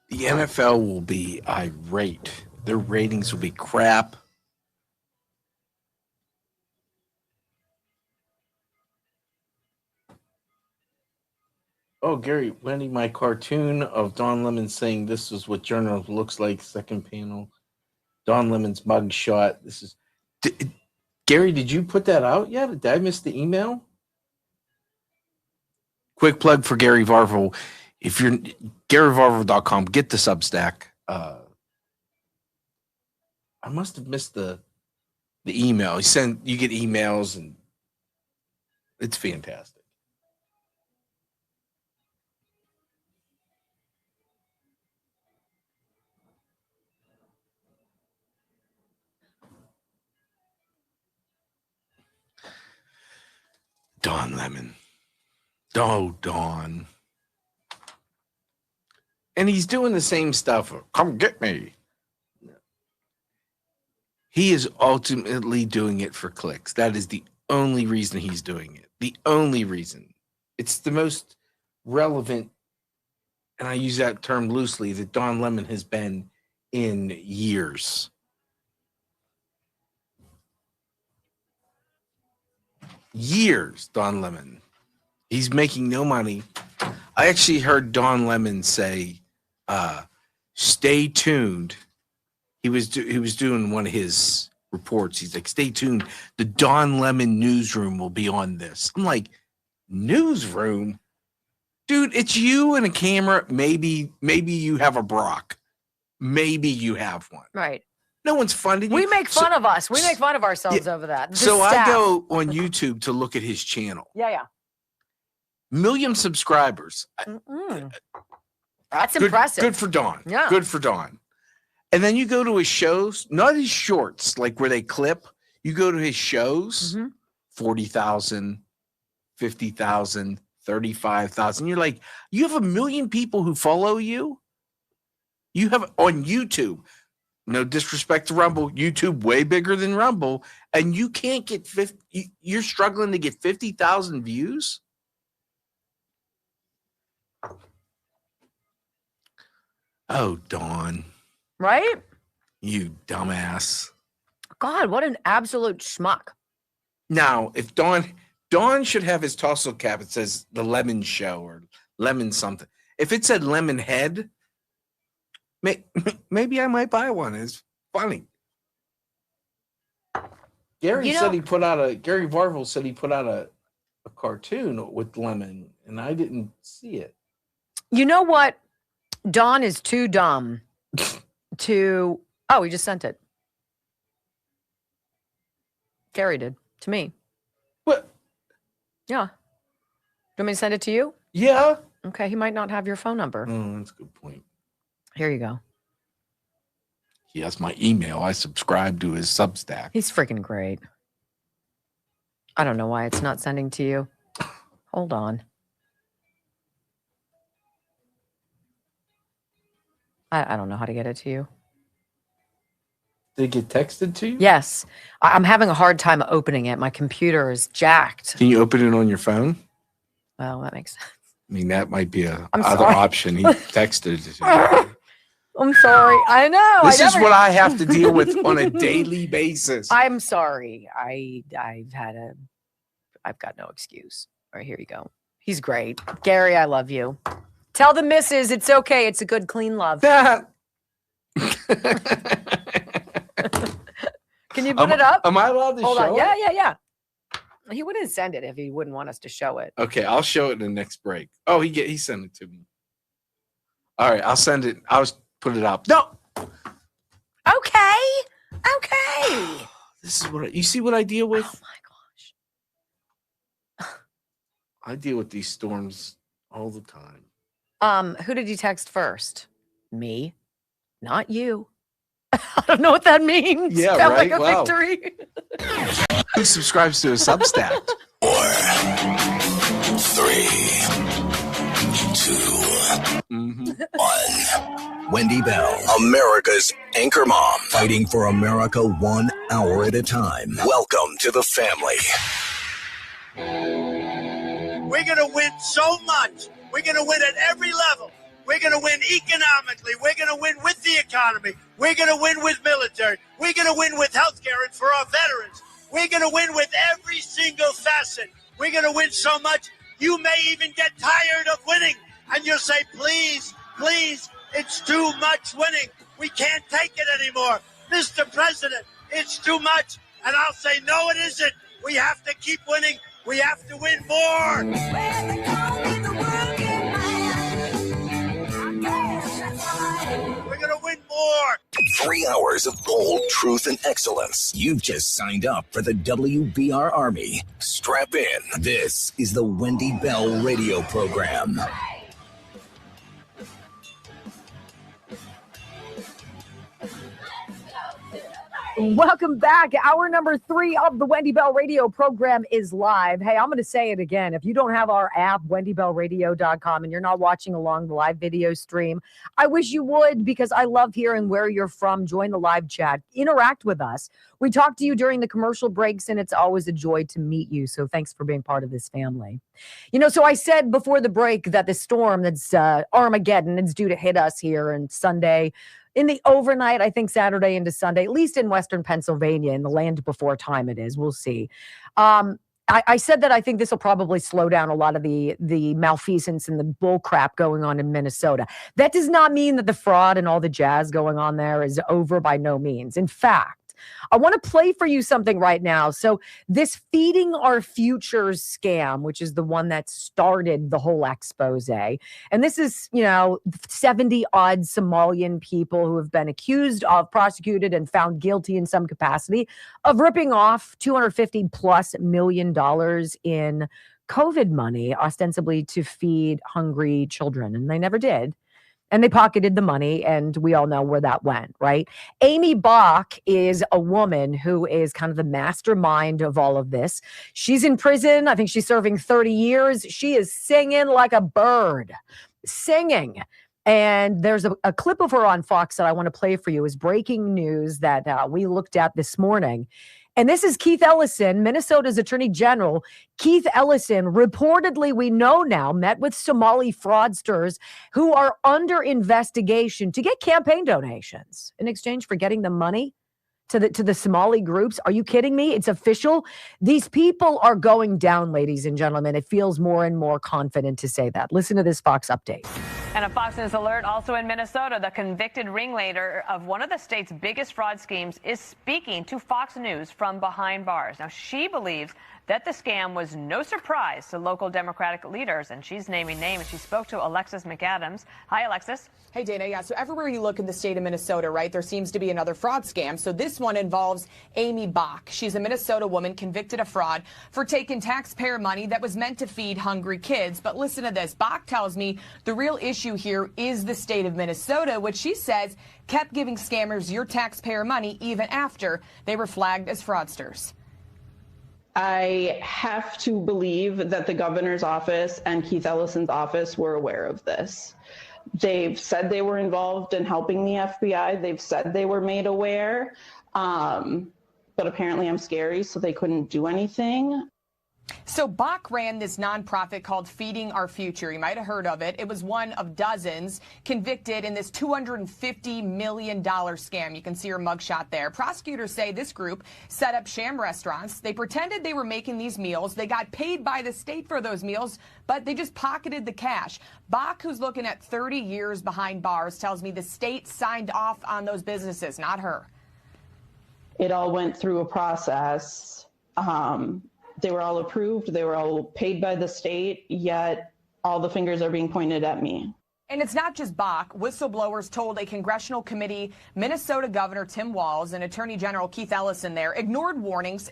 The NFL will be irate. Their ratings will be crap. Oh, Gary, Wendy, my cartoon of Don Lemon saying this is what journalism looks like. Second panel. Don Lemon's mug shot. This is Gary, did you put that out yet? Did I miss the email? Quick plug for Gary Varvel. If you're GaryVarvel.com, get the Substack. I must have missed the email. You get emails and it's fantastic. Don Lemon. Oh, Don. And he's doing the same stuff. Come get me. He is ultimately doing it for clicks. That is the only reason he's doing it. The only reason. It's the most relevant, and I use that term loosely, that Don Lemon has been in years. Years, Don Lemon. He's making no money. I actually heard Don Lemon say, stay tuned. He was doing one of his reports. He's like, stay tuned. The Don Lemon newsroom will be on this. I'm like, Newsroom? Dude, it's you and a camera. Maybe you have a Brock. Maybe you have one. Right. No one's funding you. We make fun of us. We make fun of ourselves over that. So I go on YouTube to look at his channel. Yeah. Million subscribers. That's impressive. Good for Don. Yeah. Good for Don. And then you go to his shows, not his shorts, like where they clip. You go to his shows, 40,000, 50,000, 35,000. You're like, you have 1 million people who follow you. You have on YouTube. No disrespect to Rumble, YouTube way bigger than Rumble, and you can't get 50. You're struggling to get 50,000 views. Oh, Dawn. Right? You dumbass. God, what an absolute schmuck. Now, if Dawn should have his tassel cap, it says the Lemon Show or Lemon something. If it said Lemon Head, maybe I might buy one. It's funny. Gary Varvel said he put out a cartoon with lemon, and I didn't see it. You know what? Don is too dumb to. Oh, he just sent it. Gary did to me. What? Yeah. Do you want me to send it to you? Yeah. Okay. He might not have your phone number. Oh, that's a good point. Here you go. He has my email. I subscribe to his Substack. He's freaking great. I don't know why it's not sending to you. Hold on. I don't know how to get it to you. Did it get texted to you? Yes. I'm having a hard time opening it. My computer is jacked. Can you open it on your phone? Well, that makes sense. I mean, that might be a I'm other sorry. option. He texted it to you. I'm sorry. I know. This is what I have to deal with on a daily basis. I'm sorry. I've got no excuse. All right, here you go. He's great. Gary, I love you. Tell the missus it's okay. It's a good, clean love. Can you put it up? Am I allowed to Hold show on. it? Yeah. He wouldn't send it if he wouldn't want us to show it. Okay, I'll show it in the next break. Oh, he sent it to me. All right, I'll send it. I'll put it up. No. Okay. This is what you see what I deal with? Oh my gosh. I deal with these storms all the time. Who did you text first? Me, not you. I don't know what that means. Yeah, Sounds right? like a Wow. victory. Who subscribes to a Substack? 4, 3, 2, 1. Wendy Bell, America's anchor mom, fighting for America 1 hour at a time. Welcome to the family. We're going to win so much. We're going to win at every level. We're going to win economically. We're going to win with the economy. We're going to win with military. We're going to win with health care and for our veterans. We're going to win with every single facet. We're going to win so much, you may even get tired of winning. And you'll say, please, it's too much winning. We can't take it anymore. Mr. President, it's too much. And I'll say, no, it isn't. We have to keep winning. We have to win more. We're going to win more. 3 hours of bold truth and excellence. You've just signed up for the WBR Army. Strap in. This is the Wendy Bell radio program. Welcome back. Hour number 3 of the Wendy Bell radio program is live. Hey, I'm going to say it again. If you don't have our app, wendybellradio.com, and you're not watching along the live video stream, I wish you would, because I love hearing where you're from. Join the live chat. Interact with us. We talk to you during the commercial breaks, and it's always a joy to meet you. So thanks for being part of this family. You know, so I said before the break that the storm that's Armageddon is due to hit us here on Sunday. In the overnight, I think Saturday into Sunday, at least in Western Pennsylvania, in the land before time it is. We'll see. I said that I think this will probably slow down a lot of the malfeasance and the bull crap going on in Minnesota. That does not mean that the fraud and all the jazz going on there is over, by no means. In fact, I want to play for you something right now. So this Feeding Our Futures scam, which is the one that started the whole expose, and this is, 70 odd Somalian people who have been accused of, prosecuted, and found guilty in some capacity of ripping off $250+ million in COVID money, ostensibly to feed hungry children. And they never did. And they pocketed the money, and we all know where that went, right? Amy Bach is a woman who is kind of the mastermind of all of this. She's in prison. I think she's serving 30 years. She is singing like a bird, singing. And there's a clip of her on Fox that I want to play for you. Is breaking news that we looked at this morning. And this is Keith Ellison, Minnesota's Attorney General. Keith Ellison, reportedly, we know now, met with Somali fraudsters who are under investigation to get campaign donations in exchange for getting the money to the Somali groups. Are you kidding me? It's official. These people are going down, ladies and gentlemen. It feels more and more confident to say that. Listen to this Fox update. And a Fox News alert also in Minnesota. The convicted ringleader of one of the state's biggest fraud schemes is speaking to Fox News from behind bars. Now, she believes that the scam was no surprise to local Democratic leaders, and she's naming names. She spoke to Alexis McAdams. Hi, Alexis. Hey, Dana. Yeah, so everywhere you look in the state of Minnesota, right, there seems to be another fraud scam. So this one involves Amy Bach. She's a Minnesota woman convicted of fraud for taking taxpayer money that was meant to feed hungry kids. But listen to this. Bach tells me the real issue here is the state of Minnesota, which she says kept giving scammers your taxpayer money even after they were flagged as fraudsters. I have to believe that the governor's office and Keith Ellison's office were aware of this. They've said they were involved in helping the FBI. They've said they were made aware, but apparently I'm scary, so they couldn't do anything. So Bach ran this nonprofit called Feeding Our Future. You might have heard of it. It was one of dozens convicted in this $250 million scam. You can see her mugshot there. Prosecutors say this group set up sham restaurants. They pretended they were making these meals. They got paid by the state for those meals, but they just pocketed the cash. Bach, who's looking at 30 years behind bars, tells me the state signed off on those businesses, not her. It all went through a process. They were all approved. They were all paid by the state, yet all the fingers are being pointed at me. And it's not just Bach. Whistleblowers told a congressional committee Minnesota Governor Tim Walz and Attorney General Keith Ellison there ignored warnings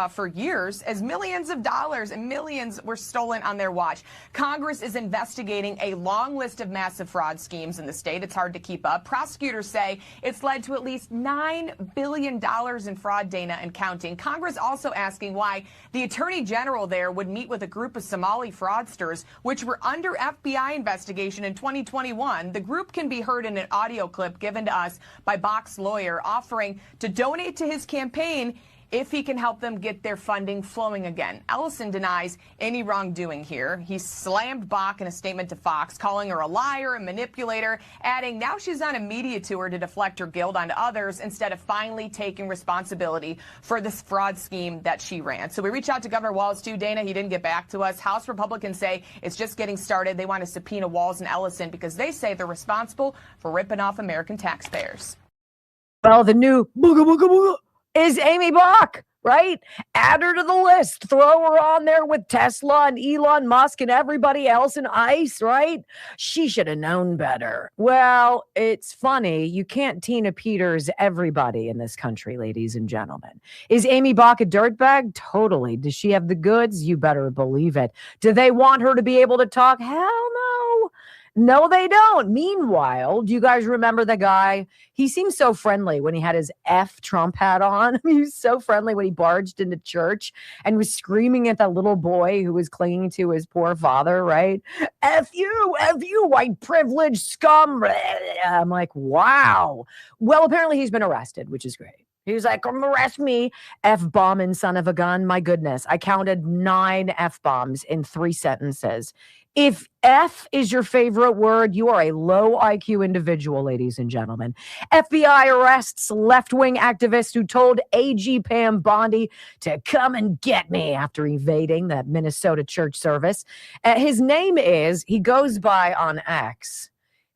for years as millions of dollars and millions were stolen on their watch. Congress is investigating a long list of massive fraud schemes in the state. It's hard to keep up. Prosecutors say it's led to at least $9 billion in fraud, Dana, and counting. Congress also asking why the Attorney General there would meet with a group of Somali fraudsters, which were under FBI investigation in 2021. The group can be heard in an audio clip given to us by Bach's lawyer offering to donate to his campaign if he can help them get their funding flowing again. Ellison denies any wrongdoing here. He slammed Bach in a statement to Fox, calling her a liar, a manipulator, adding now she's on a media tour to deflect her guilt onto others instead of finally taking responsibility for this fraud scheme that she ran. So we reached out to Governor Walz too, Dana. He didn't get back to us. House Republicans say it's just getting started. They want to subpoena Walz and Ellison because they say they're responsible for ripping off American taxpayers. Well, the new booga booga booga is Amy Bach, right? Add her to the list. Throw her on there with Tesla and Elon Musk and everybody else in ICE, right? She should have known better. Well, it's funny. You can't Tina Peters everybody in this country, ladies and gentlemen. Is Amy Bach a dirtbag? Totally. Does she have the goods? You better believe it. Do they want her to be able to talk? Hell no. No, they don't. Meanwhile, do you guys remember the guy? He seemed so friendly when he had his F Trump hat on. He was so friendly when he barged into church and was screaming at that little boy who was clinging to his poor father, right? F you, white privilege scum. I'm like, wow. Well, apparently he's been arrested, which is great. He was like, come arrest me, F-bombing son of a gun. My goodness. I counted 9 F-bombs in 3 sentences. If F is your favorite word, you are a low IQ individual, ladies and gentlemen. FBI arrests left-wing activist who told AG Pam Bondi to come and get me after evading that Minnesota church service. His name is, he goes by on X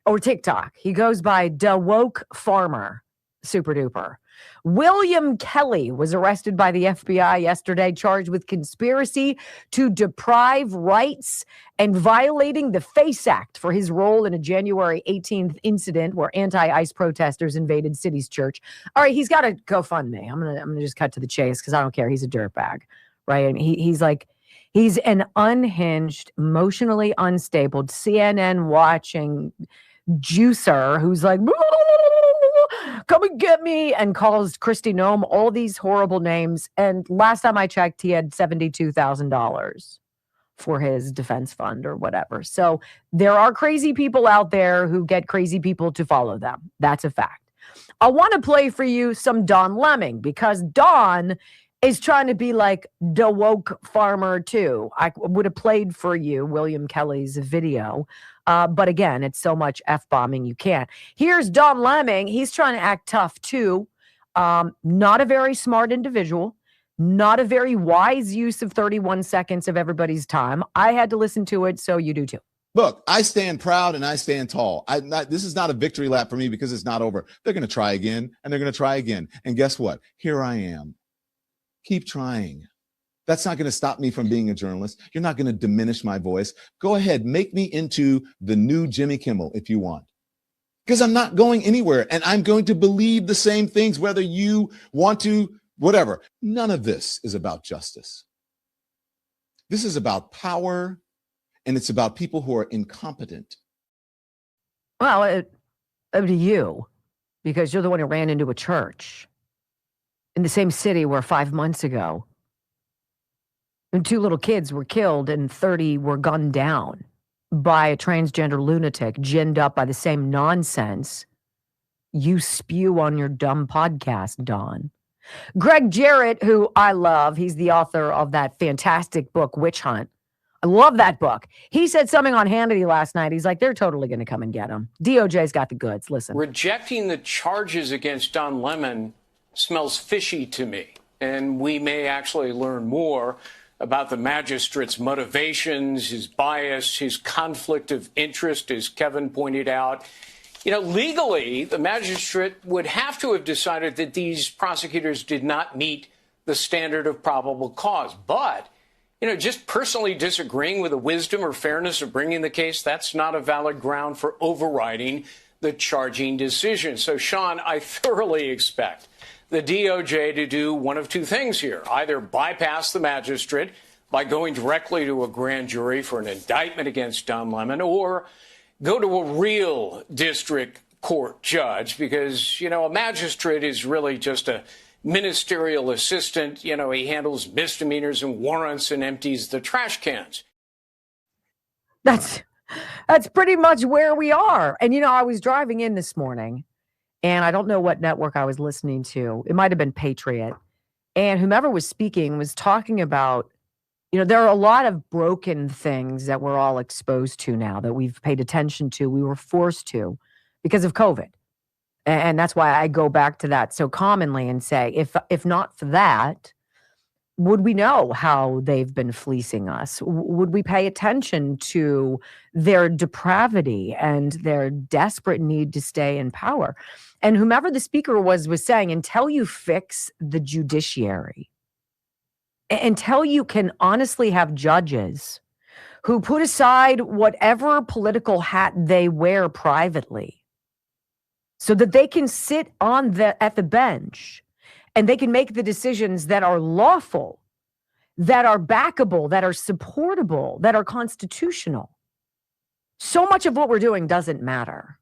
or TikTok. He goes by Da Woke Farmer. Super duper. William Kelly was arrested by the FBI yesterday, charged with conspiracy to deprive rights and violating the FACE Act for his role in a January 18th incident where anti-ICE protesters invaded city's church. All right, he's got a GoFundMe. I'm gonna just cut to the chase because I don't care. He's a dirtbag, right? And he's an unhinged, emotionally unstable, CNN watching juicer who's like, come and get me, and calls Kristi Noem all these horrible names. And last time I checked, he had $72,000 for his defense fund or whatever. So there are crazy people out there who get crazy people to follow them. That's a fact. I want to play for you some Don Lemon because Don is trying to be like the woke farmer too. I would have played for you William Kelly's video. But again, it's so much F-bombing you can't. Here's Don Lemon. He's trying to act tough too. Not a very smart individual. Not a very wise use of 31 seconds of everybody's time. I had to listen to it, so you do too. Look, I stand proud and I stand tall. This is not a victory lap for me because it's not over. They're going to try again, and they're going to try again. And guess what? Here I am. Keep trying. That's not going to stop me from being a journalist. You're not going to diminish my voice. Go ahead, make me into the new Jimmy Kimmel if you want. Because I'm not going anywhere, and I'm going to believe the same things, whether you want to, whatever. None of this is about justice. This is about power, and it's about people who are incompetent. Well, up to you, because you're the one who ran into a church in the same city where 5 months ago, and 2 little kids were killed and 30 were gunned down by a transgender lunatic ginned up by the same nonsense you spew on your dumb podcast, Don. Greg Jarrett, who I love, he's the author of that fantastic book, Witch Hunt. I love that book. He said something on Hannity last night. He's like, they're totally going to come and get him. DOJ's got the goods. Listen. Rejecting the charges against Don Lemon smells fishy to me, and we may actually learn more about the magistrate's motivations, his bias, his conflict of interest, as Kevin pointed out. You know, legally, the magistrate would have to have decided that these prosecutors did not meet the standard of probable cause. But, you know, just personally disagreeing with the wisdom or fairness of bringing the case, that's not a valid ground for overriding the charging decision. So, Sean, I thoroughly expect the DOJ to do one of 2 things here: either bypass the magistrate by going directly to a grand jury for an indictment against Don Lemon, or go to a real district court judge, because, you know, a magistrate is really just a ministerial assistant. You know, he handles misdemeanors and warrants and empties the trash cans. That's pretty much where we are. And, you know, I was driving in this morning, and I don't know what network I was listening to. It might have been Patriot. And whomever was speaking was talking about, you know, there are a lot of broken things that we're all exposed to now that we've paid attention to. We were forced to because of COVID. And that's why I go back to that so commonly and say, if not for that, would we know how they've been fleecing us? Would we pay attention to their depravity and their desperate need to stay in power? And whomever the speaker was saying, until you fix the judiciary, until you can honestly have judges who put aside whatever political hat they wear privately so that they can sit at the bench and they can make the decisions that are lawful, that are backable, that are supportable, that are constitutional. So much of what we're doing doesn't matter,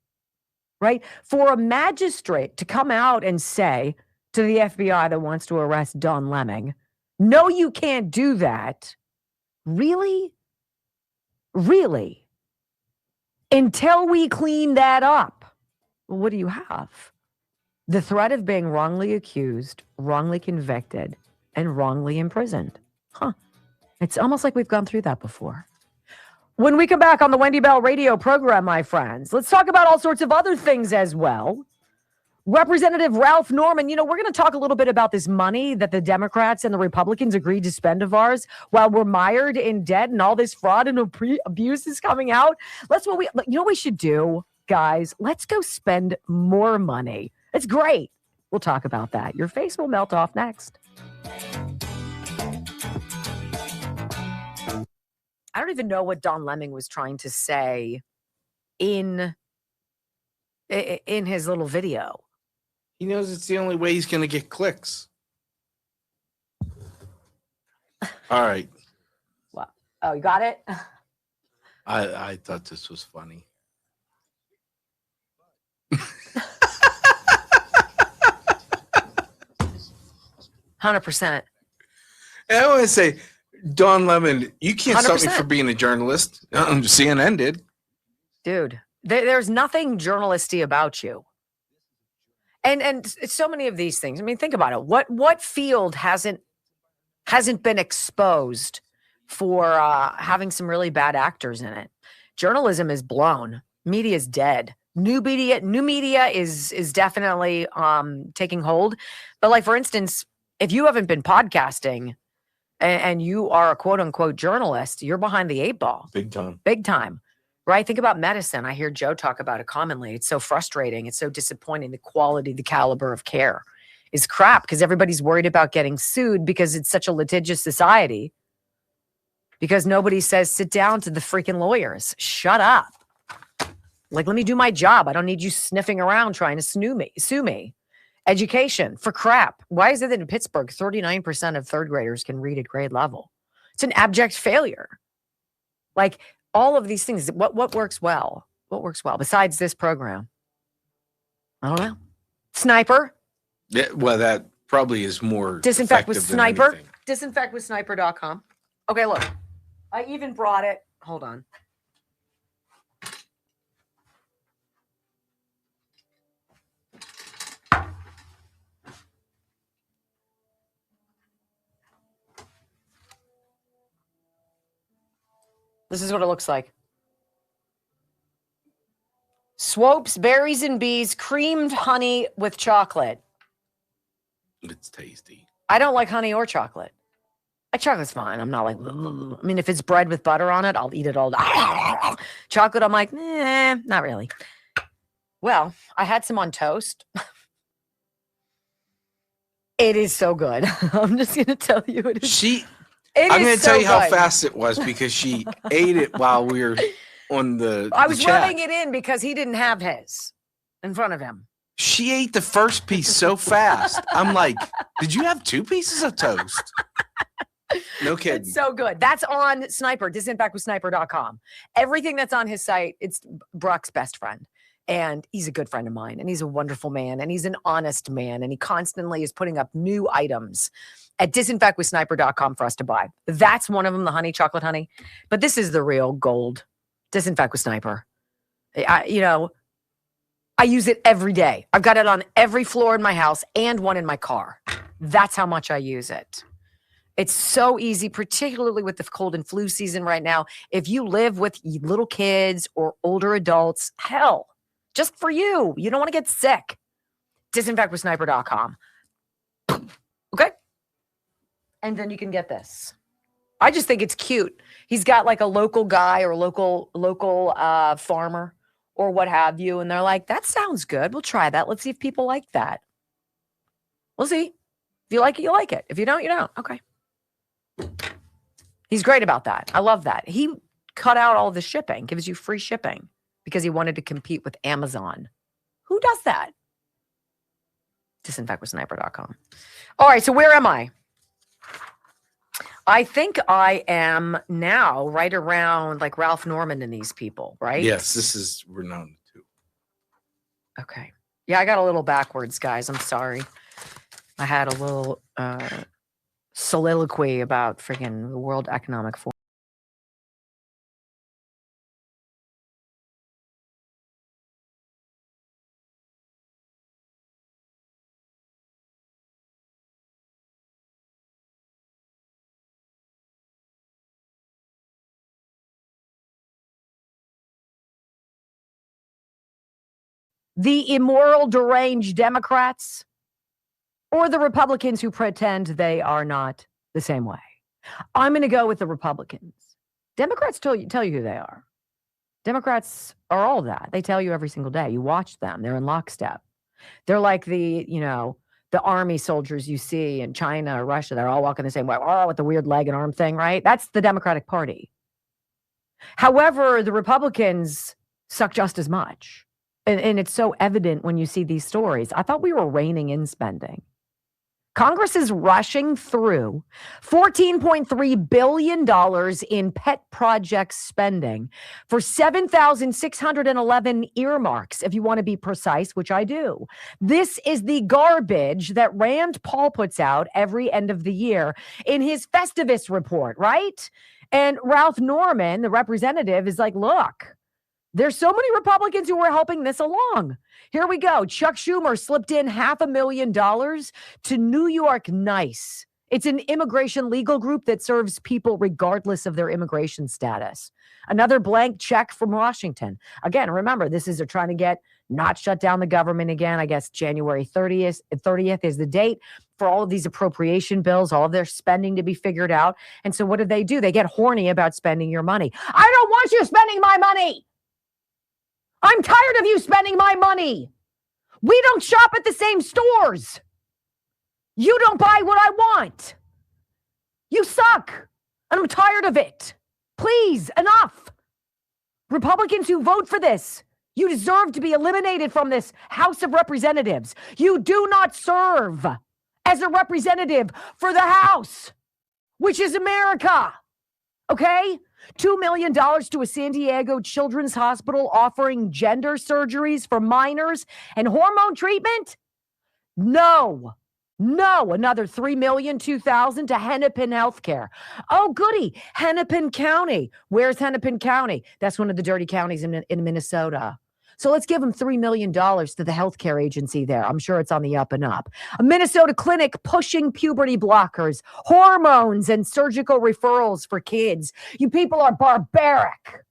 right? For a magistrate to come out and say to the FBI that wants to arrest Don Lemon, no, you can't do that. Really? Really? Until we clean that up, what do you have? The threat of being wrongly accused, wrongly convicted, and wrongly imprisoned. Huh. It's almost like we've gone through that before. When we come back on the Wendy Bell radio program, my friends, let's talk about all sorts of other things as well. Representative Ralph Norman, you know, we're going to talk a little bit about this money that the Democrats and the Republicans agreed to spend of ours while we're mired in debt and all this fraud and abuse is coming out. You know what we should do, guys? Let's go spend more money. It's great. We'll talk about that. Your face will melt off next. I don't even know what Don Lemon was trying to say in his little video. He knows it's the only way he's going to get clicks. All right. What? Oh, you got it? I thought this was funny. 100%. And I want to say, Don Lemon, you can't stop me 100%. from being a journalist. CNN did. Dude, there's nothing journalisty about you. And so many of these things. I mean, think about it. What field hasn't been exposed for having some really bad actors in it? Journalism is blown. Media is dead. New media is definitely taking hold. But like, for instance, if you haven't been podcasting and you are a quote unquote journalist, you're behind the 8 ball. Big time. Big time. Right? Think about medicine. I hear Joe talk about it commonly. It's so frustrating. It's so disappointing. The quality, the caliber of care is crap because everybody's worried about getting sued because it's such a litigious society. Because nobody says, sit down to the freaking lawyers. Shut up. Like, let me do my job. I don't need you sniffing around trying to sue me. Education for crap. Why is it that in Pittsburgh, 39% of third graders can read at grade level? It's an abject failure. Like, all of these things, what works well? What works well besides this program? I don't know. Sniper. Yeah, well, that probably is more Disinfect with effective than Sniper. anything. Disinfectwithsniper.com. Okay, look. I even brought it. Hold on. This is what it looks like. Swopes, berries and bees, creamed honey with chocolate. It's tasty. I don't like honey or chocolate. Like, chocolate's fine. I'm not like, I mean, if it's bread with butter on it, I'll eat it all. Chocolate, I'm like, not really. Well, I had some on toast. It is so good. I'm just going to tell you it is. I'm going to tell you how fast it was because she ate it while we were on the I was chat. rubbing it in because he didn't have his in front of him. She ate the first piece so fast. I'm like, did you have 2 pieces of toast? No kidding. It's so good. That's on Sniper, disinfectwithsniper.com. Everything that's on his site, it's Brock's best friend. And he's a good friend of mine. And he's a wonderful man. And he's an honest man. And he constantly is putting up new items at disinfectwithsniper.com for us to buy. That's one of them, the honey, chocolate honey. But this is the real gold. Disinfect with Sniper. I use it every day. I've got it on every floor in my house and one in my car. That's how much I use it. It's so easy, particularly with the cold and flu season right now. If you live with little kids or older adults, hell, just for you. You don't want to get sick. Disinfectwithsniper.com. Okay? And then you can get this. I just think it's cute. He's got like a local guy or local farmer or what have you. And they're like, that sounds good. We'll try that. Let's see if people like that. We'll see. If you like it, you like it. If you don't, you don't. Okay. He's great about that. I love that. He cut out all the shipping, gives you free shipping because he wanted to compete with Amazon. Who does that? Disinfectwithsniper.com. All right, so where am I? I think I am now right around like Ralph Norman and these people, right? Yes, we're known too. Okay. Yeah, I got a little backwards, guys. I'm sorry. I had a little soliloquy about freaking the World Economic Forum. The immoral, deranged Democrats or the Republicans who pretend they are not the same way. I'm going to go with the Republicans. Democrats tell you who they are. Democrats are all that. They tell you every single day. You watch them. They're in lockstep. They're like the army soldiers you see in China or Russia. They're all walking the same way, with the weird leg and arm thing, right? That's the Democratic Party. However, the Republicans suck just as much. And it's so evident when you see these stories. I thought we were reining in spending. Congress is rushing through $14.3 billion in pet project spending for 7,611 earmarks, if you want to be precise, which I do. This is the garbage that Rand Paul puts out every end of the year in his Festivus report, right? And Ralph Norman, the representative, is like, look, there's so many Republicans who are helping this along. Here we go. Chuck Schumer slipped in $500,000 to New York NICE. It's an immigration legal group that serves people regardless of their immigration status. Another blank check from Washington. Again, remember, they're trying to not shut down the government again. I guess January 30th is the date for all of these appropriation bills, all of their spending to be figured out. And so what do? They get horny about spending your money. I don't want you spending my money. I'm tired of you spending my money. We don't shop at the same stores. You don't buy what I want. You suck. And I'm tired of it. Please, enough. Republicans who vote for this, you deserve to be eliminated from this House of Representatives. You do not serve as a representative for the House, which is America. Okay? $2 million to a San Diego children's hospital offering gender surgeries for minors and hormone treatment? No. Another $3,002,000 to Hennepin Healthcare. Oh, goody. Hennepin County. Where's Hennepin County? That's one of the dirty counties in Minnesota. So let's give them $3 million to the healthcare agency there. I'm sure it's on the up and up. A Minnesota clinic pushing puberty blockers, hormones, and surgical referrals for kids. You people are barbaric.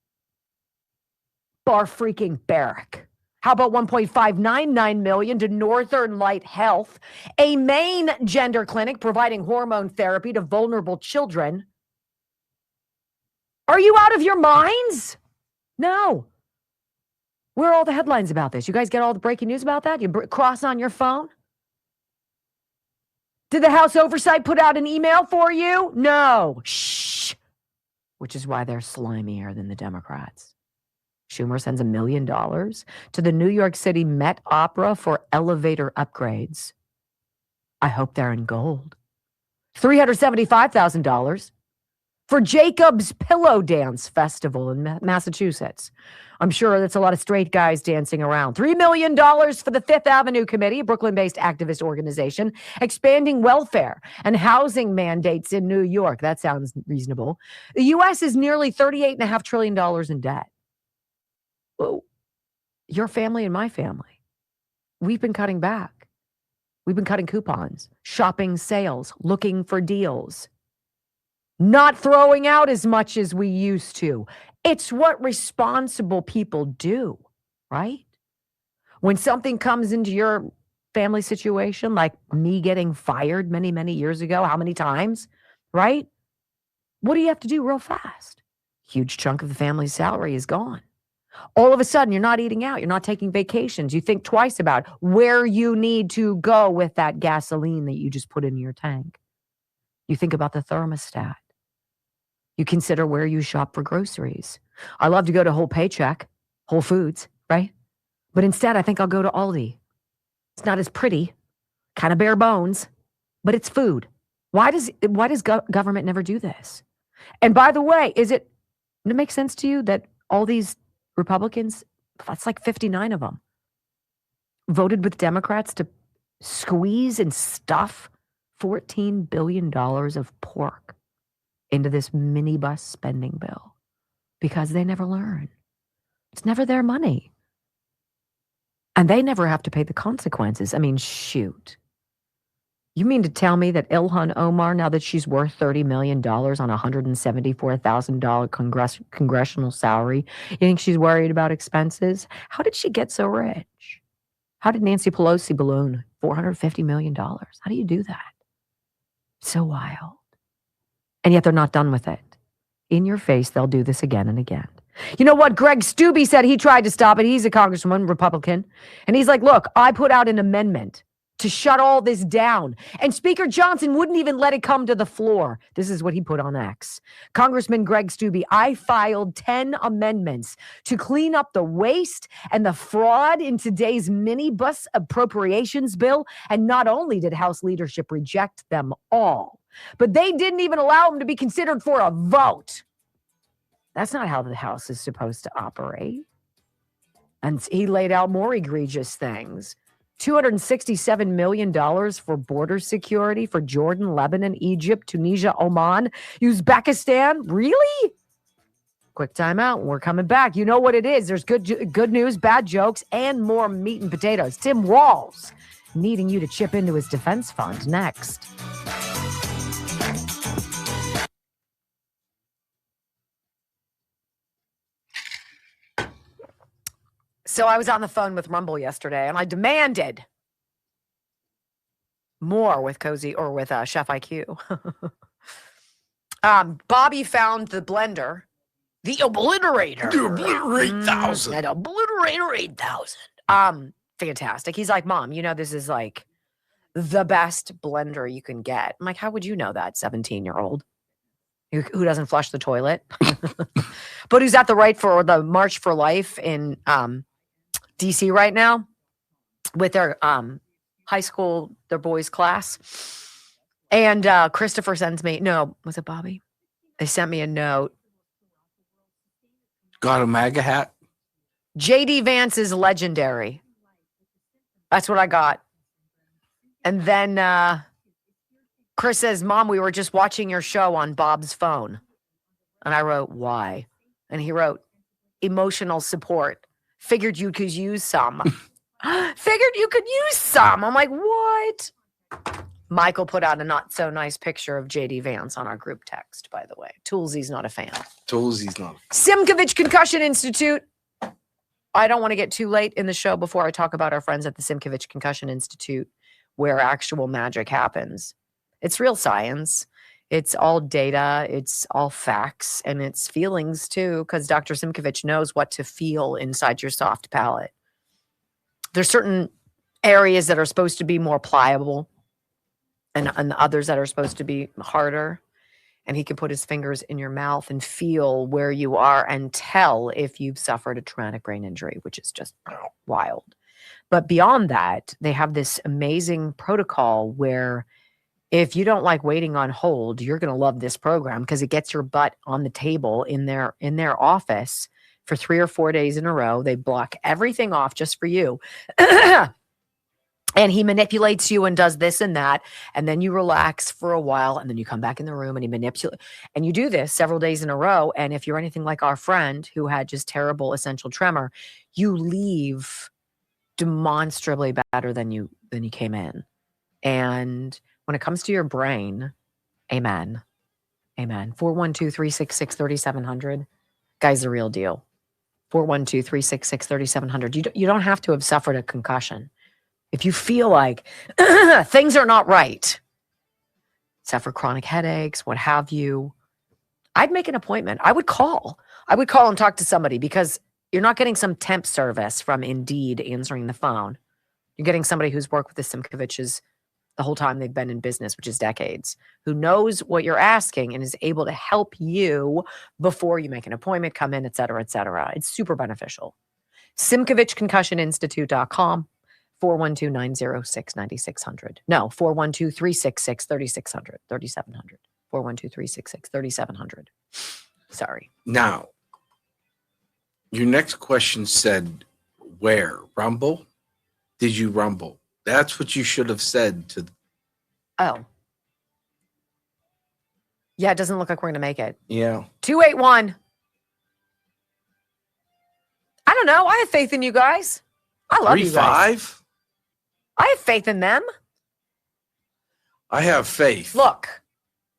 Bar-freaking-baric. How about $1.599 million to Northern Light Health, a Maine gender clinic providing hormone therapy to vulnerable children? Are you out of your minds? No. Where are all the headlines about this? You guys get all the breaking news about that? You cross on your phone? Did the House Oversight put out an email for you? No. Shh. Which is why they're slimier than the Democrats. Schumer sends $1 million to the New York City Met Opera for elevator upgrades. I hope they're in gold. $375,000 for Jacob's Pillow Dance Festival in Massachusetts. I'm sure that's a lot of straight guys dancing around. $3 million for the Fifth Avenue Committee, a Brooklyn-based activist organization, expanding welfare and housing mandates in New York. That sounds reasonable. The U.S. is nearly $38.5 trillion in debt. Well, your family and my family, we've been cutting back. We've been cutting coupons, shopping sales, looking for deals, not throwing out as much as we used to. It's what responsible people do, right? When something comes into your family situation, like me getting fired many, many years ago, how many times, right? What do you have to do real fast? Huge chunk of the family's salary is gone. All of a sudden, you're not eating out. You're not taking vacations. You think twice about where you need to go with that gasoline that you just put in your tank. You think about the thermostat. You consider where you shop for groceries. I love to go to Whole Paycheck, Whole Foods, right? But instead, I think I'll go to Aldi. It's not as pretty, kind of bare bones, but it's food. Why does government never do this? And by the way, does it make sense to you that all these Republicans, that's like 59 of them, voted with Democrats to squeeze and stuff $14 billion of pork into this minibus spending bill because they never learn. It's never their money. And they never have to pay the consequences. I mean, shoot. You mean to tell me that Ilhan Omar, now that she's worth $30 million on a $174,000 congressional salary, you think she's worried about expenses? How did she get so rich? How did Nancy Pelosi balloon $450 million? How do you do that? So wild. And yet they're not done with it. In your face, they'll do this again and again. You know what? Greg Stubbe said he tried to stop it. He's a congressman, Republican. And he's like, look, I put out an amendment to shut all this down. And Speaker Johnson wouldn't even let it come to the floor. This is what he put on X. Congressman Greg Stubbe, I filed 10 amendments to clean up the waste and the fraud in today's minibus appropriations bill. And not only did House leadership reject them all, but they didn't even allow them to be considered for a vote. That's not how the House is supposed to operate. And he laid out more egregious things. $267 million for border security for Jordan, Lebanon, Egypt, Tunisia, Oman, Uzbekistan. Really? Quick time out. We're coming back. You know what it is. There's good news, bad jokes, and more meat and potatoes. Tim Walz needing you to chip into his defense fund next. So I was on the phone with Rumble yesterday, and I demanded more with Cozy or with Chef IQ. Bobby found the blender, the Obliterator. The Obliterate 1000. That Obliterator 8000. Fantastic. He's like, Mom, you know, this is like the best blender you can get. I'm like, how would you know that, 17-year-old? Who doesn't flush the toilet? But who's at the March for Life in DC right now with their high school, their boys class. And Christopher sends me, no, was it Bobby? They sent me a note. Got a MAGA hat? JD Vance is legendary. That's what I got. And then Chris says, Mom, we were just watching your show on Bob's phone. And I wrote, why? And he wrote, emotional support. Figured you could use some. Figured you could use some. I'm like, what? Michael put out a not so nice picture of JD Vance on our group text, by the way. Toolsy's not a fan. Toolsy's not. Simkovich Concussion Institute. I don't want to get too late in the show before I talk about our friends at the Simkovich Concussion Institute, where actual magic happens. It's real science. It's all data, it's all facts, and it's feelings too, because Dr. Simkovich knows what to feel inside your soft palate. There's certain areas that are supposed to be more pliable and others that are supposed to be harder. And he can put his fingers in your mouth and feel where you are and tell if you've suffered a traumatic brain injury, which is just wild. But beyond that, they have this amazing protocol where if you don't like waiting on hold, you're going to love this program because it gets your butt on the table in their office for 3 or 4 days in a row. They block everything off just for you. And he manipulates you and does this and that. And then you relax for a while. And then you come back in the room and he manipulates. And you do this several days in a row. And if you're anything like our friend who had just terrible essential tremor, you leave demonstrably better than you came in. And when it comes to your brain, amen. Amen. 412-366-3700. Guy's the real deal. 412-366-3700. You don't have to have suffered a concussion. If you feel like things are not right, suffer chronic headaches, what have you, I'd make an appointment. I would call and talk to somebody because you're not getting some temp service from Indeed answering the phone. You're getting somebody who's worked with the Simkoviches the whole time they've been in business, which is decades, who knows what you're asking and is able to help you before you make an appointment, come in, et cetera, et cetera. It's super beneficial. SimkovichConcussionInstitute.com, 412-906-9600. No, 412-366-3600, 3700. 412-366-3700. Sorry. Now, your next question said, where? Rumble? Did you rumble? That's what you should have said to. Oh. Yeah, it doesn't look like we're going to make it. Yeah. 281. I don't know. I have faith in you guys. I love you guys. 3-5? I have faith in them. I have faith. Look.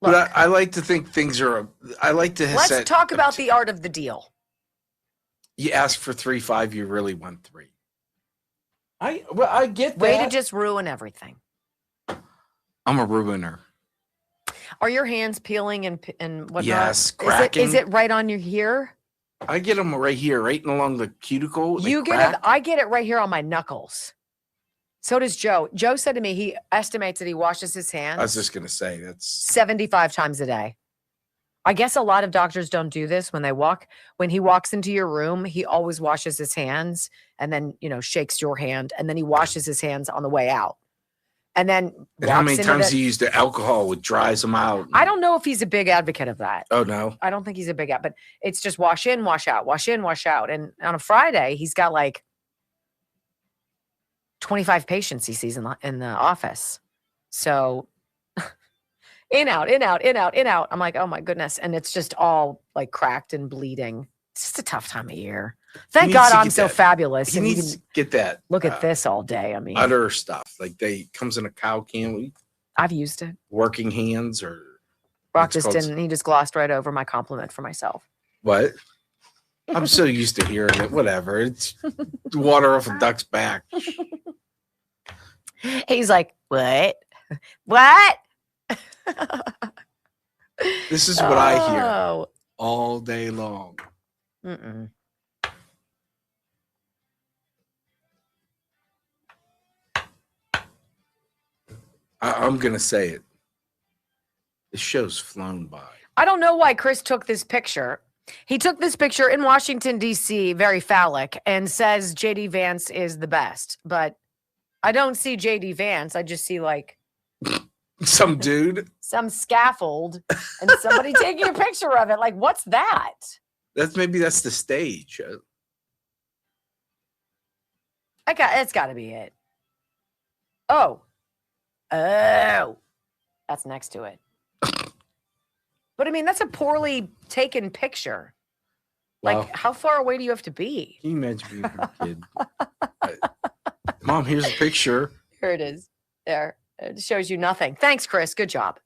But I like to think things are. I like to. Let's talk about the art of the deal. You ask for 3-5, you really want 3. I get that. Way to just ruin everything. I'm a ruiner. Are your hands peeling and whatnot? Yes, cracking. Is it right on your here? I get them right here, right along the cuticle. You get it. I get it right here on my knuckles. So does Joe. Joe said to me he estimates that he washes his hands. I was just gonna say that's 75 times a day. I guess a lot of doctors don't do this when he walks into your room, he always washes his hands and then, shakes your hand and then he washes his hands on the way out. And then how many times he used the alcohol would dries them out? I don't know if he's a big advocate of that. Oh no. I don't think he's a big advocate, but it's just wash in, wash out, wash in, wash out. And on a Friday, he's got like 25 patients he sees in the office. So in, out, in, out, in, out, in, out. I'm like, oh my goodness. And it's just all like cracked and bleeding. It's just a tough time of year. Thank God I'm so fabulous. He needs to get that. Look at this all day. I mean, udder stuff. Like comes in a cow can. I've used it. Working hands or. Brock just didn't. He just glossed right over my compliment for myself. What? I'm so used to hearing it. Whatever. It's water off a duck's back. He's like, what? What? This is what I hear all day long. Mm-mm. I'm going to say it. This show's flown by. I don't know why Chris took this picture. He took this picture in Washington, D.C., very phallic, and says J.D. Vance is the best. But I don't see J.D. Vance. I just see like some dude, some scaffold, and somebody taking a picture of it. Like, what's that? Maybe that's the stage. It's got to be it. Oh, that's next to it. But I mean, that's a poorly taken picture. Like, how far away do you have to be? Can you imagine being a kid? Mom, here's a picture. Here it is. There. It shows you nothing. Thanks, Chris. Good job.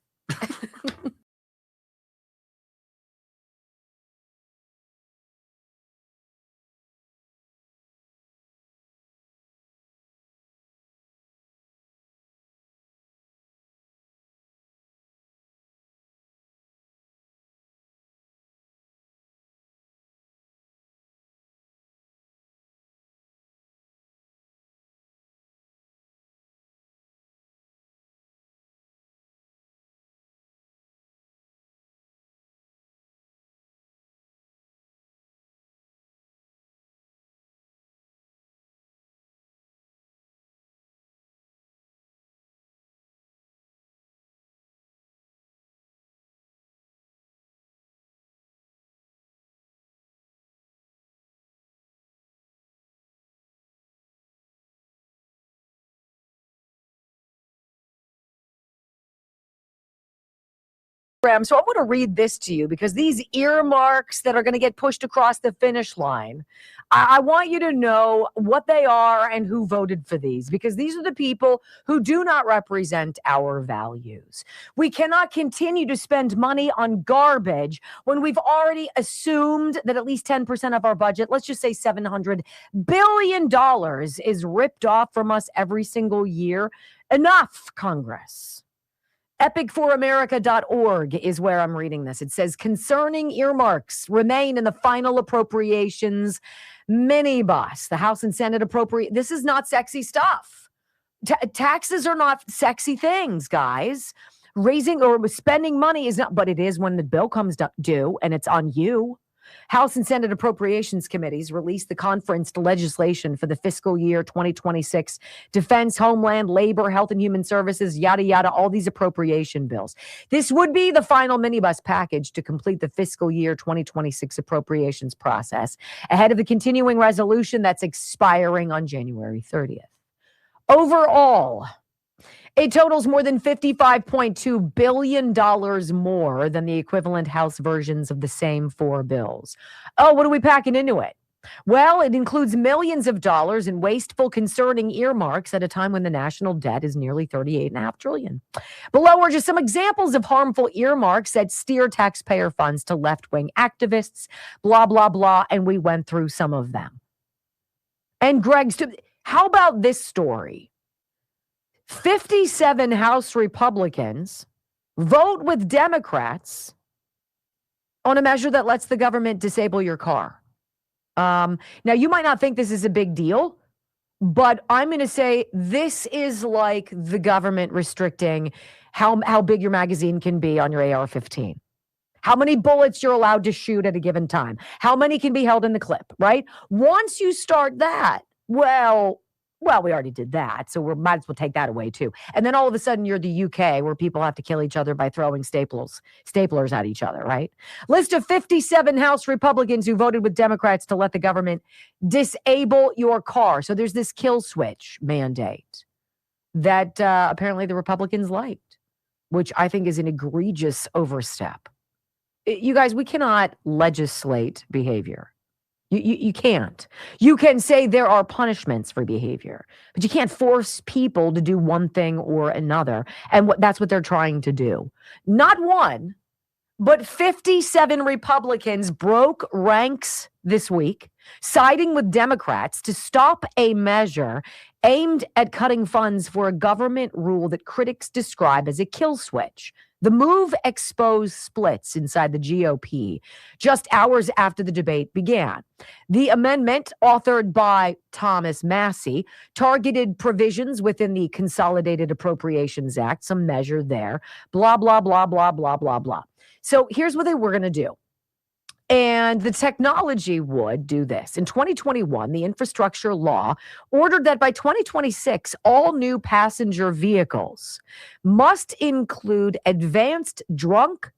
So I'm going to read this to you because these earmarks that are going to get pushed across the finish line, I want you to know what they are and who voted for these, because these are the people who do not represent our values. We cannot continue to spend money on garbage when we've already assumed that at least 10% of our budget, let's just say $700 billion, is ripped off from us every single year. Enough, Congress. Epicforamerica.org is where I'm reading this. It says, concerning earmarks remain in the final appropriations minibus. The House and Senate appropriate. This is not sexy stuff. Taxes are not sexy things, guys. Raising or spending money is not, but it is when the bill comes due and it's on you. House and Senate Appropriations Committees released the conferenced legislation for the fiscal year 2026, Defense, Homeland, Labor, Health and Human Services, yada, yada, all these appropriation bills. This would be the final minibus package to complete the fiscal year 2026 appropriations process ahead of the continuing resolution that's expiring on January 30th. Overall, it totals more than $55.2 billion more than the equivalent House versions of the same four bills. Oh, what are we packing into it? Well, it includes millions of dollars in wasteful, concerning earmarks at a time when the national debt is nearly $38.5 trillion. Below are just some examples of harmful earmarks that steer taxpayer funds to left-wing activists, blah, blah, blah, and we went through some of them. And how about this story? 57 House Republicans vote with Democrats on a measure that lets the government disable your car. Now, you might not think this is a big deal, but I'm going to say this is like the government restricting how big your magazine can be on your AR-15. How many bullets you're allowed to shoot at a given time. How many can be held in the clip, right? Once you start that, well, we already did that, so we might as well take that away too. And then all of a sudden you're the UK where people have to kill each other by throwing staplers at each other, right? List of 57 House Republicans who voted with Democrats to let the government disable your car. So there's this kill switch mandate that apparently the Republicans liked, which I think is an egregious overstep. You guys, we cannot legislate behavior. You can't. You can say there are punishments for behavior, but you can't force people to do one thing or another. And that's what they're trying to do. Not one, but 57 Republicans broke ranks this week, siding with Democrats to stop a measure aimed at cutting funds for a government rule that critics describe as a kill switch. The move exposed splits inside the GOP just hours after the debate began. The amendment, authored by Thomas Massey, targeted provisions within the Consolidated Appropriations Act, some measure there, blah, blah, blah, blah, blah, blah, blah. So here's what they were going to do. And the technology would do this. In 2021, the infrastructure law ordered that by 2026, all new passenger vehicles must include advanced drunk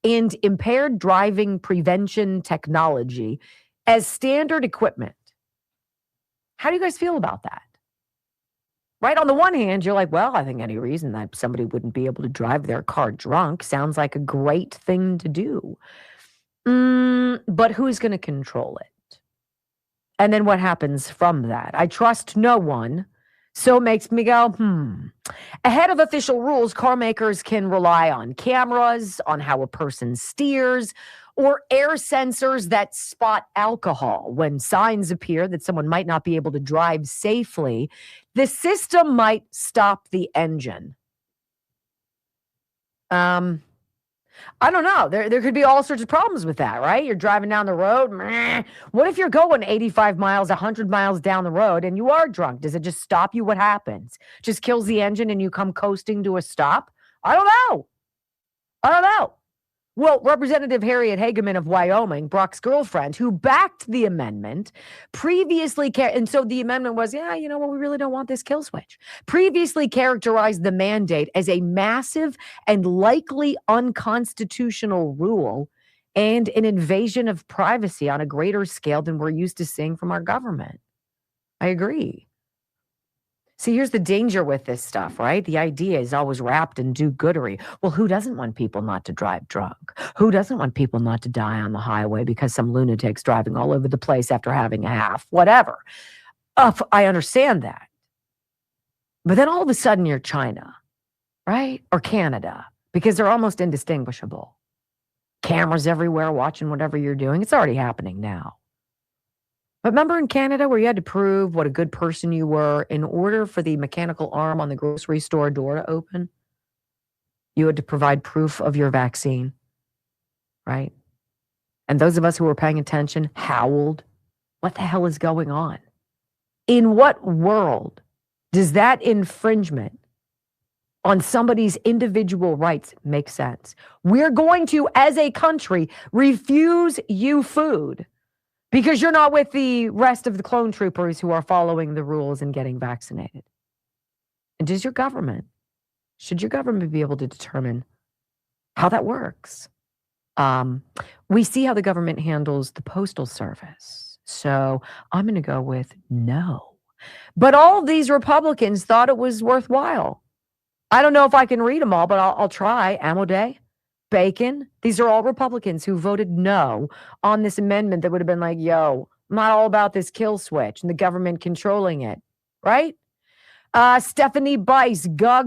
and impaired driving prevention technology as standard equipment. How do you guys feel about that? Right? On the one hand, you're like, well, I think any reason that somebody wouldn't be able to drive their car drunk sounds like a great thing to do. But who's going to control it? And then what happens from that? I trust no one. So it makes me go, Ahead of official rules, car makers can rely on cameras, on how a person steers, or air sensors that spot alcohol. When signs appear that someone might not be able to drive safely, the system might stop the engine. I don't know. There could be all sorts of problems with that, right? You're driving down the road. What if you're going 85 miles, 100 miles down the road and you are drunk? Does it just stop you? What happens? Just kills the engine and you come coasting to a stop? I don't know. Well, Representative Harriet Hageman of Wyoming, Brock's girlfriend, who backed the amendment, previously, and so the amendment was, we really don't want this kill switch, previously characterized the mandate as a massive and likely unconstitutional rule and an invasion of privacy on a greater scale than we're used to seeing from our government. I agree. See, here's the danger with this stuff, right? The idea is always wrapped in do-goodery. Well, who doesn't want people not to drive drunk? Who doesn't want people not to die on the highway because some lunatic's driving all over the place after having a half? Whatever. I understand that. But then all of a sudden you're China, right? Or Canada, because they're almost indistinguishable. Cameras everywhere watching whatever you're doing. It's already happening now. But remember in Canada where you had to prove what a good person you were in order for the mechanical arm on the grocery store door to open? You had to provide proof of your vaccine, right? And those of us who were paying attention howled. What the hell is going on? In what world does that infringement on somebody's individual rights make sense? We're going to, as a country, refuse you food because you're not with the rest of the clone troopers who are following the rules and getting vaccinated. And should your government be able to determine how that works? We see how the government handles the postal service. So I'm going to go with no. But all of these Republicans thought it was worthwhile. I don't know if I can read them all, but I'll try. Amodei, Bacon. These are all Republicans who voted no on this amendment that would have been like, yo, I'm not all about this kill switch and the government controlling it, right? Stephanie Bice, Gus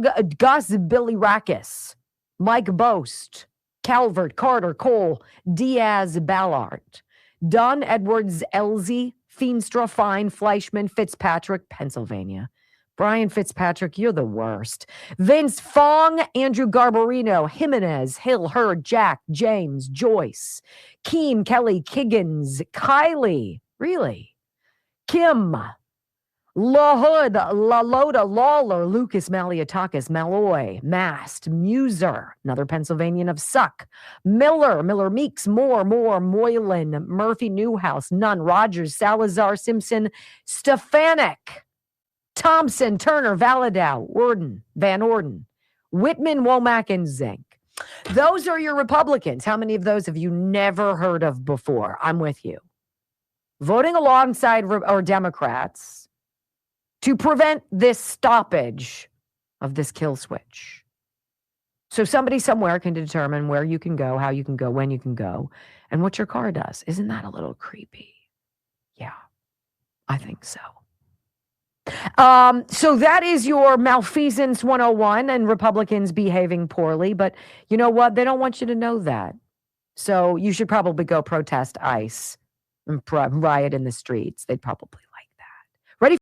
Bilirakis, Mike Bost, Calvert, Carter, Cole, Diaz, Ballard, Don Edwards, Elsie, Feenstra, Fine, Fleischman, Fitzpatrick, Pennsylvania. Brian Fitzpatrick, you're the worst. Vince Fong, Andrew Garbarino, Jimenez, Hill, Hurd, Jack, James, Joyce, Keene, Kelly, Kiggins, Kylie, Really? Kim, La Hood, La Loda, Lawler, Lucas, Maliatakis, Malloy, Mast, Muser, another Pennsylvanian of Suck, Miller, Meeks, Moore, Moylan, Murphy, Newhouse, Nunn, Rogers, Salazar, Simpson, Stefanik, Thompson, Turner, Valadow, Van Orden, Whitman, Womack, and Zink. Those are your Republicans. How many of those have you never heard of before? I'm with you. Voting alongside or Democrats to prevent this stoppage of this kill switch. So somebody somewhere can determine where you can go, how you can go, when you can go, and what your car does. Isn't that a little creepy? Yeah, I think so. So that is your malfeasance 101 and Republicans behaving poorly. But you know what? They don't want you to know that. So you should probably go protest ICE and riot in the streets. They'd probably like that. Ready?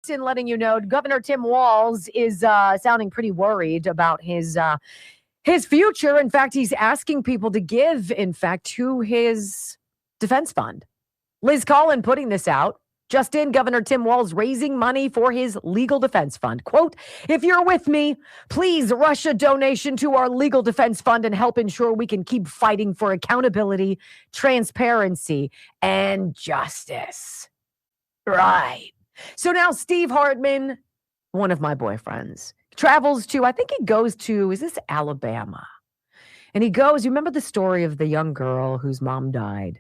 In letting you know, Governor Tim Walz is sounding pretty worried about his future. In fact, he's asking people to give, to his defense fund. Liz Collin putting this out. Just in, Governor Tim Walz raising money for his legal defense fund. Quote, if you're with me, please rush a donation to our legal defense fund and help ensure we can keep fighting for accountability, transparency, and justice. Right. So now Steve Hartman, one of my boyfriends, travels to, I think he goes to, is this Alabama? And he goes, you remember the story of the young girl whose mom died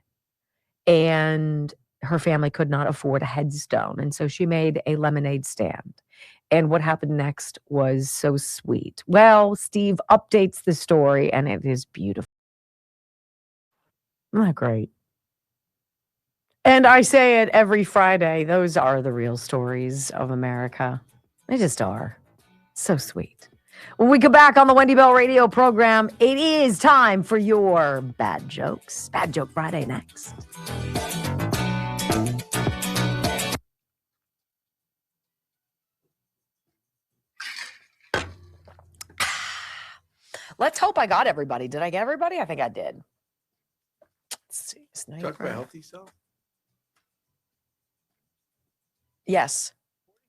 and her family could not afford a headstone. And so she made a lemonade stand. And what happened next was so sweet. Well, Steve updates the story and it is beautiful. Isn't that great? And I say it every Friday. Those are the real stories of America. They just are. So sweet. When we come back on the Wendy Bell radio program, it is time for your bad jokes. Bad Joke Friday next. Let's hope I got everybody. Did I get everybody? I think I did. Let's see. Talk about healthy self. Yes.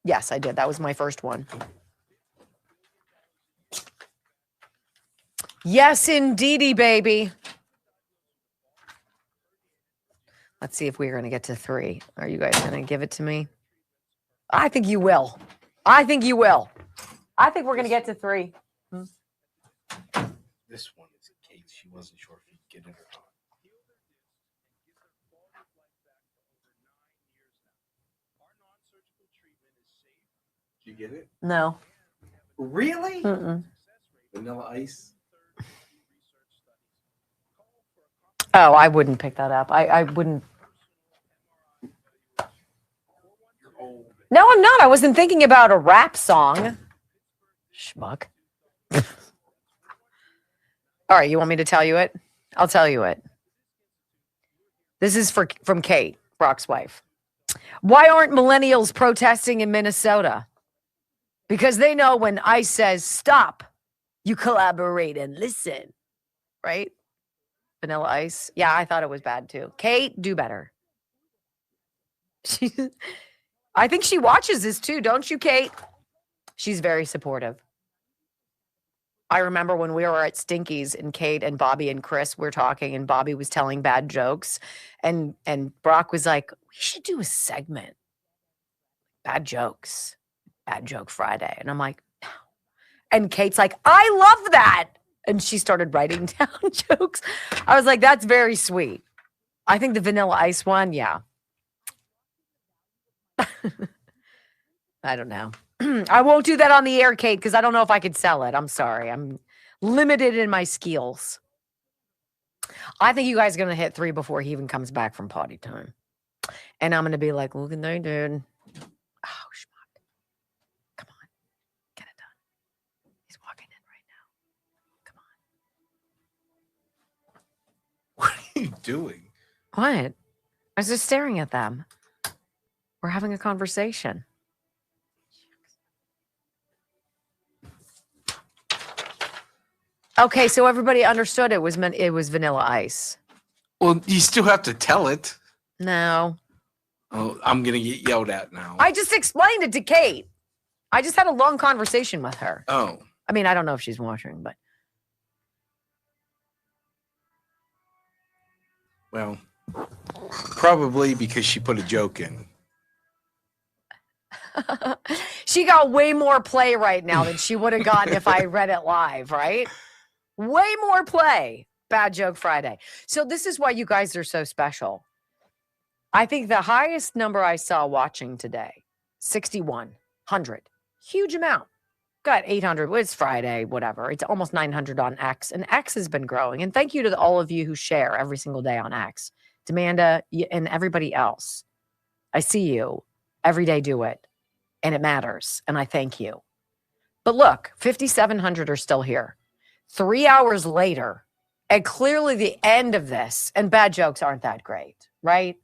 Yes, I did. That was my first one. Yes, indeedy, baby. Let's see if we're going to get to 3. Are you guys going to give it to me? I think you will. I think you will. I think we're going to get to 3. This one is Kate. She wasn't sure if you'd get it or not. Did you get it? No. Really? Mm-mm. Vanilla Ice? Oh, I wouldn't pick that up. I wouldn't. No, I'm not. I wasn't thinking about a rap song. Schmuck. All right, you want me to tell you it? I'll tell you it. This is from Kate, Brock's wife. Why aren't millennials protesting in Minnesota? Because they know when ICE says stop, you collaborate and listen, right? Vanilla Ice. Yeah, I thought it was bad too. Kate, do better. I think she watches this too, don't you, Kate? She's very supportive. I remember when we were at Stinky's and Kate and Bobby and Chris were talking and Bobby was telling bad jokes and Brock was like, we should do a segment. Bad jokes. Bad Joke Friday. And I'm like, no. And Kate's like, I love that. And she started writing down jokes. I was like, that's very sweet. I think the Vanilla Ice one, yeah. I don't know. I won't do that on the air, Kate, because I don't know if I could sell it. I'm sorry. I'm limited in my skills. I think you guys are going to hit 3 before he even comes back from potty time. And I'm going to be like, look at that, dude. Oh, schmuck. Come on. Get it done. He's walking in right now. Come on. What are you doing? What? I was just staring at them. We're having a conversation. Okay, so everybody understood it was Vanilla Ice. Well, you still have to tell it. No. Oh, I'm going to get yelled at now. I just explained it to Kate. I just had a long conversation with her. Oh. I mean, I don't know if she's watching, but. Well, probably because she put a joke in. She got way more play right now than she would have gotten if I read it live, right? Way more play. Bad Joke Friday. So this is why you guys are so special. I think the highest number I saw watching today, 6,100. Huge amount. Got 800. Well, it's Friday, whatever. It's almost 900 on X. And X has been growing. And thank you to all of you who share every single day on X. Amanda and everybody else. I see you every day do it. And it matters. And I thank you. But look, 5,700 are still here. 3 hours later, and clearly the end of this, and bad jokes aren't that great, right?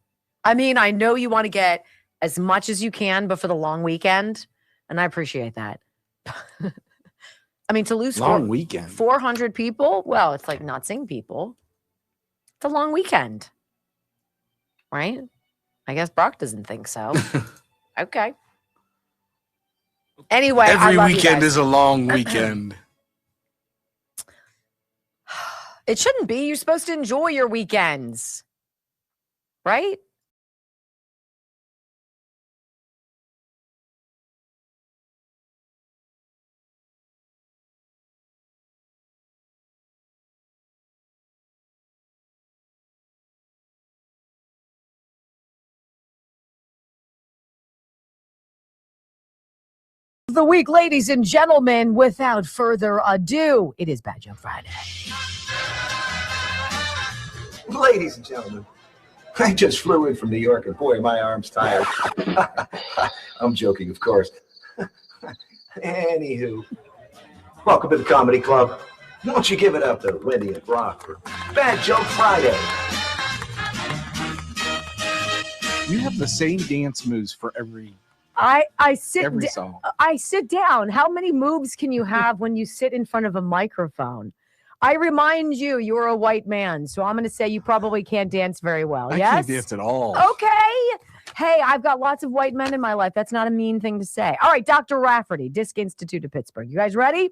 I mean, I know you want to get as much as you can before the long weekend, and I appreciate that. I mean, to lose long weekend 400 people, well, it's like not seeing people. It's a long weekend, right? I guess Brock doesn't think so. Okay. Anyway, every I love weekend is a long weekend. It shouldn't be. You're supposed to enjoy your weekends, right? The week, ladies and gentlemen, without further ado, it is Bad Joke Friday. Ladies and gentlemen, I just flew in from New York, and boy, my arm's tired. I'm joking, of course. Anywho, welcome to the Comedy Club. Won't you give it up to Wendy and Brock for Bad Joke Friday? You have the same dance moves for every song. I sit down. How many moves can you have when you sit in front of a microphone? I remind you, you're a white man, so I'm going to say you probably can't dance very well. I Yes? can't dance at all. Okay. Hey, I've got lots of white men in my life. That's not a mean thing to say. All right, Dr. Rafferty, Disc Institute of Pittsburgh. You guys ready?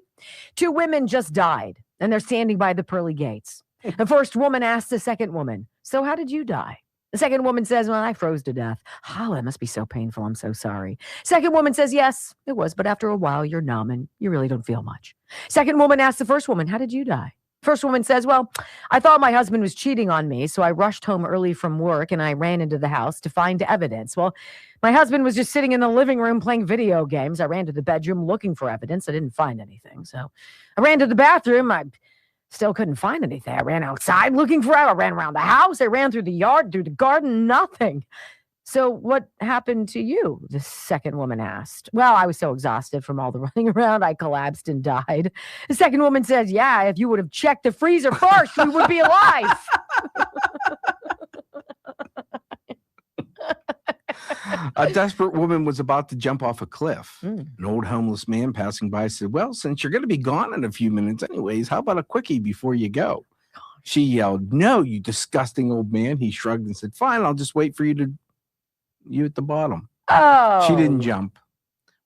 2 women just died, and they're standing by the pearly gates. The first woman asked the second woman, so how did you die? The second woman says, well, I froze to death. Oh, that must be so painful. I'm so sorry. Second woman says, yes, it was, but after a while, you're numb and you really don't feel much. Second woman asks the first woman, how did you die? First woman says, well, I thought my husband was cheating on me, so I rushed home early from work and I ran into the house to find evidence. Well, my husband was just sitting in the living room playing video games. I ran to the bedroom looking for evidence. I didn't find anything. So I ran to the bathroom. I still couldn't find anything. I ran outside looking for it. I ran around the house. I ran through the yard, through the garden, nothing. So what happened to you? The second woman asked. Well, I was so exhausted from all the running around, I collapsed and died. The second woman said, yeah, if you would have checked the freezer first, we would be alive. A desperate woman was about to jump off a cliff. An old homeless man passing by said, well, since you're going to be gone in a few minutes anyways, how about a quickie before you go? She yelled, no, you disgusting old man. He shrugged and said, fine, I'll just wait for you at the bottom. Oh. She didn't jump.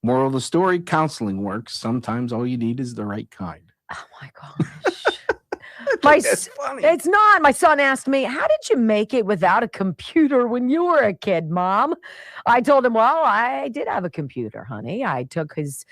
Moral of the story, counseling works. Sometimes all you need is the right kind. Oh my gosh. It's not. My son asked me, how did you make it without a computer when you were a kid, Mom? I told him, well, I did have a computer, honey. I took his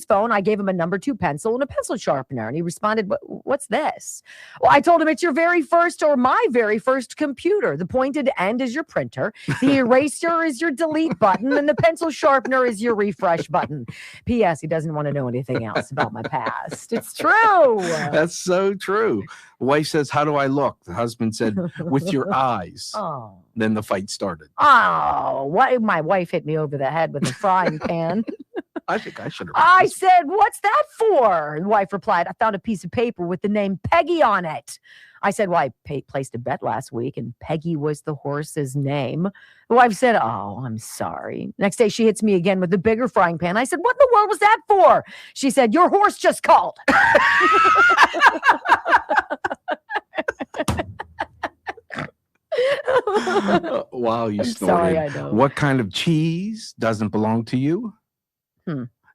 phone. I gave him a number 2 pencil and a pencil sharpener. And he responded, what's this? Well, I told him it's your very first or my very first computer. The pointed end is your printer. The eraser is your delete button. And the pencil sharpener is your refresh button. P.S. He doesn't want to know anything else about my past. It's true. That's so true. The wife says, how do I look? The husband said, with your eyes. Oh. Then the fight started. Oh, what? My wife hit me over the head with a frying pan. I think I should have. I said, what's that for? The wife replied, I found a piece of paper with the name Peggy on it. I said, well, I placed a bet last week and Peggy was the horse's name. The wife said, oh, I'm sorry. Next day, she hits me again with a bigger frying pan. I said, what in the world was that for? She said, your horse just called. Wow, you I'm snorted. sorry, I know. What kind of cheese doesn't belong to you?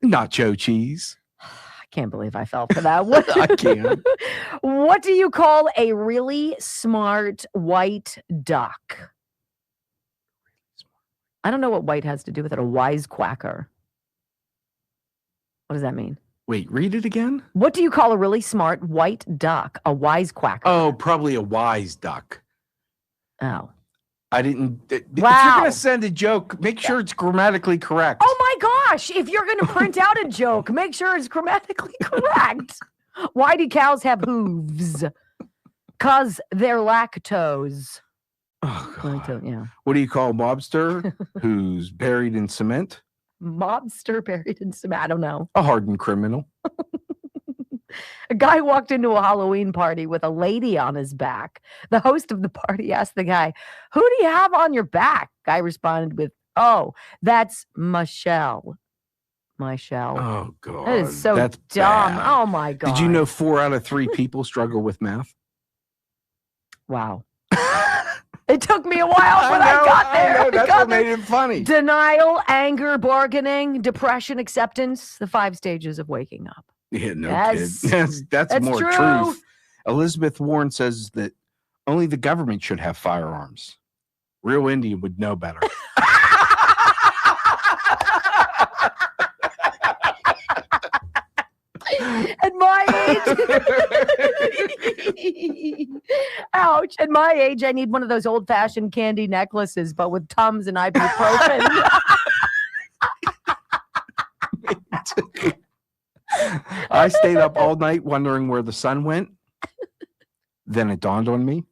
Nacho cheese. I can't believe I fell for that. What, I can. What do you call a really smart white duck? I don't know what white has to do with it. A wisecracker. What does that mean? Wait, read it again. What do you call a really smart white duck? A wisecracker. Oh, probably a wise duck. Oh. I didn't. If Wow. you're going to send a joke, make sure it's grammatically correct. Oh my gosh. If you're going to print out a joke, make sure it's grammatically correct. Why do cows have hooves? Because they're lactose. Oh, God. Yeah. What do you call a mobster who's buried in cement? Mobster buried in cement. I don't know. A hardened criminal. A guy walked into a Halloween party with a lady on his back. The host of the party asked the guy, who do you have on your back? Guy responded with, oh, that's Michelle. Michelle. Oh, God. That is so That's dumb. bad. Oh, my God. Did you know 4 out of 3 people struggle with math? Wow. It took me a while, but I got there. I know. That's got what there. made it funny. Denial, anger, bargaining, depression, acceptance, the 5 stages of waking up. Yeah, no Yes. kid. That's more true. truth. Elizabeth Warren says that only the government should have firearms. Real Indian would know better. At my age, ouch. At my age, I need one of those old-fashioned candy necklaces, but with Tums and ibuprofen. I stayed up all night wondering where the sun went. Then it dawned on me.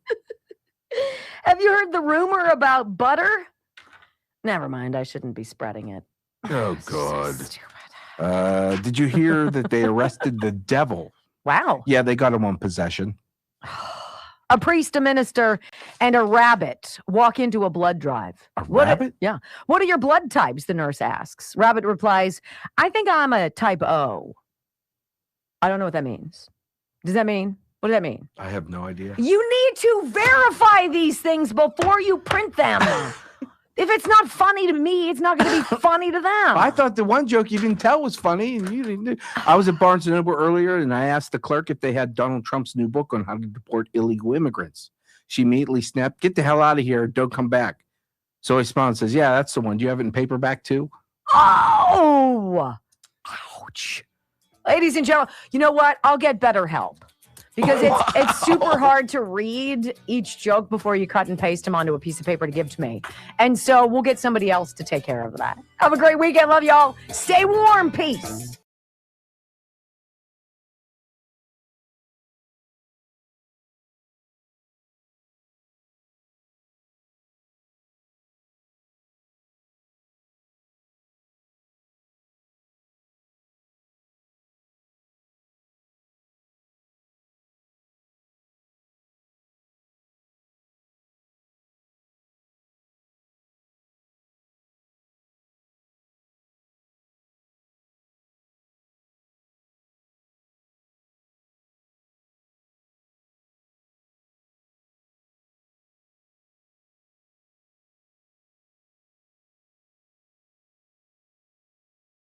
Have you heard the rumor about butter? Never mind. I shouldn't be spreading it. Oh, God. Did you hear that they arrested the devil? Wow. Yeah, they got him on possession. A priest, a minister, and a rabbit walk into a blood drive. A rabbit? Yeah. What are your blood types? The nurse asks. Rabbit replies, I think I'm a type O. I don't know what that means. Does that mean? What does that mean? I have no idea. You need to verify these things before you print them. If it's not funny to me, it's not going to be funny to them. I thought the one joke you didn't tell was funny, and you didn't. I was at Barnes & Noble earlier, and I asked the clerk if they had Donald Trump's new book on how to deport illegal immigrants. She immediately snapped, "Get the hell out of here. Don't come back." So I respond and says, "Yeah, that's the one. Do you have it in paperback too?" Oh, ouch. Ladies and gentlemen, you know what? I'll get better help. Because it's super hard to read each joke before you cut and paste them onto a piece of paper to give to me. And so we'll get somebody else to take care of that. Have a great weekend. Love y'all. Stay warm. Peace.